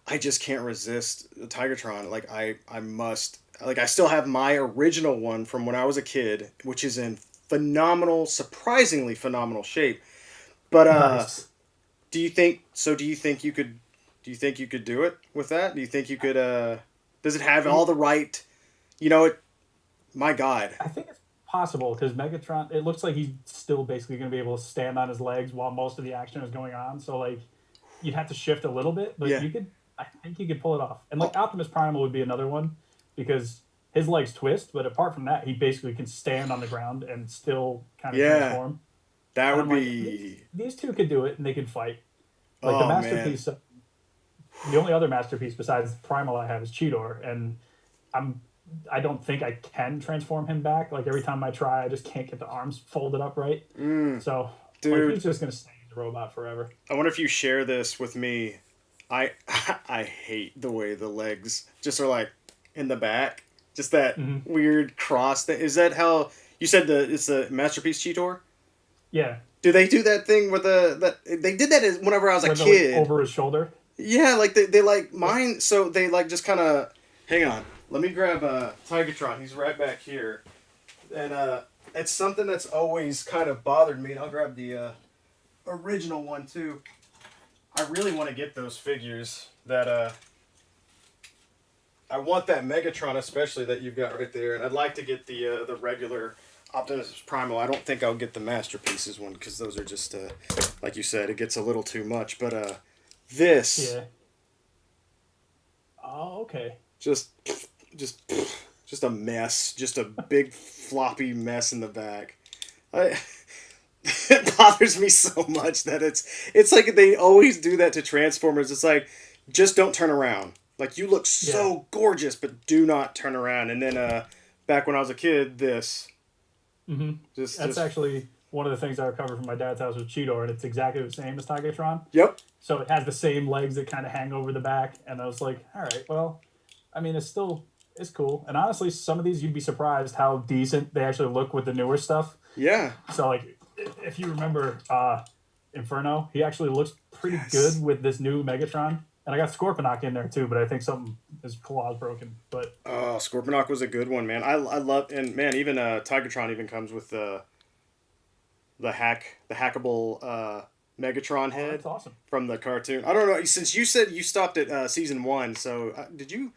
I just can't resist the Tigatron. Like I must. Like I still have my original one from when I was a kid, which is in phenomenal, surprisingly phenomenal shape. But nice. do you think? So do you think you could? Do you think you could do it with that? Do you think you could? Does it have all It, the right? You know it. My God. I think it's possible because Megatron. It looks like he's still basically going to be able to stand on his legs while most of the action is going on. So like, you'd have to shift a little bit, but Yeah. you could. I think you could pull it off. And Oh, like Optimus Primal would be another one because his legs twist, but apart from that, he basically can stand on the ground and still kind of yeah. transform. That And would I'm like, these be. these two could do it, and they could fight. Like the Oh man. masterpiece. The only other masterpiece besides Primal I have is Cheetor, and I'm I don't think I can transform him back. Like every time I try, I just can't get the arms folded up right. Mm, So like dude, he's just gonna stay the robot forever. I wonder if you share this with me. I I hate the way the legs just are like in the back. Just that Hmm. weird cross thing. Is that how you said it's the masterpiece Cheetor? Yeah, Do they do that thing with the that they did that whenever I was a where they're like kid? over his shoulder. Yeah, like they like Yeah. mine. So they like just kind of. Hang on, let me grab Tigatron. He's right back here, and it's something that's always kind of bothered me. And I'll grab the original one too. I really want to get those figures that I want that Megatron especially that you've got right there, and I'd like to get the regular Optimus Primal. I don't think I'll get the masterpieces one because those are just like you said, it gets a little too much. But this Yeah. Oh, okay. just just just a mess, just a big floppy mess in the back. I, it bothers me so much that it's like they always do that to Transformers. It's like just don't turn around. Like you look Yeah. so gorgeous, but do not turn around. And then back when I was a kid, this Hmm. just That's just actually one of the things I recovered from my dad's house was Cheetor, and it's exactly the same as Tigatron. Yep. So it has the same legs that kind of hang over the back, and I was like, all right, well, I mean, it's cool. And honestly, some of these you'd be surprised how decent they actually look with the newer stuff. Yeah. So like, if you remember Inferno, he actually looks pretty Yes. good with this new Megatron. And I got Scorponok in there too, but I think something his claw's broken. But Oh, Scorponok was a good one, man. I love, and man, even Tigatron even comes with the hackable Megatron oh, head that's awesome. from the cartoon. I don't know, since you said you stopped at season 1, so did you?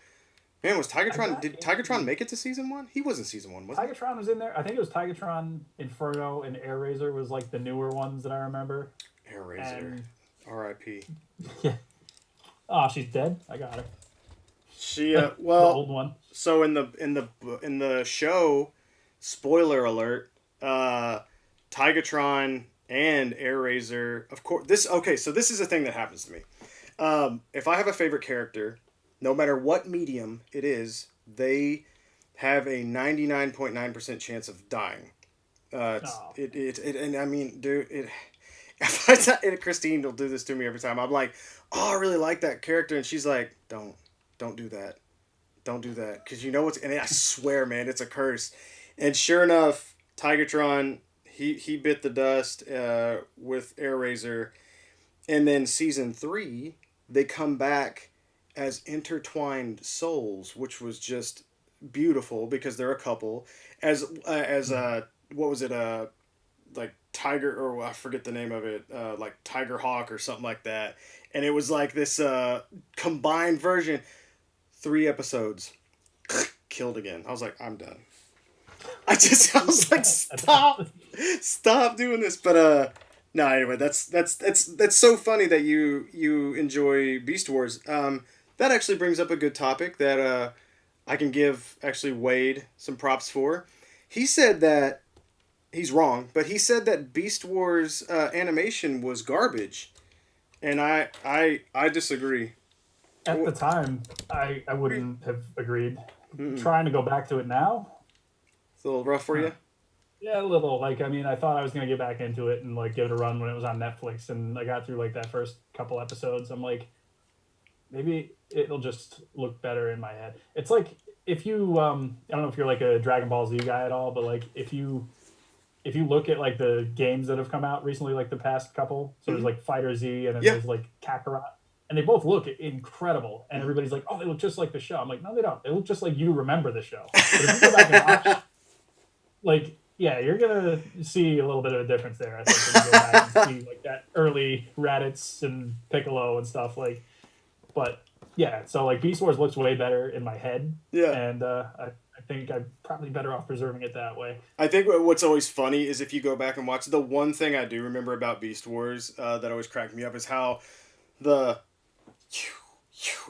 Man, was I Tigatron? got Did Tigatron into make it to season 1? He was in season 1, wasn't Tigatron was in there. I think it was Tigatron, Inferno, and Air Razor was like the newer ones that I remember. he? Air Razor, And R.I.P. yeah, oh, she's dead. I got her. She The well, old one. so in the show, spoiler alert, Tigatron and Air Razor, of course. This okay. So this is a thing that happens to me. If I have a favorite character, no matter what medium it is, they have a 99.9% chance of dying. Oh, And I mean, dude, and Christine will do this to me every time. I'm like, oh, I really like that character, and she's like, don't do that, don't do that, because you know what's. And I swear, man, it's a curse. And sure enough, Tigatron, he bit the dust with Air Razor, and then season 3, they come back as intertwined souls, which was just beautiful because they're a couple. As what was it, like Tiger, or I forget the name of it, like Tiger Hawk or something like that. And it was like this combined version. 3 episodes, killed again. I was like, I'm done. I was like, stop doing this. But no, anyway, that's so funny that you enjoy Beast Wars. That actually brings up a good topic that I can give actually Wade some props for. He said that he's wrong, but he said that Beast Wars animation was garbage, and I disagree. at the time, I wouldn't have agreed. Mm-mm. Trying to go back to it now, It's a little rough for you. yeah, a little. Like, I mean, I thought I was gonna get back into it and like give it a run when it was on Netflix, and I got through like that first couple episodes. I'm like, maybe it'll just look better in my head. It's like if you, I don't know if you're like a Dragon Ball Z guy at all, but like if you look at like the games that have come out recently, like the past couple, so there's Mm-hmm. like Fighter Z and then Yeah. there's like Kakarot, and they both look incredible, and Mm-hmm. everybody's like, oh, they look just like the show. I'm like, no, they don't. They look just like you remember the show. But if you go back and watch, like, yeah, you're gonna see a little bit of a difference there. I think when you go back and see like that early Raditz and Piccolo and stuff like, but yeah, so like Beast Wars looks way better in my head, Yeah. and I think I'm probably better off preserving it that way. I think what's always funny is if you go back and watch, the one thing I do remember about Beast Wars that always cracked me up is how the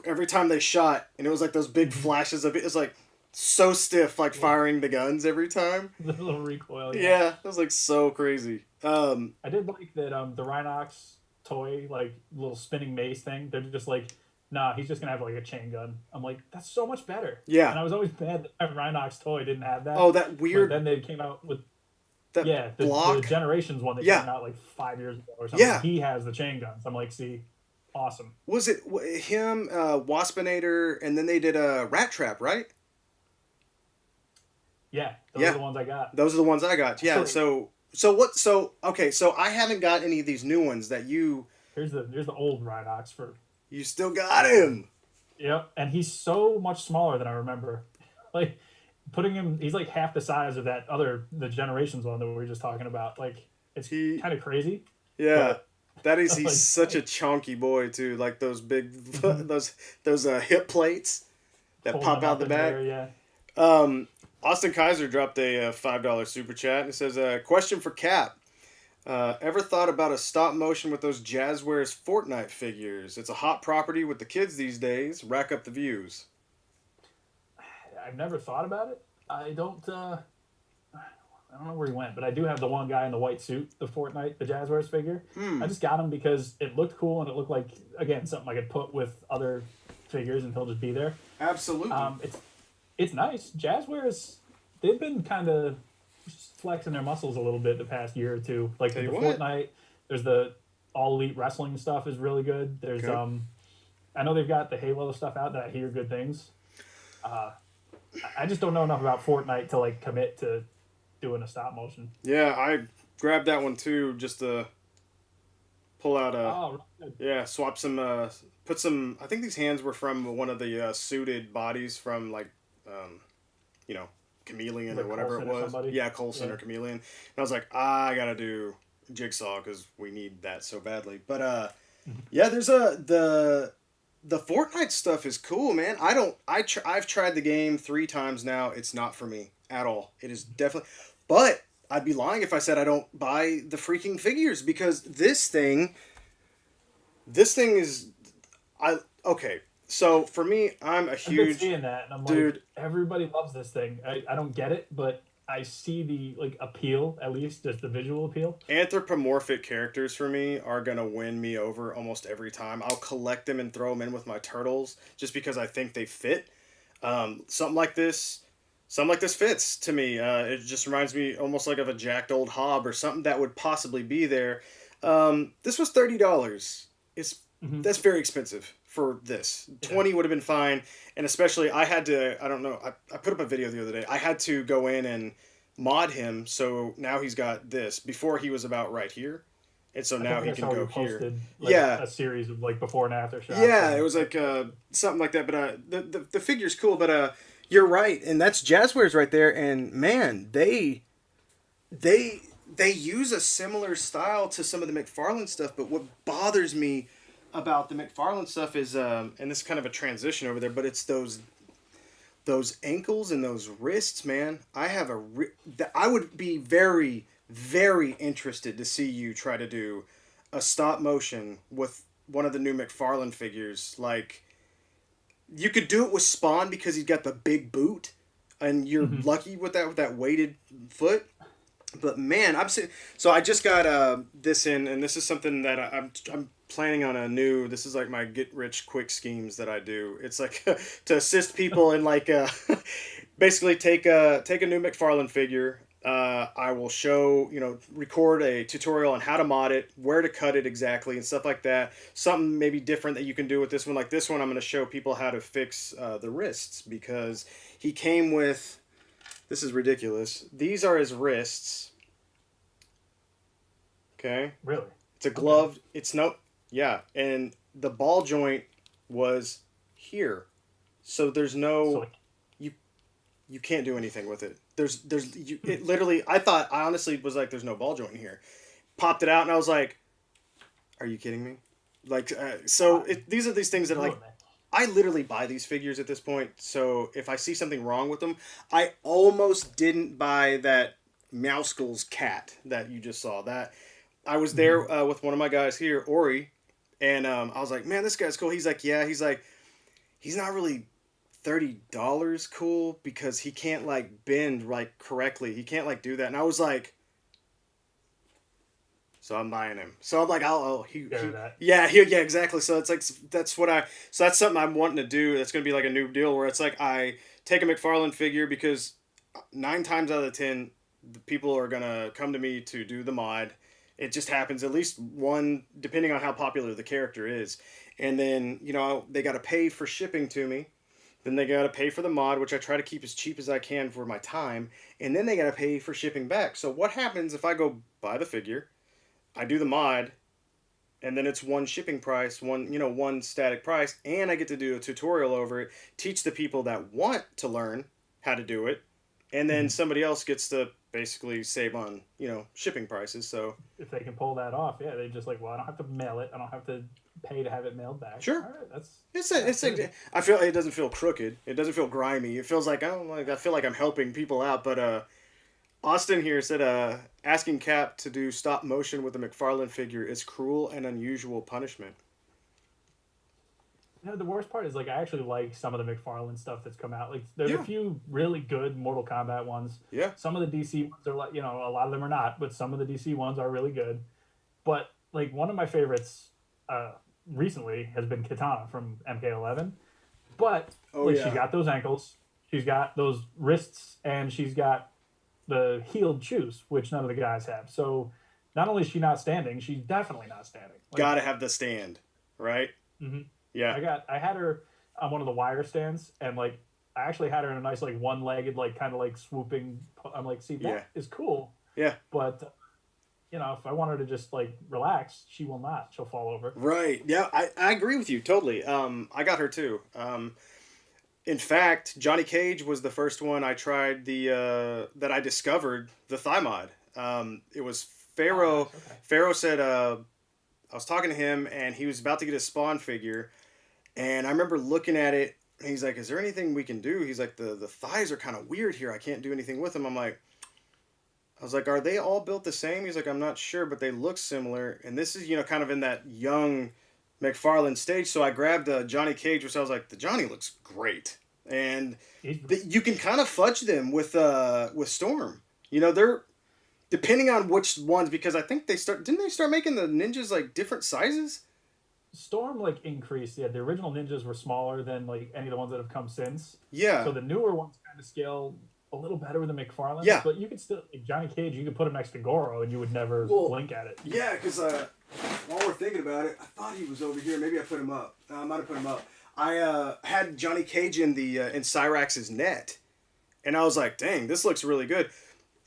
every time they shot, and it was like those big flashes of it. It was like so stiff, like Yeah, firing the guns every time. the little recoil. Yeah, Yeah, it was like so crazy. I did like that. The Rhinox toy, like little spinning mace thing. They're just like, nah, he's just gonna have like a chain gun. I'm like, that's so much better. Yeah. And I was always mad that Rhinox toy didn't have that. Oh, that But weird then they came out with, that yeah, the block. Generations one that Yeah, came out like 5 years ago or something. yeah. He has the chain guns. I'm like, see, awesome. Was it him, Waspinator, and then they did a Rat Trap, right? Yeah, those are Yeah, the ones I got. those are the ones I got. Yeah. Actually, So what? So okay. So I haven't got any of these new ones that here's the old Rhinox for. you still got him. Yep, and he's so much smaller than I remember. Like putting him, he's like half the size of the Generations one that we were just talking about. Like it's He kind of crazy, Yeah, but that is. I'm He's like, such a chunky boy too. Like those big mhm, those hip plates that holding pop him out up the in the back. air. Yeah. Austin Kaiser dropped a $5 super chat and it says, question for Cap. Ever thought about a stop motion with those Jazzwares Fortnite figures? It's a hot property with the kids these days. Rack up the views. I've never thought about it. I don't. I don't know where he went, but I do have the one guy in the white suit, the Fortnite, the Jazzwares figure. Hmm. I just got him because it looked cool and it looked like, again, something I could put with other figures and he'll just be there. Absolutely. It's nice. Jazzwares, they've been kind of flexing their muscles a little bit the past year or two. Like Tell with you the what. Fortnite, there's the All Elite Wrestling stuff is really good. There's Okay. I know they've got the Halo stuff out that I hear good things. Uh, I just don't know enough about Fortnite to like commit to doing a stop motion. Yeah, I grabbed that one too, just to pull out a Oh, right. yeah, swap some put some. I think these hands were from one of the suited bodies from like um, you know, Chameleon or Like whatever it Colson or was. somebody. Yeah, Colson Yeah. or Chameleon. And I was like, I gotta do Jigsaw because we need that so badly. But yeah, there's the Fortnite stuff is cool, man. I don't. I've tried the game 3 times now. It's not for me at all. It is definitely. But I'd be lying if I said I don't buy the freaking figures because this thing is I okay. So for me, I'm a I've been huge seeing that, and I'm like, dude. everybody loves this thing. I don't get it, but I see the like appeal, at least just the visual appeal. Anthropomorphic characters for me are gonna win me over almost every time. I'll collect them and throw them in with my turtles just because I think they fit. Something like this, something like this fits to me. It just reminds me almost like of a jacked old hob or something that would possibly be there. This was $30. It's Hmm. That's very expensive for this. Yeah. 20 would have been fine, and especially I had to. I don't know. I put up a video the other day. I had to go in and mod him, so now he's got this. Before he was about right here, and so I now think he I can saw you go here. posted like Yeah, a series of like before and after shots, yeah, it and was like something like that. But the figure's cool. But you're right, and that's Jazzwares right there. And man, they they use a similar style to some of the McFarlane stuff. But what bothers me about the McFarlane stuff is, and this is kind of a transition over there, but it's those ankles and those wrists, man. I would be very, very interested to see you try to do a stop motion with one of the new McFarlane figures. Like you could do it with Spawn because he's got the big boot, and you're Mhm. lucky with that weighted foot. But man, so I just got this in, and this is something that I'm planning on a new. This is like my get rich quick schemes that I do. It's like to assist people and like basically take a new McFarlane figure. I will show record a tutorial on how to mod it, where to cut it exactly, and stuff like that. Something maybe different that you can do with this one. Like this one, I'm going to show people how to fix the wrists because he came with. This is ridiculous. These are his wrists. Okay. Really. It's a Okay. gloved. It's no. Yeah, and the ball joint was here, so there's So no like, you. You can't do anything with it. It literally. I honestly was like, there's no ball joint in here. Popped it out, and I was like, are you kidding me? Like, these are these things that you like ruined that. I literally buy these figures at this point. So if I see something wrong with them, I almost didn't buy that Meowskull's cat that you just saw. That I was Hmm. there with one of my guys here, Ori, and I was like, man, this guy's cool. He's like, yeah. He's like, he's not really $30 cool because he can't like bend like correctly. He can't like do that. And I was like, so I'm buying him. So I'm like, Share that. yeah, exactly. So it's like so that's something I'm wanting to do. That's gonna be like a new deal where it's like I take a McFarlane figure because 9 times out of 10, the people are gonna come to me to do the mod. It just happens at least one, depending on how popular the character is, and then they got to pay for shipping to me. Then they got to pay for the mod, which I try to keep as cheap as I can for my time, and then they got to pay for shipping back. So what happens if I go buy the figure? I do the mod, and then it's one shipping price, one static price, and I get to do a tutorial over it, teach the people that want to learn how to do it, and then Hmm. somebody else gets to basically save on shipping prices. So If they can pull that off, yeah, they just like, well, I don't have to mail it. I don't have to pay to have it mailed back. sure, All right, that's it's good. a, I feel it doesn't feel crooked. It doesn't feel grimy. It feels like I feel like I'm helping people out. But Austin here said asking Cap to do stop motion with a McFarlane figure is cruel and unusual punishment. You know, the worst part is like I actually like some of the McFarlane stuff that's come out. Like there's a Yeah, few really good Mortal Kombat ones. yeah. Some of the DC ones are like, a lot of them are not, but some of the DC ones are really good. But like one of my favorites uh, recently has been Katana from MK11. But Oh like she's yeah. got those ankles, she's got those wrists, and she's got the healed juice, which none of the guys have. So not only is she not standing, she's definitely not standing. Like, Gotta have the stand, right? hmm Yeah, I had her on one of the wire stands, and like I actually had her in a nice like one legged like kind of like swooping. I'm like, see, yeah, that is cool, yeah. but if I want her to just like relax, she will not. She'll fall over. Right. Yeah, I agree with you totally. I got her too. In fact, Johnny Cage was the first one I tried that I discovered the thigh mod. It was Oh, Pharaoh. nice. Okay. Pharaoh said I was talking to him and he was about to get a Spawn figure, and I remember looking at it. And he's like, "Is there anything we can do?" He's like, "The thighs are kind of weird here. I can't do anything with them." I was like, "Are they all built the same?" He's like, "I'm not sure, but they look similar." And this is kind of in that young McFarlane stage. So I grabbed Johnny Cage, which I was like, "The Johnny looks great," and He's you can kind of fudge them with Storm. They're depending on which ones, because I think didn't they start making the ninjas like different sizes? Storm like increased. Yeah, the original ninjas were smaller than like any of the ones that have come since. Yeah, So the newer ones kind of scale a little better than McFarlane's, yeah. but you could still like Johnny Cage. You could put him next to Goro, and you would never Well, blink at it. yeah, because while we're thinking about it, I thought he was over here. Maybe I put him up. I might have put him up. I had Johnny Cage in the in Cyrax's net, and I was like, "Dang, this looks really good."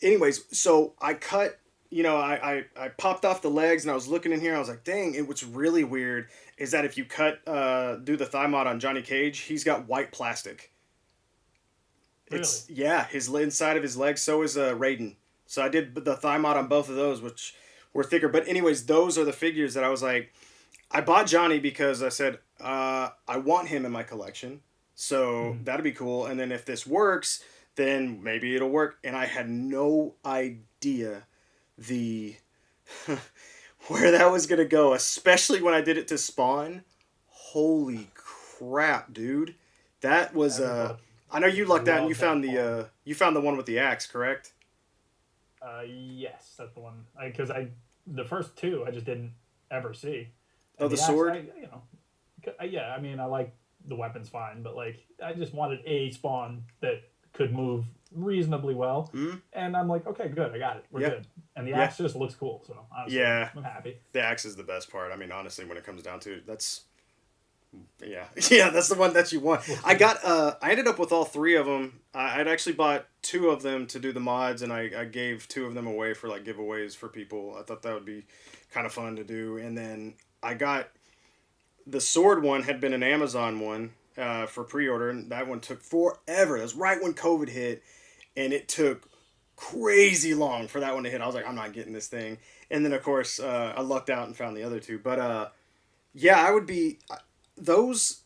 Anyways, so I cut. I popped off the legs, and I was looking in here. And I was like, "Dang!" And what's really weird is that if you do the thigh mod on Johnny Cage, he's got white plastic. Really, Yeah, his inside of his leg. So is Raiden. So I did the thigh mod on both of those, which were thicker. But anyways, those are the figures that I was like, I bought Johnny because I said I want him in my collection, so hmm that'd be cool. And then if this works, then maybe it'll work. And I had no idea the where that was gonna go, especially when I did it to Spawn. Holy crap, dude! That was everybody I know you lucked out and loved that Spawn. you found the one with the axe, correct? Yes, that's the one. Because the first two I just didn't ever see, Oh, and the the axe, sword. yeah. I mean, I like the weapons fine, but like I just wanted a Spawn that could move reasonably well, Hmm. and I'm like, okay, good, I got it, we're Yeah, good. And the yeah, axe just looks cool, so honestly, yeah. I'm happy. The axe is the best part. I mean, honestly, when it comes down to it, that's yeah, yeah. That's the one that you want. Looks I good. got. I ended up with all three of them. I'd actually bought two of them to do the mods, and I gave two of them away for like giveaways for people. I thought that would be kind of fun to do. And then I got the sword one had been an Amazon one for pre-order, and that one took forever. It was right when COVID hit, and it took crazy long for that one to hit. I was like, I'm not getting this thing. And then of course I lucked out and found the other two. But yeah, I would be those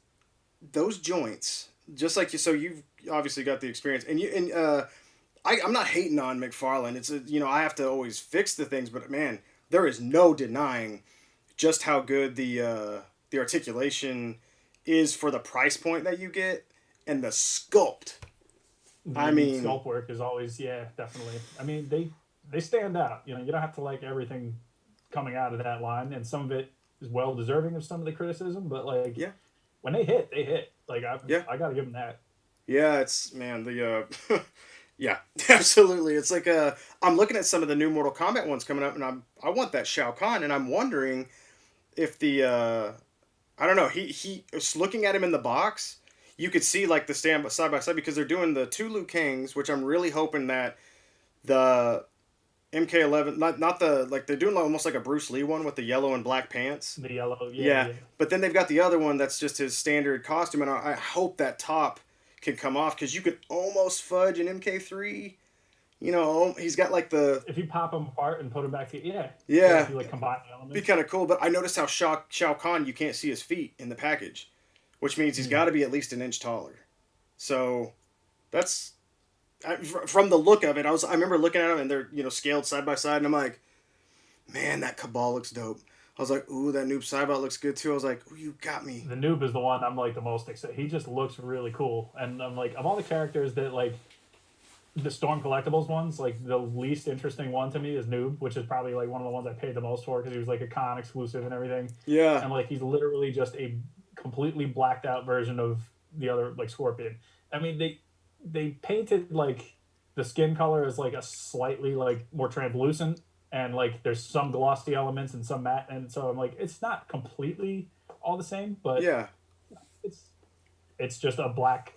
those joints, just like you. So you've obviously got the experience, and I'm not hating on McFarlane. I have to always fix the things, but man, there is no denying just how good the articulation is for the price point that you get, and the sculpt. I The mean, sculpt work is always, yeah, definitely. I mean, they stand out. You don't have to like everything coming out of that line, and some of it is well deserving of some of the criticism, but like yeah, when they hit, they hit. Like yeah, I got to give them that. yeah. It's man the yeah, absolutely. It's like I'm looking at some of the new Mortal Kombat ones coming up, and I want that Shao Kahn, and I'm wondering if the I don't know. He was looking at him in the box. You could see like the stand side by side because they're doing the two Liu Kangs, which I'm really hoping that the MK11, not the like they're doing almost like a Bruce Lee one with the yellow and black pants. The yellow, yeah, Yeah, yeah. but then they've got the other one that's just his standard costume, and I hope that top can come off because you could almost fudge an MK3. He's got like the If you pop them apart and put them back together, yeah, yeah. If yeah, you like combine the be elements, kind of cool. But I noticed how Shao Kahn you can't see his feet in the package, which means he's got mm. to be at least an inch taller. So that's from the look of it. I remember looking at them and they're scaled side by side, and I'm like, man, that Cabal looks dope. I was like, ooh, that Noob Saibot looks good too. I was like, ooh, you got me. The noob is the one I'm like the most excited. He just looks really cool, and I'm like of all the characters that like the Storm Collectibles ones, like the least interesting one to me is Noob, which is probably like one of the ones I paid the most for because he was like a con exclusive and everything. Yeah, And like he's literally just a completely blacked out version of the other like Scorpion. I mean they painted like the skin color is like a slightly like more translucent, and like there's some glossy elements and some matte, and so I'm like, it's not completely all the same, but Yeah. it's it's just a black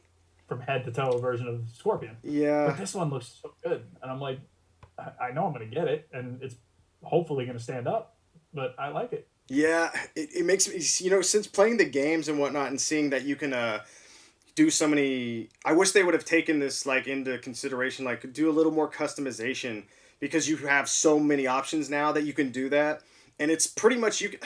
from head to toe version of Scorpion. But Yeah. this one looks so good, and I'm like, I know I'm gonna get it, and it's hopefully gonna stand up. But I like it. Yeah, it makes me, since playing the games and whatnot and seeing that you can do so many. I wish they would have taken this like into consideration, like do a little more customization because you have so many options now that you can do that, and it's pretty much you.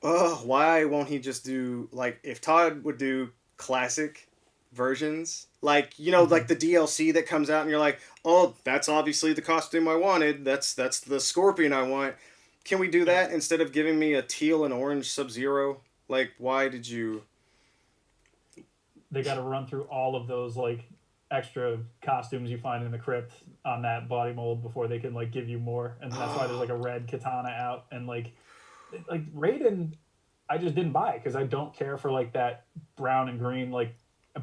Oh, why won't he just do like if Todd would do classic versions? Like, like Mm-hmm. the DLC that comes out and you're like, "Oh, that's obviously the costume I wanted. That's the Scorpion I want." Can we do Yep. that instead of giving me a teal and orange Sub-Zero? Like, why did you? They got to run through all of those like extra costumes you find in the crypt on that body mold before they can like give you more, and that's why there's Oh, like a red katana out, and like Raiden, I just didn't buy it because I don't care for like that brown and green like,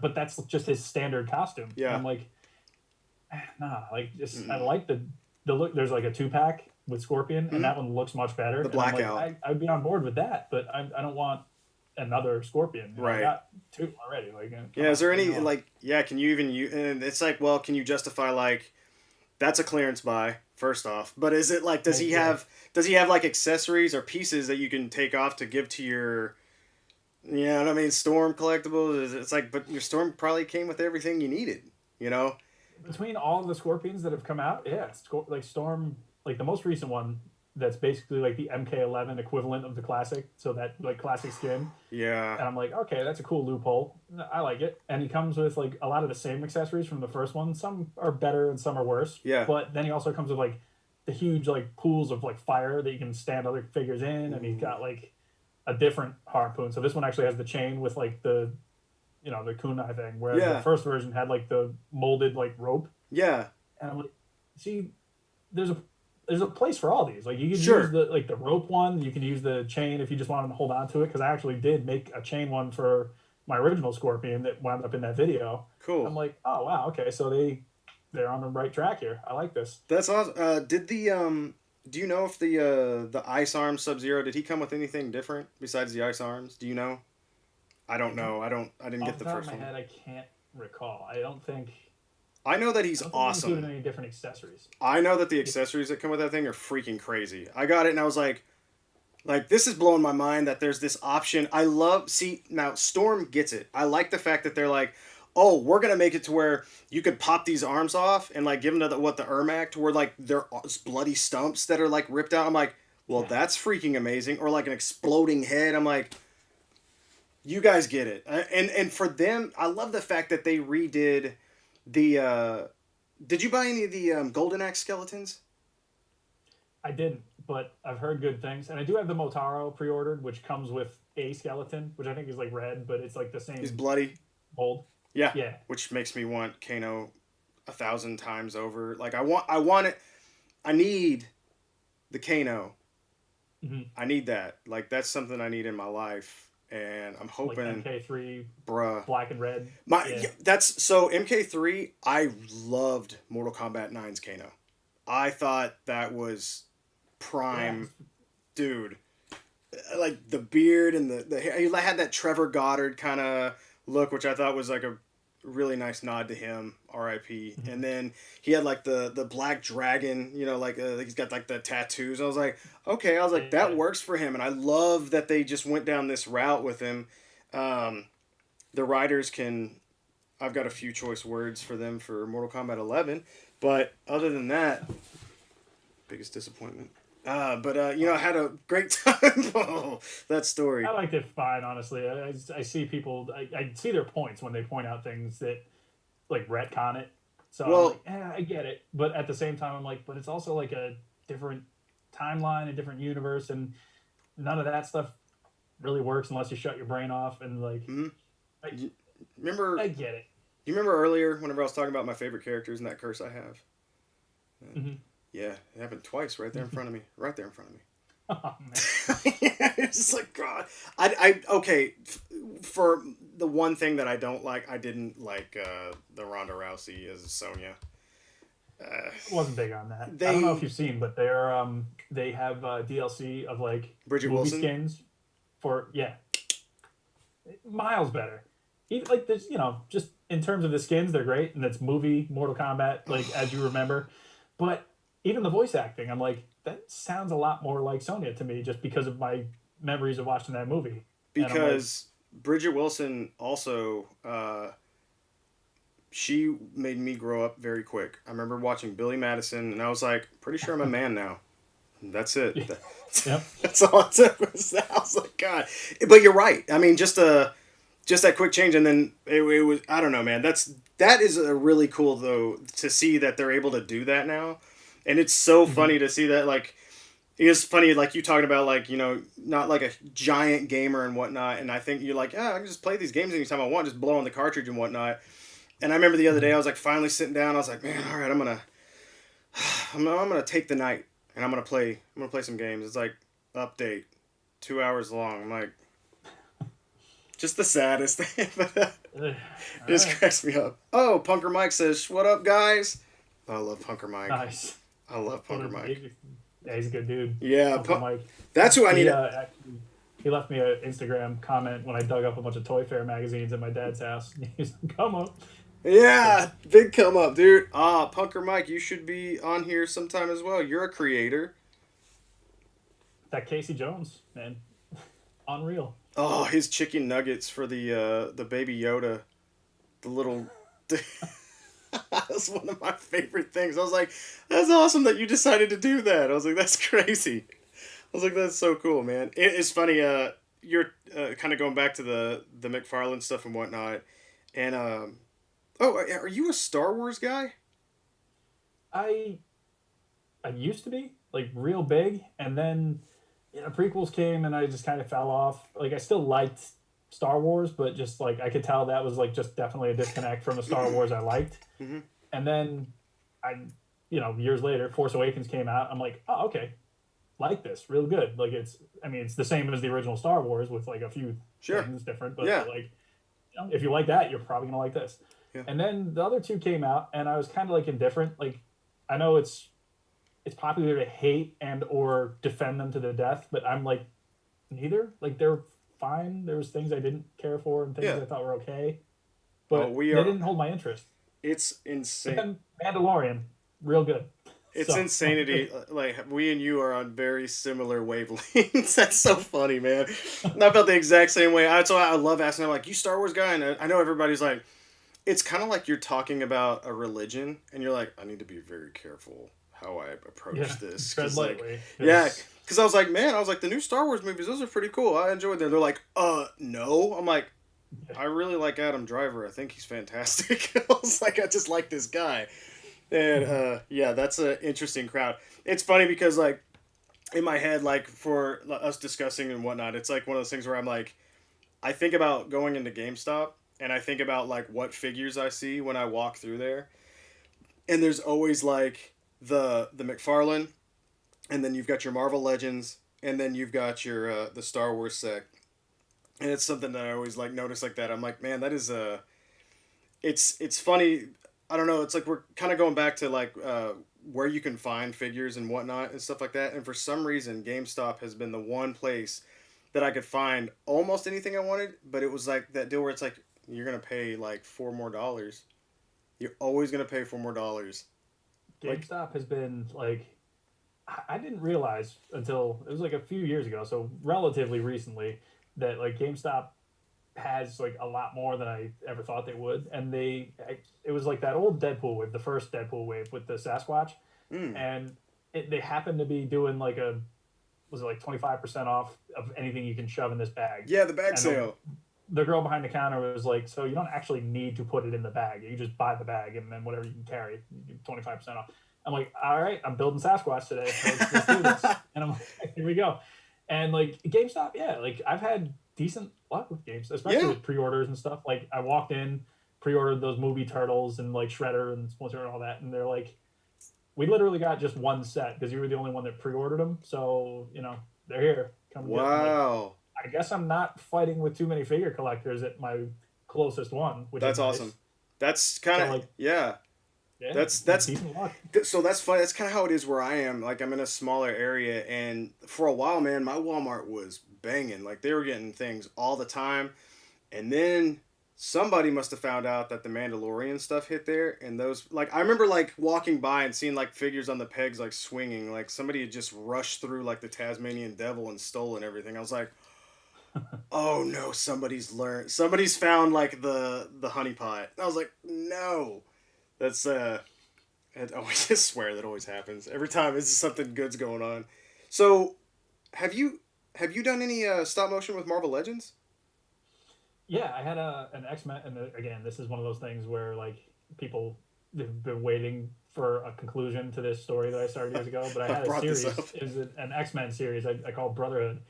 but that's just his standard costume, and yeah. I'm like, nah, like just I Mm-mm. like the look. There's like a 2-pack with Scorpion, and Hmm. that one looks much better, The and I'm like, blackout, I'd be on board with that, but I don't want another Scorpion. You know, I right? got two already. Like, come Yeah. Is on, there bring it any on. like? Yeah. Can you even use? And it's like, well, can you justify like that's a clearance buy first off? But is it like Well, yeah, does he have like accessories or pieces that you can take off to give to your what I mean, Storm collectibles? It's like, but your Storm probably came with everything you needed, you know? between all the Scorpions that have come out, yeah, like Storm, like the most recent one, that's basically like the MK11 equivalent of the classic, so that like classic skin. Yeah. And I'm like, okay, that's a cool loophole. I like it. And he comes with like a lot of the same accessories from the first one. Some are better and some are worse. Yeah. But then he also comes with like the huge like pools of like fire that you can stand other figures in, and he's Ooh. got like a different harpoon. So this one actually has the chain with like the kunai thing, whereas the Yeah. first version had like the molded like rope. Yeah. And I'm like, see, there's a there's a place for all these. Like you could use Sure. the rope one, you can use the chain if you just wanted to hold on to it. Because I actually did make a chain one for my original Scorpion that wound up in that video. I'm Cool. like, oh wow, okay, so they're on the right track here. I like this. That's awesome. Did the do you know if the ice arm Sub Zero did he come with anything different besides the ice arms? Do you know? I don't know. I didn't get Off the the top of first my one. head, I can't recall. I know that I he's don't think they included awesome. any different accessories. I know that the Yeah. accessories that come with that thing are freaking crazy. I got it and I was like this is blowing my mind that there's this option. I love see now Storm gets it. I like the fact that they're like, oh, we're gonna make it to where you could pop these arms off and like give them to the Ermac to where like they're bloody stumps that are like ripped out. I'm like, well, Yeah. that's freaking amazing. Or like an exploding head. I'm like, you guys get it. And for them, I love the fact that they redid the. Did you buy any of the Golden Axe skeletons? I didn't, but I've heard good things. And I do have the Motaro pre-ordered, which comes with a skeleton, which I think is like red, but it's like the He's same bloody. mold. Yeah, Yeah. which makes me want Kano 1,000 times over. Like I want it. I need the Kano. Mm-hmm. I need that. Like that's something I need in my life, and I'm Like hoping, MK3 bruh. black and red. My Yeah. yeah, that's so MK3. I loved Mortal Kombat Nine's Kano. I thought that was Yeah. prime, dude. Like the beard and the hair. He had that Trevor Goddard kind of look, which I thought was like a really nice nod to him. R.I.P. Mm-hmm. And then he had like the black dragon. Like he's got like the tattoos. I was like, okay. I was like that Yeah. works for him, and I love that they just went down this route with him. Um, the writers can. I've got a few choice words for them for Mortal Kombat 11, but other than that, biggest disappointment. I had a great time. Oh, that story. I liked it fine, honestly. I see people, I see their points when they point out things that like retcon it. So I'm Well, like, I get it. But at the same time, I'm like, but it's also like a different timeline, a different universe, and none of that stuff really works unless you shut your brain off. And like, mhm. I, you remember? I get it. You remember earlier whenever I was talking about my favorite characters and that curse I have? Mm-hmm. Yeah, it happened twice right there in front of me. Right there in front of me. Oh man. It's just like God. Okay. For the one thing that I don't like, I didn't like the Ronda Rousey as Sonya. Uh, Wasn't big on that. I don't know if they you've seen, but they have DLC of like Bridget movie Wilson. skins for yeah, miles better. Even like there's just in terms of the skins, they're great, and it's movie Mortal Kombat like as you remember, but even the voice acting, I'm like that sounds a lot more like Sonya to me just because of my memories of watching that movie, and I'm like, Because Bridget Wilson also she made me grow up very quick. I remember watching Billy Madison, and I was like, pretty sure I'm a man now. That's it. yep. That's all it took was that. I was like, God. But you're right. I mean, just that quick change, and then it was. I don't know, man. That is a really cool though to see that they're able to do that now, and it's so Mm-hmm. funny to see that like. It's funny, like you talking about, like not like a giant gamer and whatnot. And I think you're like, I can just play these games anytime I want, just blow on the cartridge and whatnot. And I remember the other day, I was like finally sitting down. I was like, man, all right, I'm gonna take the night and I'm gonna play some games. It's like update, 2 hours long. I'm like, just the saddest thing, but All it just right, cracks me up. Oh, Punker Mike says, "What up, guys?" I love Punker Mike. nice. I love Punker Mike. Yeah, he's a good dude, Yeah, Uncle Mike. that's who I He need. actually he left me an Instagram comment when I dug up a bunch of Toy Fair magazines at my dad's house. He's like, "Come up." So Yeah, big come up, dude. Punker Mike, you should be on here sometime as well. You're a creator. that Casey Jones, man, unreal. Oh, his chicken nuggets for the baby Yoda, the little. That's one of my favorite things. I was like, that's awesome that you decided to do that. I was like, that's crazy. I was like, that's so cool, man. It's funny. You're kind of going back to the McFarlane stuff and whatnot, and oh, are you a Star Wars guy? I I used to be like real big, and then prequels came, and I just kind of fell off. Like I still liked Star Wars, but just like I could tell that was like just definitely a disconnect from the Star Wars I liked. Mm-hmm. And then I, years later, Force Awakens came out. I'm like, oh, okay, like this, real good. Like I mean, it's the same as the original Star Wars with like a few Sure. things different, but Yeah. like, if you like that, you're probably gonna like this. Yeah. And then the other two came out, and I was kind of like indifferent. Like, I know it's popular to hate and or defend them to the death, but I'm like neither. Like they're fine. There was things I didn't care for and things Yeah. I thought were okay, Oh, but we they are. didn't hold my interest. It's But insane. then Mandalorian, real good. It's So insanity. Like we and you are on very similar wavelengths. That's so funny, man. And I felt the exact same way. That's why I love asking. I'm like, you Star Wars guy, and I know everybody's like, it's kind of like you're talking about a religion, and you're like, I need to be very careful how I yeah, approach this, tread because like, lightly yeah, because because I was like, man, I was like, the new Star Wars movies, those are pretty cool. I enjoyed them. They're like, no. I'm like, I really like Adam Driver. I think he's fantastic. I was like, I just like this guy. And yeah, that's an interesting crowd. It's funny because like in my head, like for us discussing and whatnot, it's like one of those things where I'm like, I think about going into GameStop and I think about like what figures I see when I walk through there, and there's always like the McFarlane, and then you've got your Marvel Legends, and then you've got your the Star Wars set, and it's something that I always like notice like that. I'm like, man, that is a it's funny. I don't know. It's like we're kind of going back to like where you can find figures and whatnot and stuff like that. And for some reason, GameStop has been the one place that I could find almost anything I wanted. But it was like that deal where it's like you're gonna pay like $4 more. You're always gonna pay $4 more. Like, GameStop has been like I didn't realize until it was like a few years ago, so relatively recently, that like GameStop has like a lot more than I ever thought they would, and it was like that old Deadpool wave, the first Deadpool wave with the Sasquatch, mm, and they happened to be doing like a was it like 25% off of anything you can shove in this bag, yeah, the bag and sale. the girl behind the counter was like, so you don't actually need to put it in the bag, you just buy the bag and then whatever you can carry, 25% off. I'm like, all right, I'm building Sasquatch today. Let's do this. And I'm like, here we go. And like GameStop, yeah, like I've had decent luck with games, especially Yeah, with pre-orders and stuff. Like I walked in, pre-ordered those movie Turtles and like Shredder and Splinter and all that, and they're like, we literally got just one set because you were the only one that pre-ordered them. So they're here. Come get them. I'm like, wow, I guess I'm not fighting with too many figure collectors at my closest one, which is that's awesome. nice. That's kind So of like yeah. Yeah, That's decent luck. so that's fun. That's kind of how it is where I am. Like I'm in a smaller area, and for a while, man, my Walmart was banging. Like they were getting things all the time, and then somebody must have found out that the Mandalorian stuff hit there, and those like I remember like walking by and seeing like figures on the pegs like swinging, like somebody had just rushed through like the Tasmanian Devil and stolen everything. I was like, oh no, somebody's found like the honey pot. I was like, no, that's I always just swear that always happens every time. It's just something good's going on. So have you have you done any stop motion with Marvel Legends? Yeah, I had an X Men, and again, this is one of those things where like people they've been waiting for a conclusion to this story that I started years ago. But I I had a brought this series, up. it was an X Men series I called Brotherhood,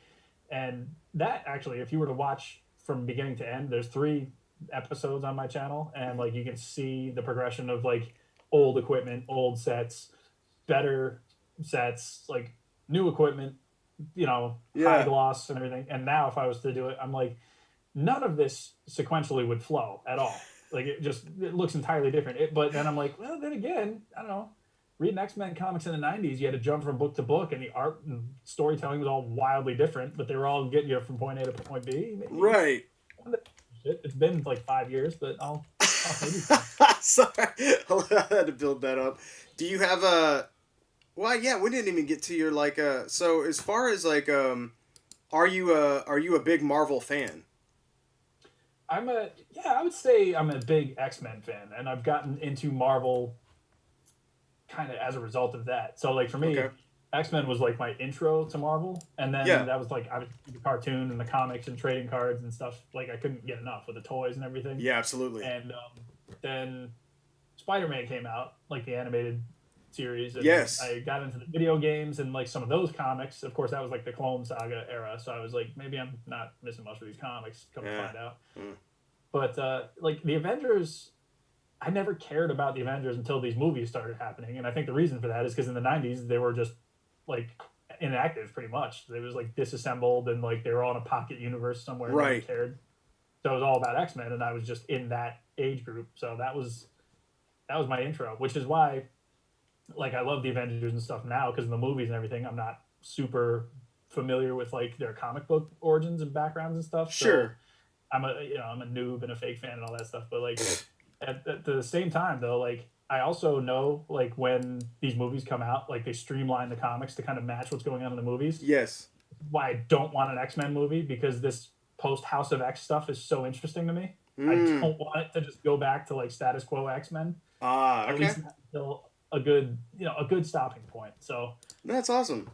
and that actually, if you were to watch from beginning to end, there's 3 episodes on my channel, and like you can see the progression of like old equipment, old sets, better sets, like new equipment, high Yeah. gloss and everything. And now, if I was to do it, I'm like, none of this sequentially would flow at all. Like it looks entirely different. But then I'm like, well, then again, I don't know. Reading X Men comics in the '90s, you had to jump from book to book, and the art and storytelling was all wildly different, but they were all getting you from point A to point B. Maybe Right. it's been like 5 years, but I'll maybe so. Sorry, I had to build that up. Do you have a? Well, yeah, we didn't even get to your like. So as far as like, are you a big Marvel fan? I would say I'm a big X Men fan, and I've gotten into Marvel kind of as a result of that. So like for Okay. me, X Men was like my intro to Marvel, and then Yeah. that was like I was the cartoon and the comics and trading cards and stuff. Like I couldn't get enough with the toys and everything. Yeah. Absolutely. And then Spider Man came out, like the animated series, and Yes. I got into the video games and like some of those comics. Of course, that was like the Clone Saga era, so I was like, maybe I'm not missing much of these comics. Come to Yeah. find out, Mm. but like the Avengers, I never cared about the Avengers until these movies started happening, and I think the reason for that is because in the '90s they were just like inactive, pretty much. They was like disassembled, and like they were all in a pocket universe somewhere. Nobody Right. cared. So it was all about X Men, and I was just in that age group. So that was my intro, which is why like I love the Avengers and stuff now because in the movies and everything, I'm not super familiar with like their comic book origins and backgrounds and stuff. So Sure. I'm a noob and a fake fan and all that stuff. But like at the same time though, like I also know like when these movies come out, like they streamline the comics to kind of match what's going on in the movies. Yes. Why I don't want an X Men movie because this post House of X stuff is so interesting to me. I Mm. don't want it to just go back to like status quo X Men. Ah. At Okay. least not until a good stopping point. So That's awesome.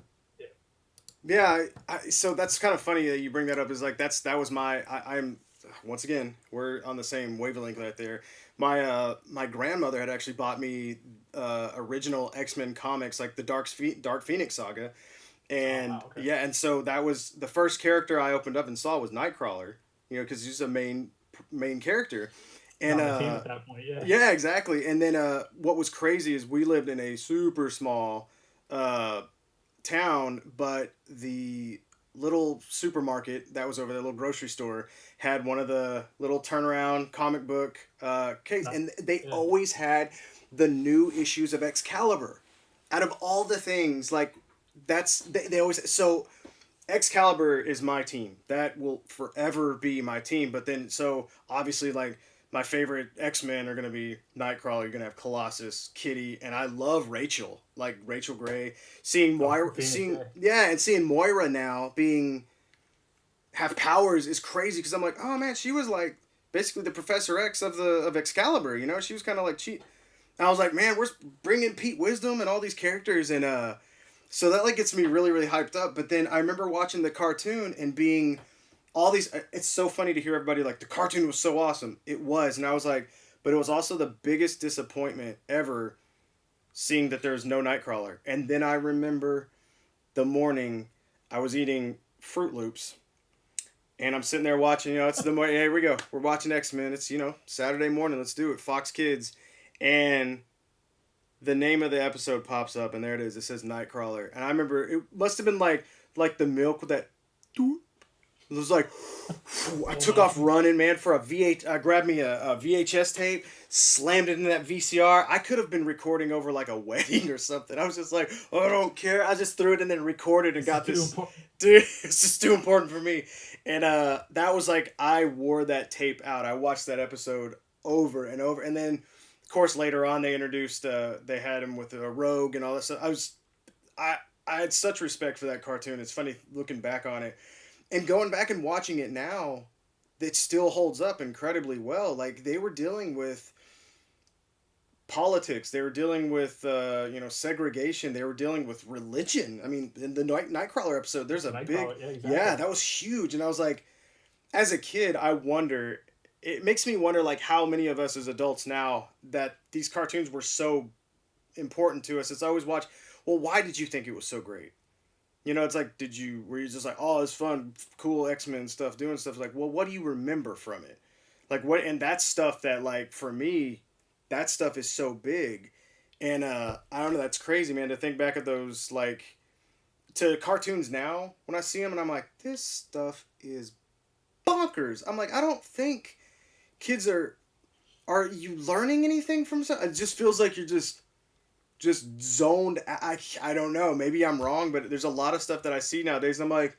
Yeah. So that's kind of funny that you bring that up. Is like that was my. I'm once again we're on the same wavelength right there. My grandmother had actually bought me original X Men comics like the Dark Phoenix saga, oh and wow, okay. yeah, and so that was the first character I opened up and saw was Nightcrawler. You know, because he's a main character, You're and on the team at that point, yeah. yeah, exactly. And then what was crazy is we lived in a super small uh, town, but the little supermarket that was over there, little grocery store, had one of the little turnaround comic book case, Not, and they yeah. always had the new issues of Excalibur. Out of all the things, like they always so Excalibur is my team. That will forever be my team. But then, so obviously, like my favorite X Men are gonna be Nightcrawler. You're gonna have Colossus, Kitty, and I love Rachel, like Rachel Gray. Seeing Oh, Moira, Phoenix, yeah. and seeing Moira now being have powers is crazy because I'm like, oh man, she was like basically the Professor X of Excalibur. You know, she was kind of like she. I was like, man, we're bringing Pete Wisdom and all these characters and so that like gets me really really hyped up. But then I remember watching the cartoon and being all these. It's so funny to hear everybody like the cartoon was so awesome. It was, and I was like, but it was also the biggest disappointment ever seeing that there's no Nightcrawler. And then I remember the morning I was eating Fruit Loops. And I'm sitting there watching, it's the morning. Here we go. We're watching X Men. It's Saturday morning. Let's do it. Fox Kids, and the name of the episode pops up, and there it is. It says Nightcrawler, and I remember it must have been like the milk with that, doot, It was like, I Full took off motion. running, man, for a VH. I grabbed me a VHS tape, slammed it into that VCR. I could have been recording over like a wedding or something. I was just like, oh, I don't care. I just threw it and then recorded and This is got too this. important. Dude, it's just too important for me. And that was like, I wore that tape out. I watched that episode over and over. And then, of course, later on, they introduced, they had him with a rogue and all this stuff. I, I had such respect for that cartoon. It's funny looking back on it and going back and watching it now, it still holds up incredibly well. Like they were dealing with politics, they were dealing with segregation, they were dealing with religion. I mean, in the Nightcrawler episode, there's a big Nightcrawler, yeah, yeah, exactly. that was huge, and I was like, as a kid, I wonder. It makes me wonder, like how many of us as adults now that these cartoons were so important to us. It's always watch. Well, why did you think it was so great? It's like, were you just like, oh, it's fun, cool X-Men stuff, doing stuff? Like, well, what do you remember from it? Like, what, and that's stuff that, like, for me, that stuff is so big. And I don't know, that's crazy, man, to think back at those, like, to cartoons now when I see them and I'm like, this stuff is bonkers. I'm like, I don't think kids are you learning anything from something? It just feels like you're just zoned. I don't know. Maybe I'm wrong, but there's a lot of stuff that I see nowadays. And I'm like,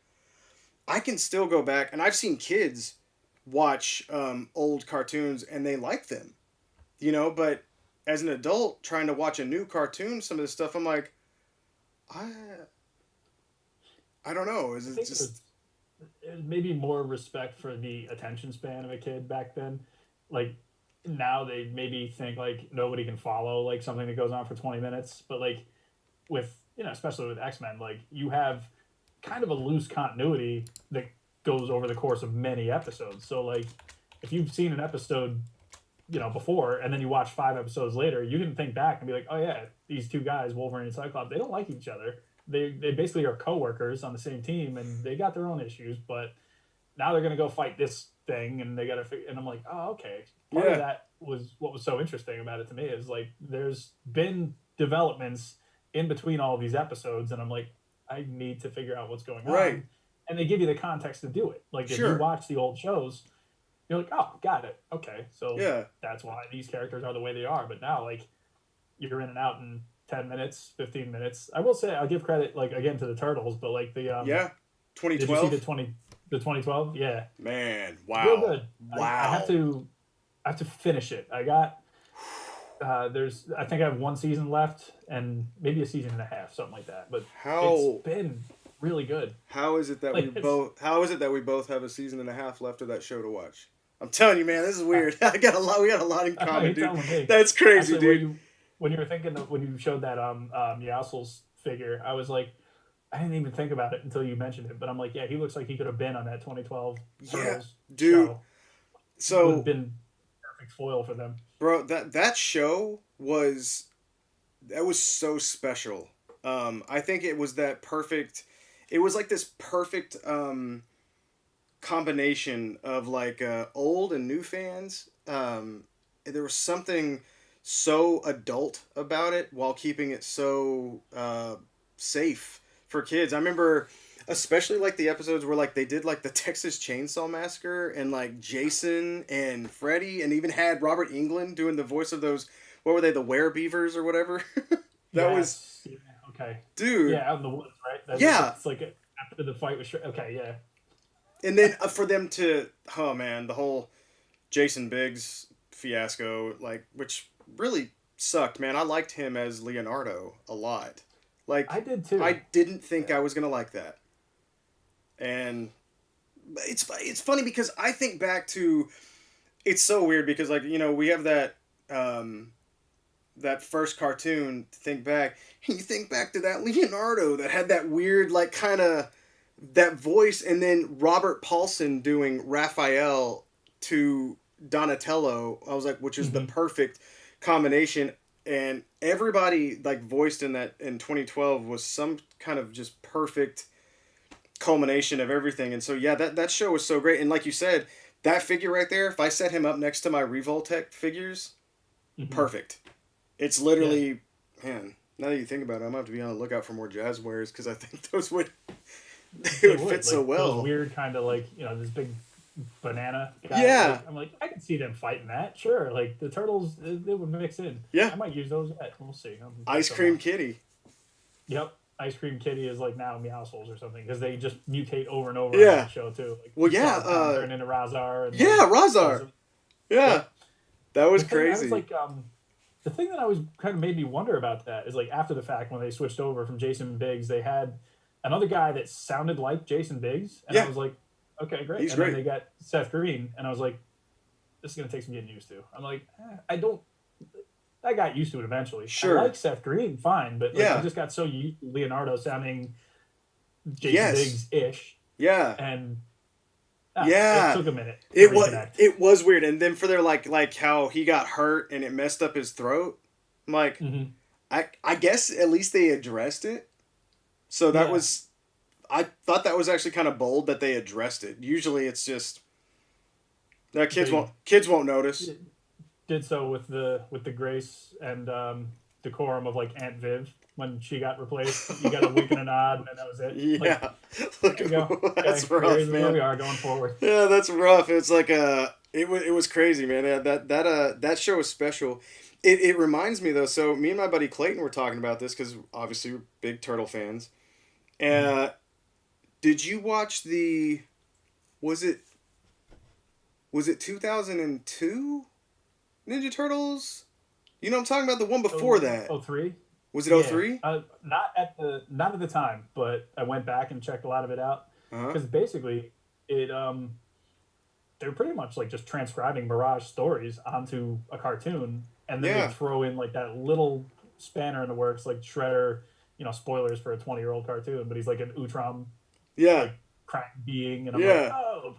I can still go back, and I've seen kids watch old cartoons and they like them, But as an adult trying to watch a new cartoon, some of this stuff, I'm like, I I don't know. Is I it think just there's maybe more respect for the attention span of a kid back then. Like now they maybe think like nobody can follow like something that goes on for 20 minutes, but like with especially with X-Men, like you have kind of a loose continuity that goes over the course of many episodes. So like if you've seen an episode, before and then you watch 5 episodes later, you can think back and be like, "Oh yeah, these two guys, Wolverine and Cyclops, they don't like each other. They basically are coworkers on the same team and they got their own issues, but now they're going to go fight this thing and they got to and I'm like, "Oh, okay." Part of yeah, that was what was so interesting about it to me is like there's been developments in between all of these episodes and I'm like, I need to figure out what's going right, on. And they give you the context to do it. Like if you sure, watch the old shows, you're like, oh, got it. Okay, so yeah, that's why these characters are the way they are. But now, like, you're in and out in 10 minutes, 15 minutes. I will say, I'll give credit, like, again to the turtles, but like yeah, did you see 2012, the 2012? Yeah, man, real wow, good. I have wow, to finish it. I got there's I think I have one season left and maybe a season and a half, something like that. But it's how been really good. How is it that we Like it's both? How is it that we both have a season and a half left of that show to watch? I'm telling you, man, this is uh, weird. I got a lot. We got a lot in common, you're dude. telling me. That's crazy, Actually, were dude. you when you were thinking of when you showed that Yassel's figure, I was like, I didn't even think about it until you mentioned it. But I'm like, yeah, he looks like he could have been on that 2012 Yeah, Turtles dude. show. Would have So, been perfect foil for them. bro, that show was so special. I think it was that perfect. It was like this perfect combination of like old and new fans. There was something so adult about it while keeping it so safe for kids. I remember especially like the episodes where like they did like the Texas Chainsaw Massacre and like Jason and Freddy and even had Robert England doing the voice of those, what were they, the werebeavers or whatever. That was, Yes. Yeah, okay. dude, Yeah, out in the woods, right? yeah. It's like after the fight was okay. Yeah. And then for them to, oh man, the whole Jason Biggs fiasco, like, which really sucked, man. I liked him as Leonardo a lot. I Like, did too. I didn't think Yeah. I was gonna like that, and it's funny because I think back to, it's so weird because like we have um that first cartoon to think back. And you think back to that Leonardo that had that weird like kind of that voice, and then Robert Paulson doing Raphael to Donatello. I was like, which is the Hmm. perfect combination. And everybody like voiced in that in 2012 was some kind of just perfect culmination of everything. And so yeah, that show was so great. And like you said, that figure right there, if I set him up next to my Revoltech figures, Hmm. perfect. It's Yeah. literally, man. Now that you think about it, I'm gonna have to be on the lookout for more Jazzwares because I think those would It they would fit would so like those well. weird kind of like this big banana guy. Yeah, Like I'm like I can see them fighting that. Sure, like the turtles they would mix in. yeah. I might use those yet. We'll see. I'll Ice test them Cream out. Kitty. Yep. Ice Cream Kitty is like now Meowscles or something because they just mutate over and over on Yeah. that show too. Like Well, yeah. Chartown turned into Razar and like Yeah. all Razar. this. Yeah. Yep. That was The thing I was crazy. like, the thing that always kind of made me wonder about that is like after the fact when they switched over from Jason Biggs, they had another guy that sounded like Jason Biggs, and I Yeah. was like, okay, great. He's And then great. they got Seth Green, and I was like, this is gonna take some getting used to. I'm like, I don't. I got used to it eventually. I Sure. like Seth Green, fine, but like I Yeah. just got so used to Leonardo sounding Jason Yes. Biggs ish, Yeah. and it Yeah. took a minute to It was reconnect. it was weird, and then for their like how he got hurt and it messed up his throat. I'm like, Hmm. I guess at least they addressed it. So that Yeah, was I thought that was actually kind of bold that they addressed it. Usually it's just that they kids won't notice. did so with the grace and decorum of like Aunt Viv when she got replaced. You got a wink and a nod, and then that was it. Like Yeah. Look, there you go. Okay, that's rough, here's where man. we are going forward. Yeah, that's rough. It's like it was crazy, man. Yeah, that show was special. It reminds me though. So me and my buddy Clayton were talking about this because obviously we're big turtle fans. Mhm. Uh, did you watch the? Was it was it 2002 Ninja Turtles? You know what I'm talking about, the one before Oh, that. oh three. Was it Yeah, 03? not at the time, but I went back and checked a lot of it out Uh huh. because basically it they're pretty much like just transcribing Mirage stories onto a cartoon, and then they Yeah. throw in like that little spanner in the works, like Shredder. Spoilers for a 20-year-old cartoon, but he's like an Utrom Yeah. like crack being, and I'm like, Yeah. oh,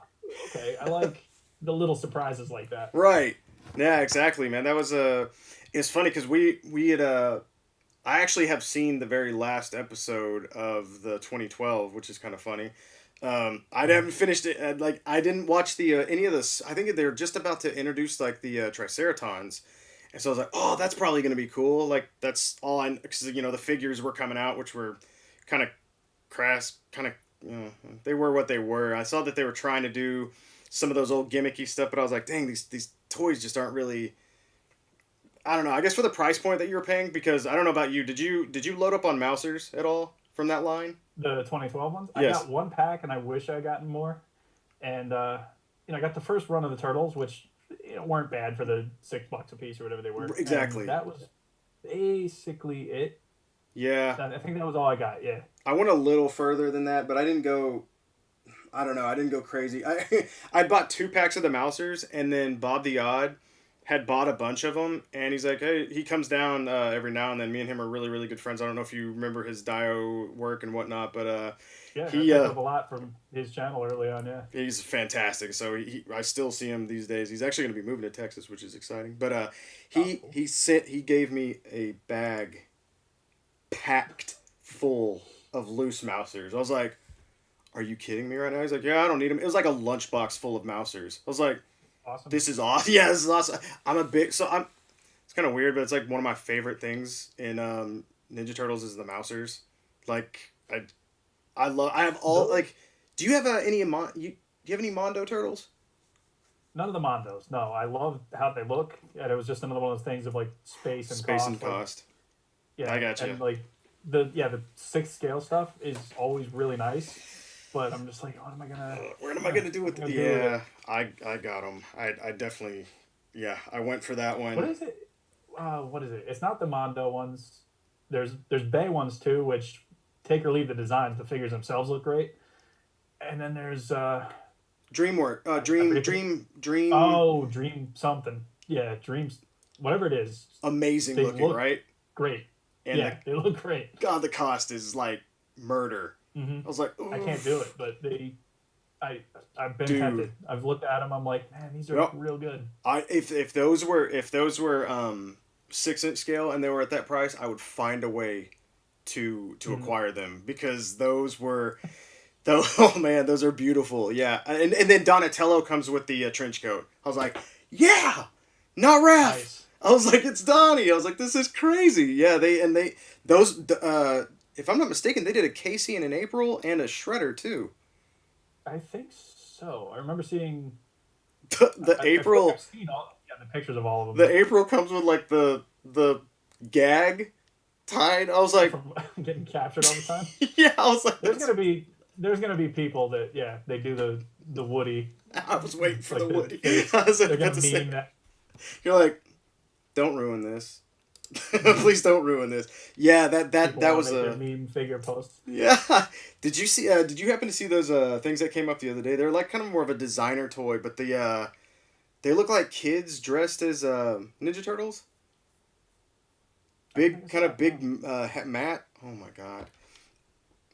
okay, I like the little surprises like that. Right. Yeah. Exactly, man. That was a. It's funny because we had I actually have seen the very last episode of the 2012, which is kind of funny. I Mhm. haven't finished it. Like I didn't watch the any of this. I think they were just about to introduce like the Triceratons, and so I was like, oh, that's probably gonna be cool. Like that's all I because the figures were coming out, which were kind of crass, kind of they were what they were. I saw that they were trying to do some of those old gimmicky stuff, but I was like, dang, these toys just aren't really. I don't know. I guess for the price point that you were paying, because I don't know about you. Did you load up on Mousers at all from that line? The 2012 ones, I Yes. got one pack, and I wish I gotten more. And I got the first run of the turtles, which weren't bad for the $6 a piece or whatever they were, and Exactly. that was basically it. Yeah. I think that was all I got. Yeah. I went a little further than that, but I didn't go. I don't know. I didn't go crazy. I bought 2 packs of the Mousers, and then Bob the Odd had bought a bunch of them, and he's like, hey, he comes down every now and then. Me and him are really really good friends. I don't know if you remember his Dio work and whatnot, but Yeah, I he picked up a lot from his channel early on. Yeah. he's fantastic. So I still see him these days. He's actually going to be moving to Texas, which is exciting. But Oh, he cool. he gave me a bag packed full of loose Mousers. I was like, are you kidding me right now? He's like, yeah, I don't need them. It was like a lunchbox full of Mousers. I was like, Awesome. this is awesome. Yeah, this is awesome. I'm a big so I'm. It's kind of weird, but it's like one of my favorite things in Ninja Turtles is the Mousers. Like I love. I have all Those, like. Do you have do you have any Mondo turtles? none of the Mondos. No, I love how they look, and it was just another one of those things of like space and Space and cost. Like, cost. I yeah, got you. and like the sixth scale stuff is always really nice, but I'm just like, what am I gonna, What am I gonna do what with? am I gonna do with Yeah, it? I got them. I definitely. Yeah, I went for that What one. is it? What is it? It's not the Mondo ones. There's Bay ones too, which take or leave the designs. The figures themselves look great, and then there's DreamWork. I forget the Dream. oh Dream something. Yeah, Dreams, whatever it is. Amazing They looking, look right? great. And Yeah, they look great. the cost is like murder. Hmm. I was like, I can't do oof, it, but I I've been dude. tempted. I've looked at them. I'm like, man, these are Yep. real good. If those were 6-inch scale and they were at that price, I would find a way to Hmm. acquire them because those were those. Oh man, those are beautiful. Yeah, and then Donatello comes with the trench coat. I was like, yeah, not Raph. Nice. I was like, it's Donnie. I was like, this is crazy. Yeah, they those. if I'm not mistaken, they did a Casey and an April and a Shredder too. I think so. I remember seeing. The I feel like I've April, seen all yeah, the pictures of all of them the April comes with like the gag tied. I was like, from getting captured all the time. yeah, I was like, There's that's. gonna be there's gonna be people that yeah they do the Woody I was waiting for the like the Woody. face. I was They're about gonna to say, meme that. you're like, don't ruin this. Mhm. Please don't ruin this. Yeah, People that want to was make their a. meme figure posts. Yeah. Did you see? Did you happen to see those things that came up the other day? They're like kind of more of a designer toy, but they look like kids dressed as Ninja Turtles. I don't think Big I kind saw of it. No. big mat. Oh my god.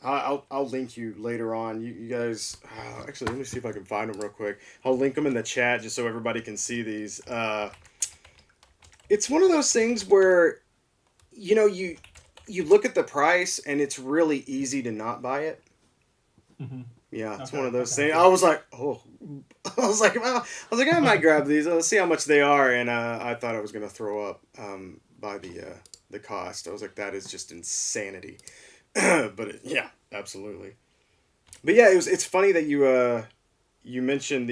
I'll link you later on. You guys, actually, let me see if I can find them real quick. I'll link them in the chat just so everybody can see these. It's one of those things where you know you look at the price and it's really easy to not buy it. Hmm. Yeah, it's one Okay. of those Okay. I things. see. I was like, oh, I was like, well, I might grab these. Let's see how much they are, and I thought I was gonna throw up by the cost. I was like, that is just insanity. But yeah, absolutely. But yeah, it's funny that you mentioned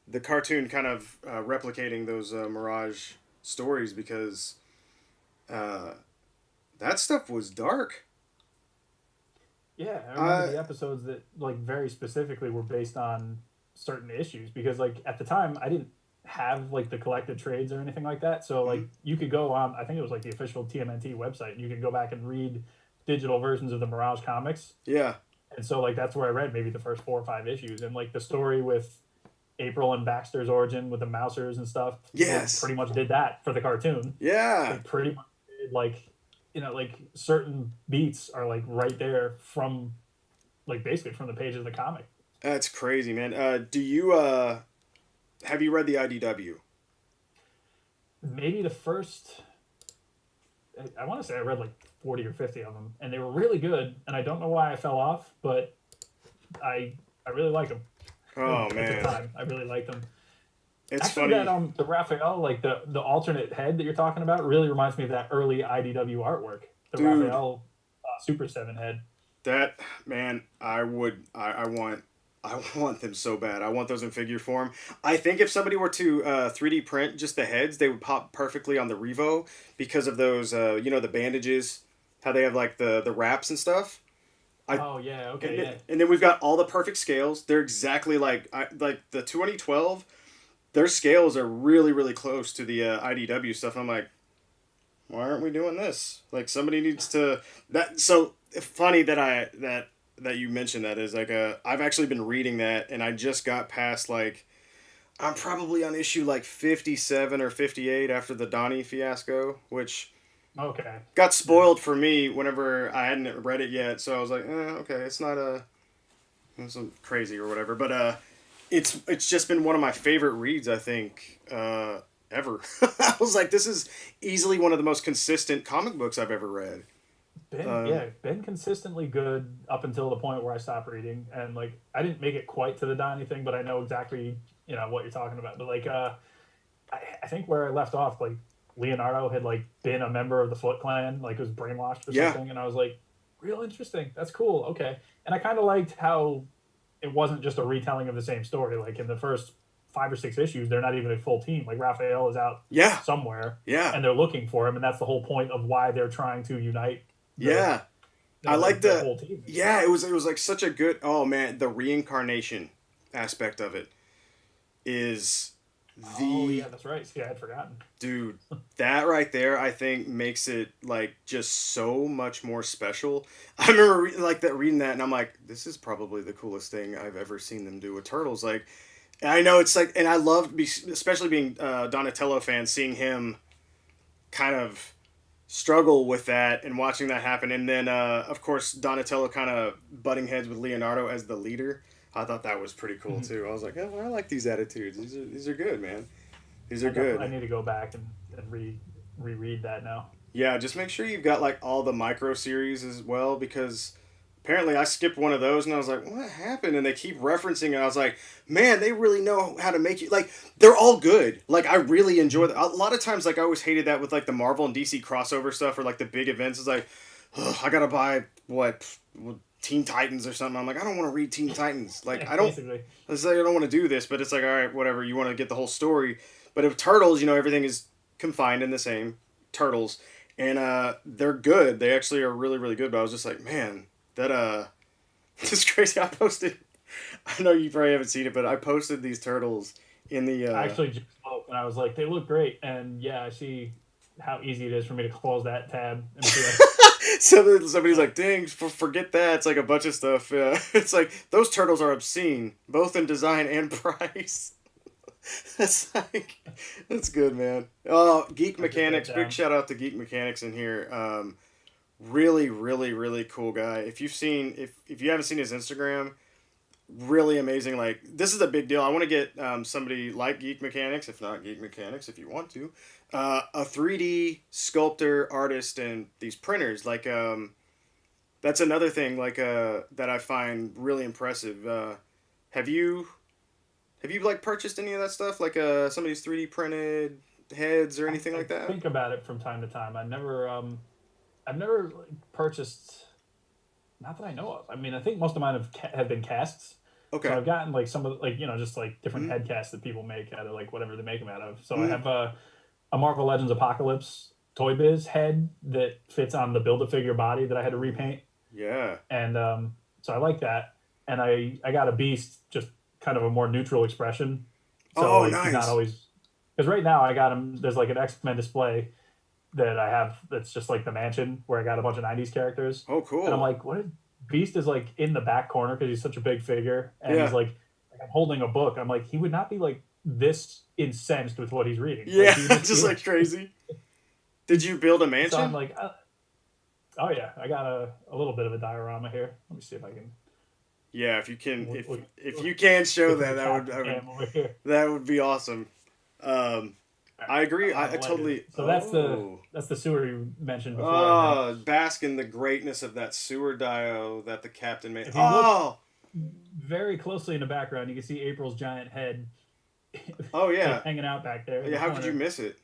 the cartoon kind of replicating those Mirage stories because uh, that stuff was dark. Yeah, I remember Uh, the episodes that like very specifically were based on certain issues because like at the time I didn't have like the collected trades or anything like that. So mhm. like you could go on I think it was like the official TMNT website and you could go back and read digital versions of the Mirage comics. Yeah. And so like that's where I read maybe the first 4 or 5 issues and like the story with April and Baxter's origin with the Mousers and stuff, they Yes. pretty much did that for the cartoon. They Yeah. pretty much did like like certain beats are like right there from like basically from the page of the comic. That's crazy, man. Do you have you read the IDW? Maybe the first, I want to say I read like 40 or 50 of them, and they were really good. And I don't know why I fell off, but I really liked them Oh at the man, time. I really liked them. it's Actually, that funny, the Raphael like the alternate head that you're talking about really reminds me of that early IDW artwork. The dude. Raphael Super Seven head. That man, I want them so bad. I want those in figure form. I think if somebody were to 3D print just the heads, they would pop perfectly on the Revo because of those the bandages, how they have like the wraps and stuff. I Oh yeah, okay, yeah. and then we've got all the perfect scales. They're exactly like the 2012. Their scales are really really close to the IDW stuff. I'm like, why aren't we doing this? Like somebody needs to that. So funny that that you mentioned that is like I've actually been reading that and I just got past like I'm probably on issue like 57 or 58 after the Donnie fiasco, which Okay. got Yeah. spoiled for me whenever I hadn't read it yet. So I was like, okay, it's not it's crazy or whatever, but it's just been one of my favorite reads I think ever. I was like, this is easily one of the most consistent comic books I've ever read. Um, Been consistently good up until the point where I stopped reading, and like I didn't make it quite to the Donnie thing, but I know exactly what you're talking about. But like I think where I left off, like Leonardo had like been a member of the Foot Clan, like was brainwashed or yeah, something, and I was like, real interesting. That's cool. Okay, and I kind of liked how it wasn't just a retelling of the same story. Like in the first 5 or 6 issues, they're not even a full team. Like Raphael is out yeah, somewhere, yeah, and they're looking for him, and that's the whole point of why they're trying to unite the yeah. I like the the whole team. yeah. It was like such a good. Oh man, the reincarnation aspect of it is Oh the yeah, that's right. See, I had forgotten. dude. That right there, I think, makes it like just so much more special. I remember like that reading that, and I'm like, this is probably the coolest thing I've ever seen them do with turtles. Like, and I know it's like, and I loved, especially being Donatello fan, seeing him kind of struggle with that and watching that happen. And then, of course, Donatello kind of butting heads with Leonardo as the leader. I thought that was pretty cool Mhm. too. I was like, oh, I like these attitudes. These are good, man. These are I good. need to go back and reread that now. Yeah, just make sure you've got like all the micro series as well because apparently I skipped one of those and I was like, what happened? And they keep referencing it. I was like, man, they really know how to make you like they're all good. Like I really enjoy that. A lot of times like I always hated that with like the Marvel and DC crossover stuff or like the big events. It's like, ugh, I gotta buy what Teen Titans or something. I'm like, I don't want to read Teen Titans. Like Yeah, I don't basically. it's like I don't want to do this, but it's like, all right, whatever, you want to get the whole story. But if Turtles, everything is confined in the same Turtles. And they're good. They actually are really, really good. But I was just like, man, that it's crazy. I posted. I know you probably haven't seen it, but I posted these turtles in the. I actually just spoke and I was like, they look great, and yeah, I see how easy it is for me to close that tab and be like, Somebody's like, dang, forget that. It's like a bunch of stuff. It's like those turtles are obscene, both in design and price. That's like, that's good, man. Oh, Geek I get that Mechanics. Big down. shout out to Geek Mechanics in here. Really, really, really cool guy. If you haven't seen his Instagram, really amazing. Like this is a big deal. I want to get somebody like Geek Mechanics, if not Geek Mechanics, if you want to, a 3D sculptor artist and these printers. Like that's another thing like that I find really impressive. Have you like purchased any of that stuff? Like some of these 3D printed heads or anything I like that? think about it from time to time. I've never like, purchased. Not that I know of. I mean, I think most of mine have been casts. So Okay. I've gotten like some of like just like different Hmm. head casts that people make out of like whatever they make them out of. So I Hmm. have a Marvel Legends Apocalypse Toy Biz head that fits on the Build a Figure body that I had to repaint, Yeah. and so I like that. And I got a Beast, just kind of a more neutral expression. So Oh, like he's not nice. always, because right now I got him. There's like an X-Men display that I have that's just like the mansion where I got a bunch of '90s characters, Oh, and I'm cool. like, what? If Beast is like in the back corner because he's such a big figure, and he's Yeah. like I'm holding a book. I'm like, he would not be like this incensed with what he's reading. Like Yeah. he would just be Just like like, crazy. Did you build a so I'm mansion? like, oh yeah, I got a little bit of a diorama here. Let me see if I can Yeah. If you can, look, if you can show look at that, the that would captain cam over here. that would be awesome. Um, All I agree. right, on I the legend. totally. So Oh. that's the sewer you mentioned beforehand. Bask in the greatness of that sewer dio that the captain made. If you look Oh. very closely in the background, you can see April's giant head Oh like yeah. hanging out back there in Yeah. the How could you corner. miss it?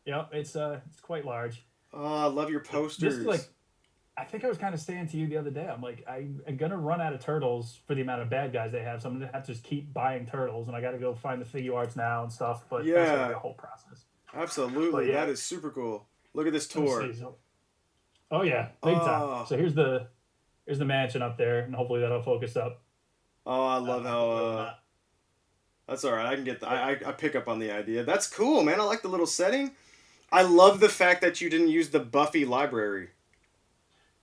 Yep, it's quite large. Oh, I love your But this is like posters. I think I was kind of saying to you the other day. I'm like I'm gonna run out of turtles for the amount of bad guys they have, so I'm gonna have to just keep buying turtles, and I got to go find the figure arts now and stuff. But that's gonna be Yeah. a whole process. But Absolutely. yeah, That is super cool. Look at this let me tour. see. So, oh yeah, big time. Oh. So here's the mansion up there, and hopefully that'll focus up. Oh, I I don't love know if it how. will or not. That's all right. I can get. But I pick up on the idea. That's cool, man. I like the little setting. I love the fact that you didn't use the Buffy library.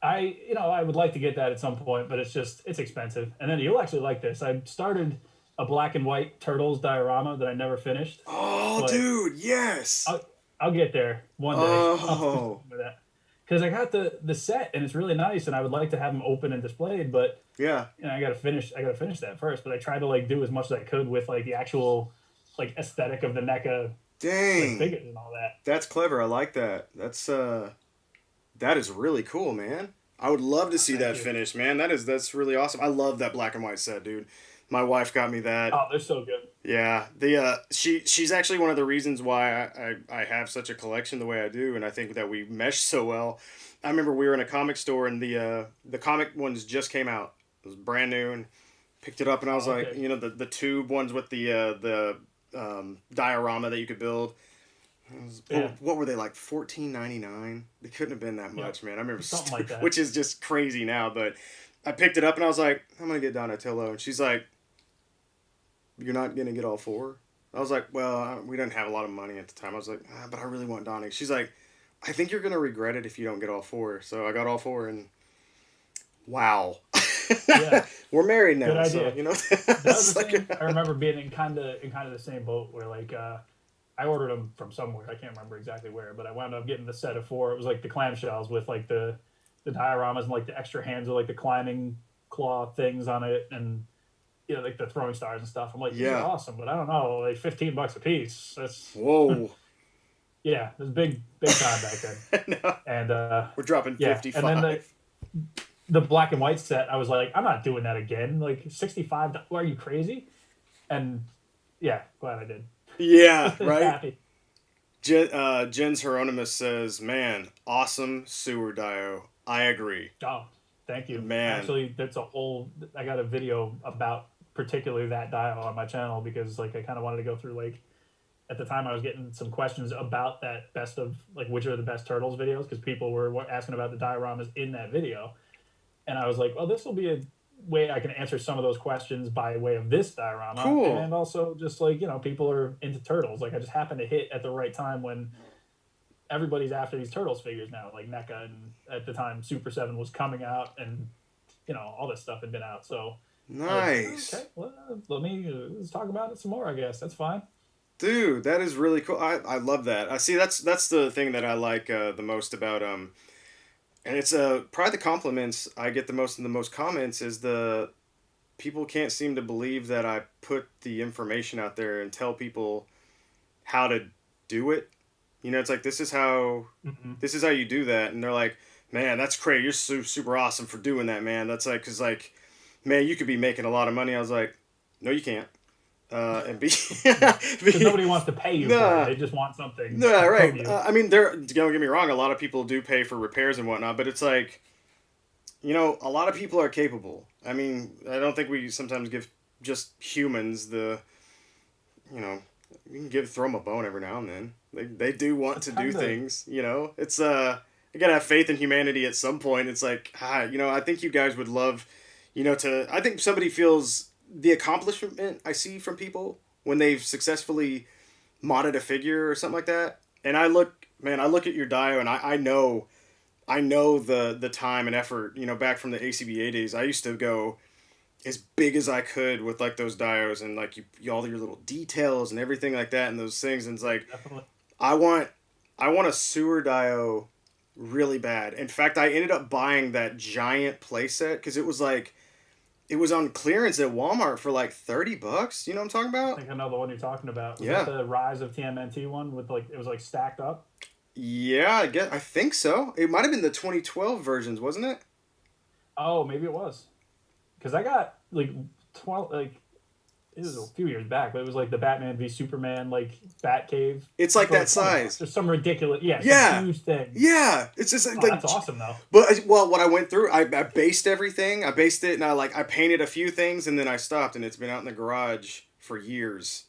I would like to get that at some point, but it's expensive. And then you'll actually like this. I started a black and white turtles diorama that I never finished, Oh, but dude, yes. I'll I'll get there one day. I'll do Oh, something with that because I got the set and it's really nice, and I would like to have them open and displayed, but yeah. I gotta finish that first. But I tried to like do as much as I could with like the actual like aesthetic of the NECA like Dang, figures and all that. that's clever. I like that. That is really cool, man. I would love to see Thank that you. finished, man. That's really awesome. I love that black and white set, dude. My wife got me that. Oh, they're so good. Yeah, she's actually one of the reasons why I have such a collection the way I do, and I think that we mesh so well. I remember we were in a comic store and the comic ones just came out. It was brand new and picked it up and I was Oh, like, okay. the tube ones with the diorama that you could build. Yeah, What were they like 14.99? They couldn't have been that yep, much, man. I remember, something like that. which is just crazy now. But I picked it up and I was like, I'm gonna get Donatello, and she's like, you're not gonna get all four. I was like, well, we didn't have a lot of money at the time. I was like, but I really want Donnie. She's like, I think you're gonna regret it if you don't get all four. So I got all four, and wow, Yeah, we're married good now. So idea. That was it's the thing. like, I remember being in kind of the same boat where like I ordered them from somewhere. I can't remember exactly where, but I wound up getting the set of four. It was like the clamshells with like the dioramas and like the extra hands with like the climbing claw things on it, and like the throwing stars and stuff. I'm like, these are yeah, awesome, but I don't know, like $15 a piece. That's whoa, yeah, it was big time back then. no, And we're dropping yeah, and then 55. the black and white set, I was like, I'm not doing that again. Like 65, are you crazy? And yeah, glad I Yeah, did. right. Happy. Jens Hieronymus says, "Man, awesome sewer dio. I agree, Oh, thank you. man. Actually, that's a whole. I got a video about particularly that dial on my channel because like I kind of wanted to go through like at the time I was getting some questions about that best of like which are the best turtles videos because people were asking about the dioramas in that video, and I was like, well, this will be a way I can answer some of those questions by way of this diorama, Cool. and also just like people are into turtles. Like I just happened to hit at the right time when everybody's after these turtles figures now, like NECA, and at the time Super Seven was coming out, and all this stuff had been out. So I was like, oh, okay, Nice, well, let's talk about it some more. I guess that's fine. dude. That is really cool. I love that. I see. That's the thing that I like the most about and it's probably the compliments I get the most in the most comments is the people can't seem to believe that I put the information out there and tell people how to do it. It's like Mm-hmm. this is how you do that, and they're like, "Man, that's great. You're super awesome for doing that, man." That's like, cause like, man, you could be making a lot of money. I was like, "No, you can't." And B, Because B, nobody wants to pay you for it; nah, they just want something nah, right. from you. I mean, there. Don't get me wrong. A lot of people do pay for repairs and whatnot, but it's like, a lot of people are capable. I mean, I don't think we sometimes give just humans the, you know, you can throw them a bone every now and then. They do want That's to do kind of things. It's you gotta have faith in humanity at some point. It's like I think you guys would love, to. I think somebody feels the accomplishment I see from people when they've successfully modded a figure or something like that. And I look at your dio and I know the time and effort. Back from the ACBA days, I used to go as big as I could with like those dios and like all your little details and everything like that and those things. And it's like definitely. I want I want a sewer dio really bad. In fact, I ended up buying that giant playset because it was on clearance at Walmart for like $30. You know what I'm talking I about? think I know the one you're talking about. Was that Yeah. the Rise of TMNT one with like it was like stacked up? Yeah, I think so. It might have been the 2012 versions, wasn't it? Oh, maybe it was. Because I got like 12 like it was a few years back, but it was like the Batman v Superman like Batcave It's like for that like $20. size. There's some ridiculous, yeah, some Yeah. huge thing. Yeah. It's just Oh, like that's awesome though. but well, what I went through, I based everything. I based it and I painted a few things and then I stopped and it's been out in the garage for years.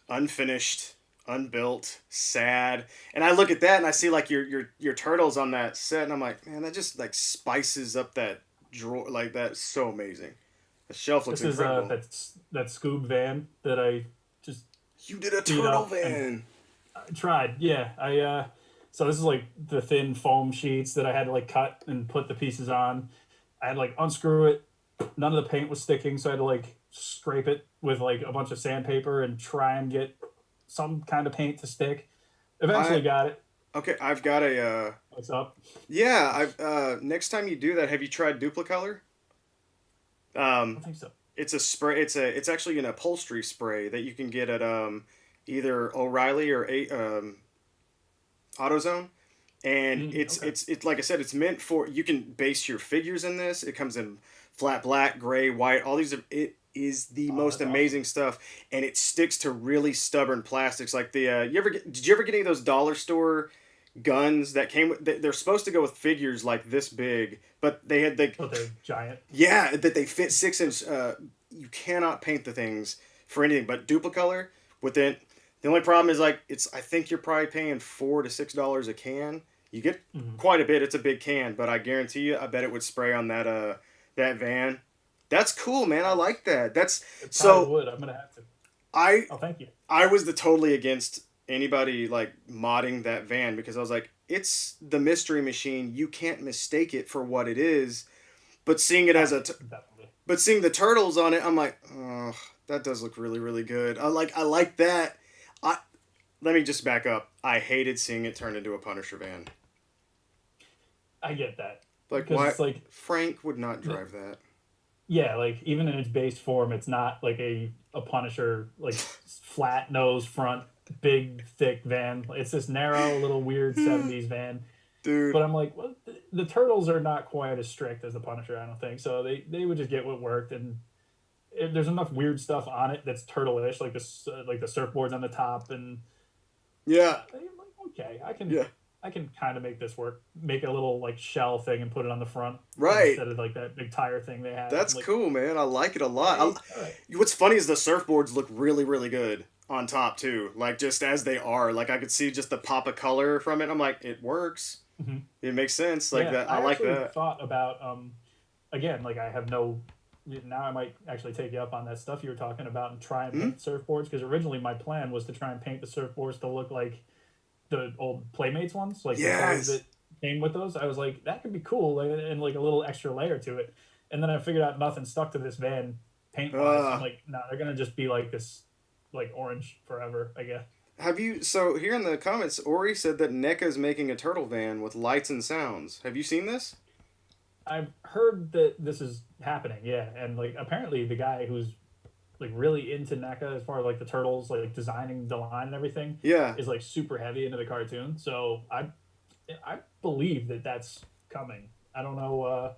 Unfinished, unbuilt, sad. And I look at that and I see like your turtles on that set and I'm like, man, that just like spices up that drawer like that's so amazing. The shelf looks This is incredible. that Scoob van that I just You did a beat turtle up and van. I tried. Yeah, I so this is like the thin foam sheets that I had to like cut and put the pieces on. I had to like unscrew it. None of the paint was sticking, so I had to like scrape it with like a bunch of sandpaper and try and get some kind of paint to stick. I Eventually got it. Okay, I've got a What's up? yeah, I've next time you do that, have you tried Duplicolor? I Um don't think so. it's a spray it's actually an upholstery spray that you can get at either O'Reilly or AutoZone. And Okay. it's like I said, it's meant for you can base your figures in this. It comes in flat black, gray, white. All these it is the Oh, most that's awesome. amazing stuff, and it sticks to really stubborn plastics. Like did you ever get any of those dollar store guns that came with? They're supposed to go with figures like this big, but they had Oh, they're giant. yeah that they fit 6 inch. You cannot paint the things for anything but Duplicolor within. The only problem is like it's. I think you're probably paying $4 to $6 a can. You get Mm-hmm. quite a bit. It's a big can, but I guarantee you, I bet it would spray on that van. That's cool, man. I Nice. like that. That's It probably so would. I'm gonna have to. I Oh, thank you. I was the totally against anybody like modding that van because I was like, it's the mystery machine. You can't mistake it for what it is. But seeing it Oh as yeah, definitely. but seeing the turtles on it, I'm like, oh, that does look really really good. I like that. I Let me just back up. I hated seeing it turn into a Punisher van. I get that Like because why it's like Frank would not drive that. yeah, like even in its base form, it's not like a Punisher like flat nose front, big thick van. It's this narrow little weird '70s van. dude. But I'm like, well, the turtles are not quite as strict as the Punisher, I don't think. So they would just get what worked, and if there's enough weird stuff on it that's turtle-ish, like this, like the surfboards on the top, and Yeah, I'm like, okay, yeah, I can kind of make this work. Make a little like shell thing and put it on the front right. instead of like that big tire thing they had. I'm That's like, cool, man. I like it a lot. okay, all right. What's funny is the surfboards look really, really good on top too. Like just as they are. Like I could see just the pop of color from it. I'm like, it works. Mm-hmm. It makes sense. Like Yeah, that. I I like actually that. thought about again, like I have no now I might actually take you up on that stuff you were talking about and try and Hmm? paint surfboards because originally my plan was to try and paint the surfboards to look like the old Playmates ones, like the size Yes. that came with those. I was like, that could be cool, like, and like a little extra layer to it. And then I figured out nothing stuck to this van paint wise. I'm Uh, like, no, they're gonna just be like this, like orange forever, I guess. have you? So here in the comments, Ori said that NECA's making a turtle van with lights and sounds. Have you seen this? I've heard that this is happening, yeah, and like apparently the guy who's like really into NECA as far as like the turtles, like designing the line and everything, Yeah. is like super heavy into the cartoon. So I believe that that's coming. I don't know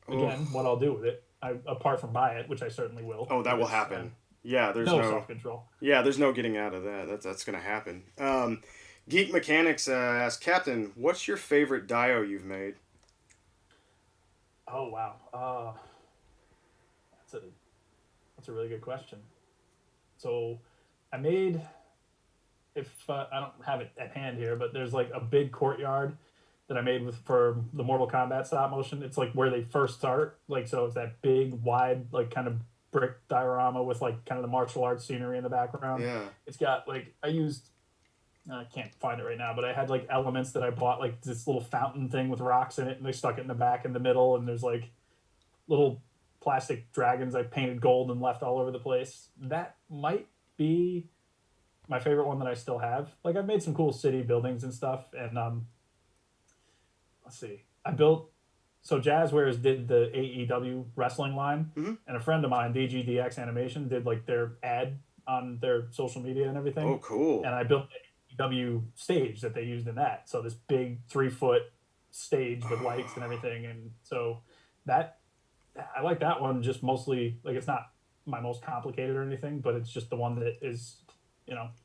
Oh. again what I'll do with it. Apart from buy it, which I certainly will, Oh, that will because happen. Yeah. There's no no. self control. Yeah. There's no getting out of that. That's gonna happen. Geek Mechanics asked Captain, "What's your favorite dio you've made?" Oh wow, that's a that's a really good question. So I made, if I don't have it at hand here, but there's like a big courtyard that I made with for the Mortal Kombat stop motion. It's like where they first start, like so it's that big, wide, like kind of brick diorama with like kind of the martial arts scenery in the background. Yeah. It's got like I used. I can't find it right now, but I had like elements that I bought, like this little fountain thing with rocks in it, and they stuck it in the back in the middle, and there's like little plastic dragons I painted gold and left all over the place. That might be my favorite one that I still have. Like I've made some cool city buildings and stuff, and let's see, I built. So Jazzwares did the AEW wrestling line, Hmm. and a friend of mine, DGDX Animation, did like their ad on their social media and Oh, everything. cool. And I built the AEW stage that they used in that. So this big 3 foot stage with lights and everything, and so that I like that one just mostly like it's not my most complicated or anything, but it's just the one that is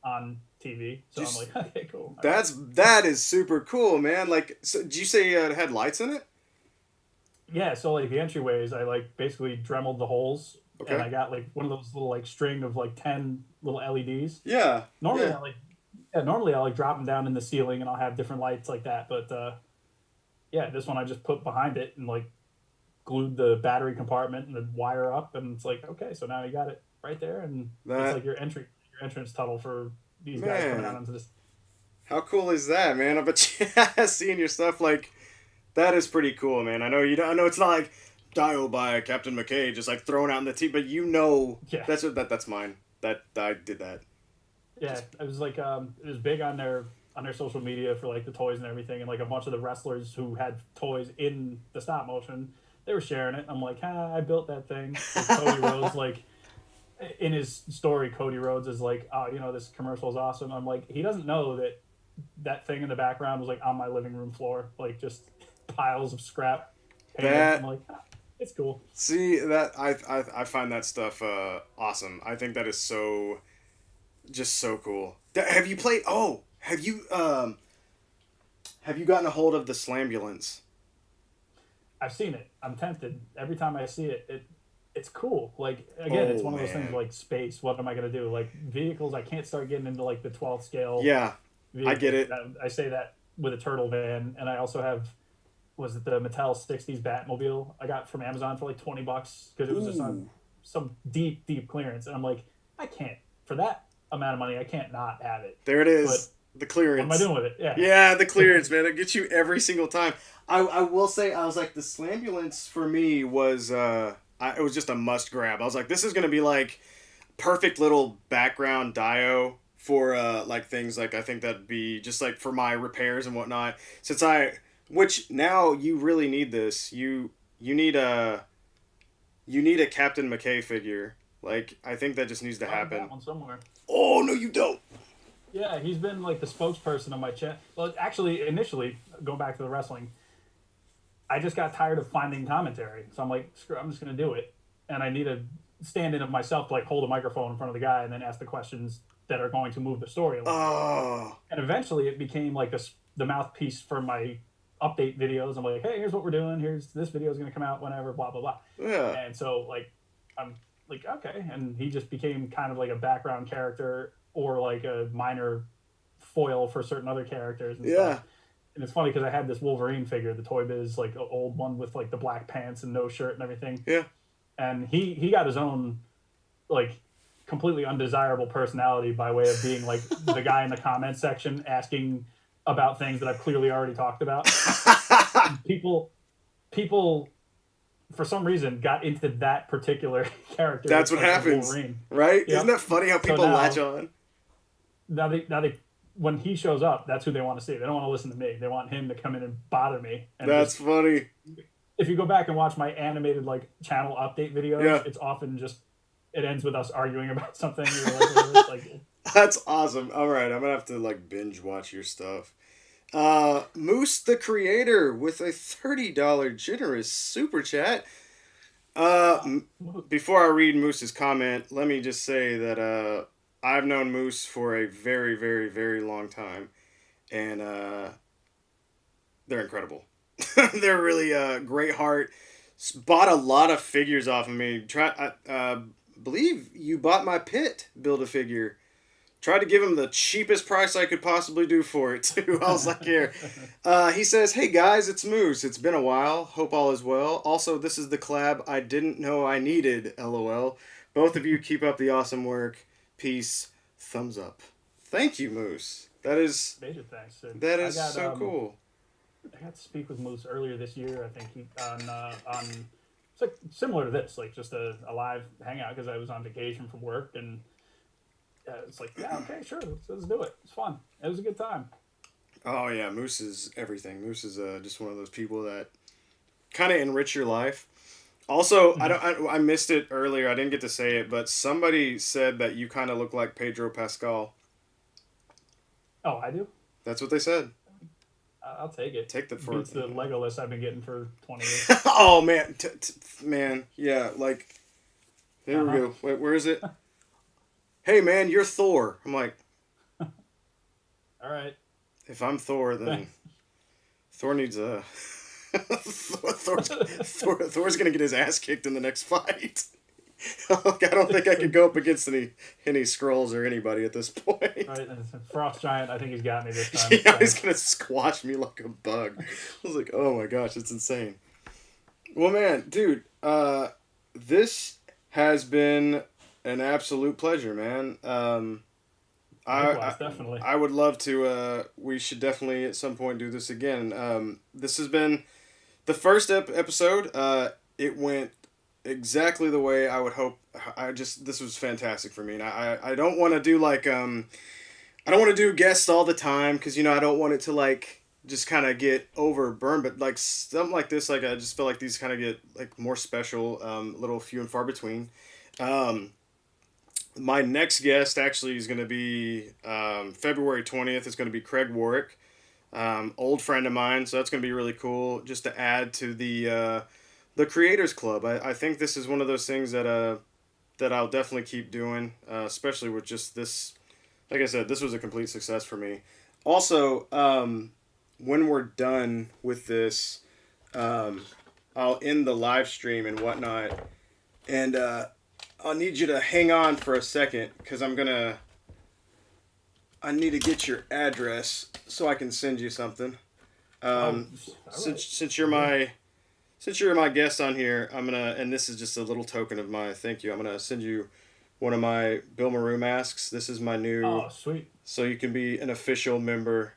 on TV. So I'm Just like, okay, cool, all right. that is super cool, man. Like, so, did you say it had lights in it? Yeah, so like the entryways, I like basically dremeled the holes, and Okay. I got like one of those little like string of like 10 little LEDs. Yeah. Normally, Yeah. I like yeah, normally I like drop them down in the ceiling, and I'll have different lights like that. But yeah, this one I just put behind it and like glued the battery compartment and the wire up, and it's like okay, so now you got it right there, and it's That like your entrance tunnel for these guys coming out man. into this. How cool is that, man? I bet you seeing your stuff like that is pretty cool, man. I know you don't. I know it's not like Dio by Captain McKay just like thrown out in the tea, but you know Yeah, that's what that's mine. That I did that. yeah, Just it was like it was big on their social media for like the toys and everything, and like a bunch of the wrestlers who had toys in the stop motion, they were sharing it. I'm like, I built that thing. Like Cody Rhodes, like in his story, Cody Rhodes is like, oh, this commercial is awesome. I'm like, he doesn't know that that thing in the background was like on my living room floor, like just piles of scrap painted. I'm that like, it's cool. see that I find that stuff awesome. I think that is so just so cool. Have you played? Oh, have you gotten a hold of the Slambulance? I've seen it. I'm tempted every time I see it. It's cool. Like again, it's Oh one of those things man, like space. What am I gonna do? Like vehicles, I can't start getting into like the 12th scale yeah, I get vehicles. it. I say that with a turtle van, and I also have was it the Mattel '60s Batmobile I got from Amazon for like $20 because it was just on Ooh, some deep clearance, and I'm like, I can't for that amount of money, I can't not have it. there it But is. The what am I clearance. doing with it? Yeah, Yeah, the clearance, man. It gets you every single time. I will say, I was like, the Slambulance for me was, it was just a must grab. I was like, this is going to be like perfect little background dio for, like things like, I think that'd be just like for my repairs and whatnot. Which now you really need this. You need you need a Captain McKay figure. Like, I think that just needs to I have happen. that one somewhere. Oh, no, you don't. Yeah, he's been like the spokesperson on my chat. Well, actually, initially, going back to the wrestling, I just got tired of finding commentary. So I'm like, screw, I'm just gonna do it. And I need a stand-in of myself to like hold a microphone in front of the guy and then ask the questions that are going to move the story along. Oh, And eventually, it became like the mouthpiece for my update videos. I'm like, hey, here's what we're doing. Here's this video is gonna come out whenever, blah blah blah. yeah. And so like, I'm like, okay, and he just became kind of like a background character or like a minor foil for certain other characters and stuff. Yeah. And it's funny because I had this Wolverine figure, the Toy Biz, like an old one with like the black pants and no shirt and everything. Yeah. And he got his own like completely undesirable personality by way of being like the guy in the comment section asking about things that I've clearly already talked about. And people for some reason got into that particular character That's what like as happens, Wolverine. right? Isn't Yep. that funny how So people latch now on? now they when he shows up, that's who they want to see. They don't want to listen to me. They want him to come in and bother me. And That's just funny. if you go back and watch my animated like channel update videos, Yeah. it's often just it ends with us arguing about something. Or like That's awesome. All right, I'm gonna have to like binge watch your stuff. Moose the creator with a $30 generous super chat. Before I read Moose's comment, let me just say that I've known Moose for a very, very, very long time, and they're incredible. They're really great heart. Bought a lot of figures off of me. Believe you bought my Pit build a figure. Tried to give him the cheapest price I could possibly do for it too. I was like, here. He says, "Hey guys, it's Moose. It's been a while. Hope all is well. Also, this is the collab I didn't know I needed. LOL. Both of you keep up the awesome work. Peace. Thumbs up. Thank you, Moose. That is major thanks. And that is so cool. I got to speak with Moose earlier this year. I think he on it's like similar to this, like just a live hangout because I was on vacation from work and it's like yeah okay sure let's do it. It's fun. It was a good time. Oh yeah, Moose is everything. Moose is just one of those people that kind of enrich your life. Also, I missed it earlier. I didn't get to say it, but somebody said that you kind of look like Pedro Pascal. Oh, I do. That's what they said. I'll take it. Take the Beats the Legolas I've been getting for 20 years. Oh man, man, yeah, like there we go. Wait, where is it? Hey man, you're Thor. I'm like, all right. If I'm Thor, then Thor needs a Thor's gonna get his ass kicked in the next fight. I don't think I could go up against any scrolls or anybody at this point. Right, Frost Giant, I think he's got me this time. Yeah, he's gonna squash me like a bug. I was like, oh my gosh, it's insane. Well, man, dude, this has been an absolute pleasure, man. Definitely. I would love to. We should definitely at some point do this again. This has been the first episode. It went exactly the way I would hope. This was fantastic for me, and I don't want to do like I don't want to do guests all the time because I don't want it to like just kind of get overburned. But like something like this, like I just feel like these kind of get like more special, little few and far between. My next guest actually is going to be February 20th. It's going to be Craig Warwick, old friend of mine. So that's going to be really cool just to add to the Creators Club. I think this is one of those things that I'll definitely keep doing, especially with just this. Like I said, this was a complete success for me. Also, when we're done with this, I'll end the live stream and whatnot. And I'll need you to hang on for a second because I need to get your address so I can send you something. Since you're my guest on here, I'm gonna, and this is just a little token of my thank you. I'm gonna send you one of my Bill Maru masks. This is my new. Oh, sweet. So you can be an official member.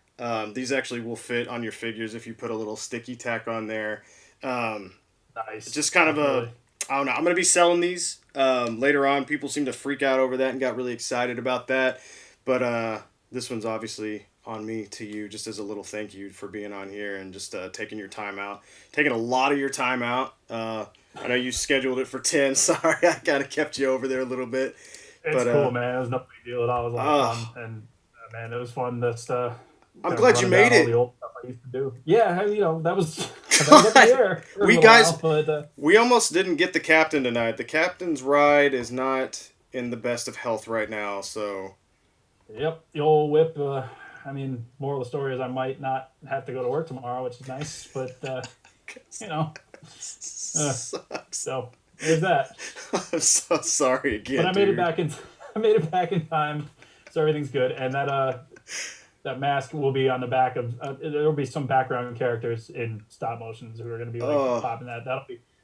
These actually will fit on your figures if you put a little sticky tack on there. Nice. Just kind of I don't know. I'm going to be selling these later on. People seem to freak out over that and got really excited about that. But this one's obviously on me to you just as a little thank you for being on here and just taking your time out. Taking a lot of your time out. I know you scheduled it for 10. Sorry, I kind of kept you over there a little bit. It's cool, man. It was no big deal at all. It was a lot of fun. And man, it was fun. That's I'm kind of glad you running down made all the it. old stuff I used to do. Yeah, that was that was up in the God, air for a we little guys, while, but we almost didn't get the captain tonight. The captain's ride is not in the best of health right now, so yep, the old whip. I mean, moral of the story is I might not have to go to work tomorrow, which is nice. But you know, uh, sucks. so there's that. I'm so sorry But again, I made it dude. back in. I made it back in time, so everything's good. And that mask will be on the back of. There'll be some background characters in stop motions who are going to be like Oh, popping that.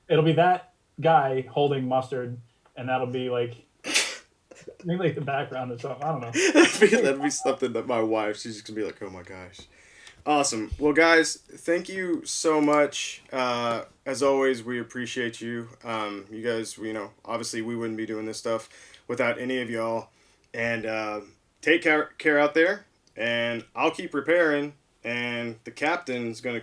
It'll be that guy holding mustard, and that'll be like maybe like the background or something. I don't know. that'd be something that my wife, she's just gonna be like, oh my gosh. Awesome. Well, guys, thank you so much. As always, we appreciate you. You guys, obviously we wouldn't be doing this stuff without any of y'all. And take care out there. And I'll keep repairing. And the captain's going to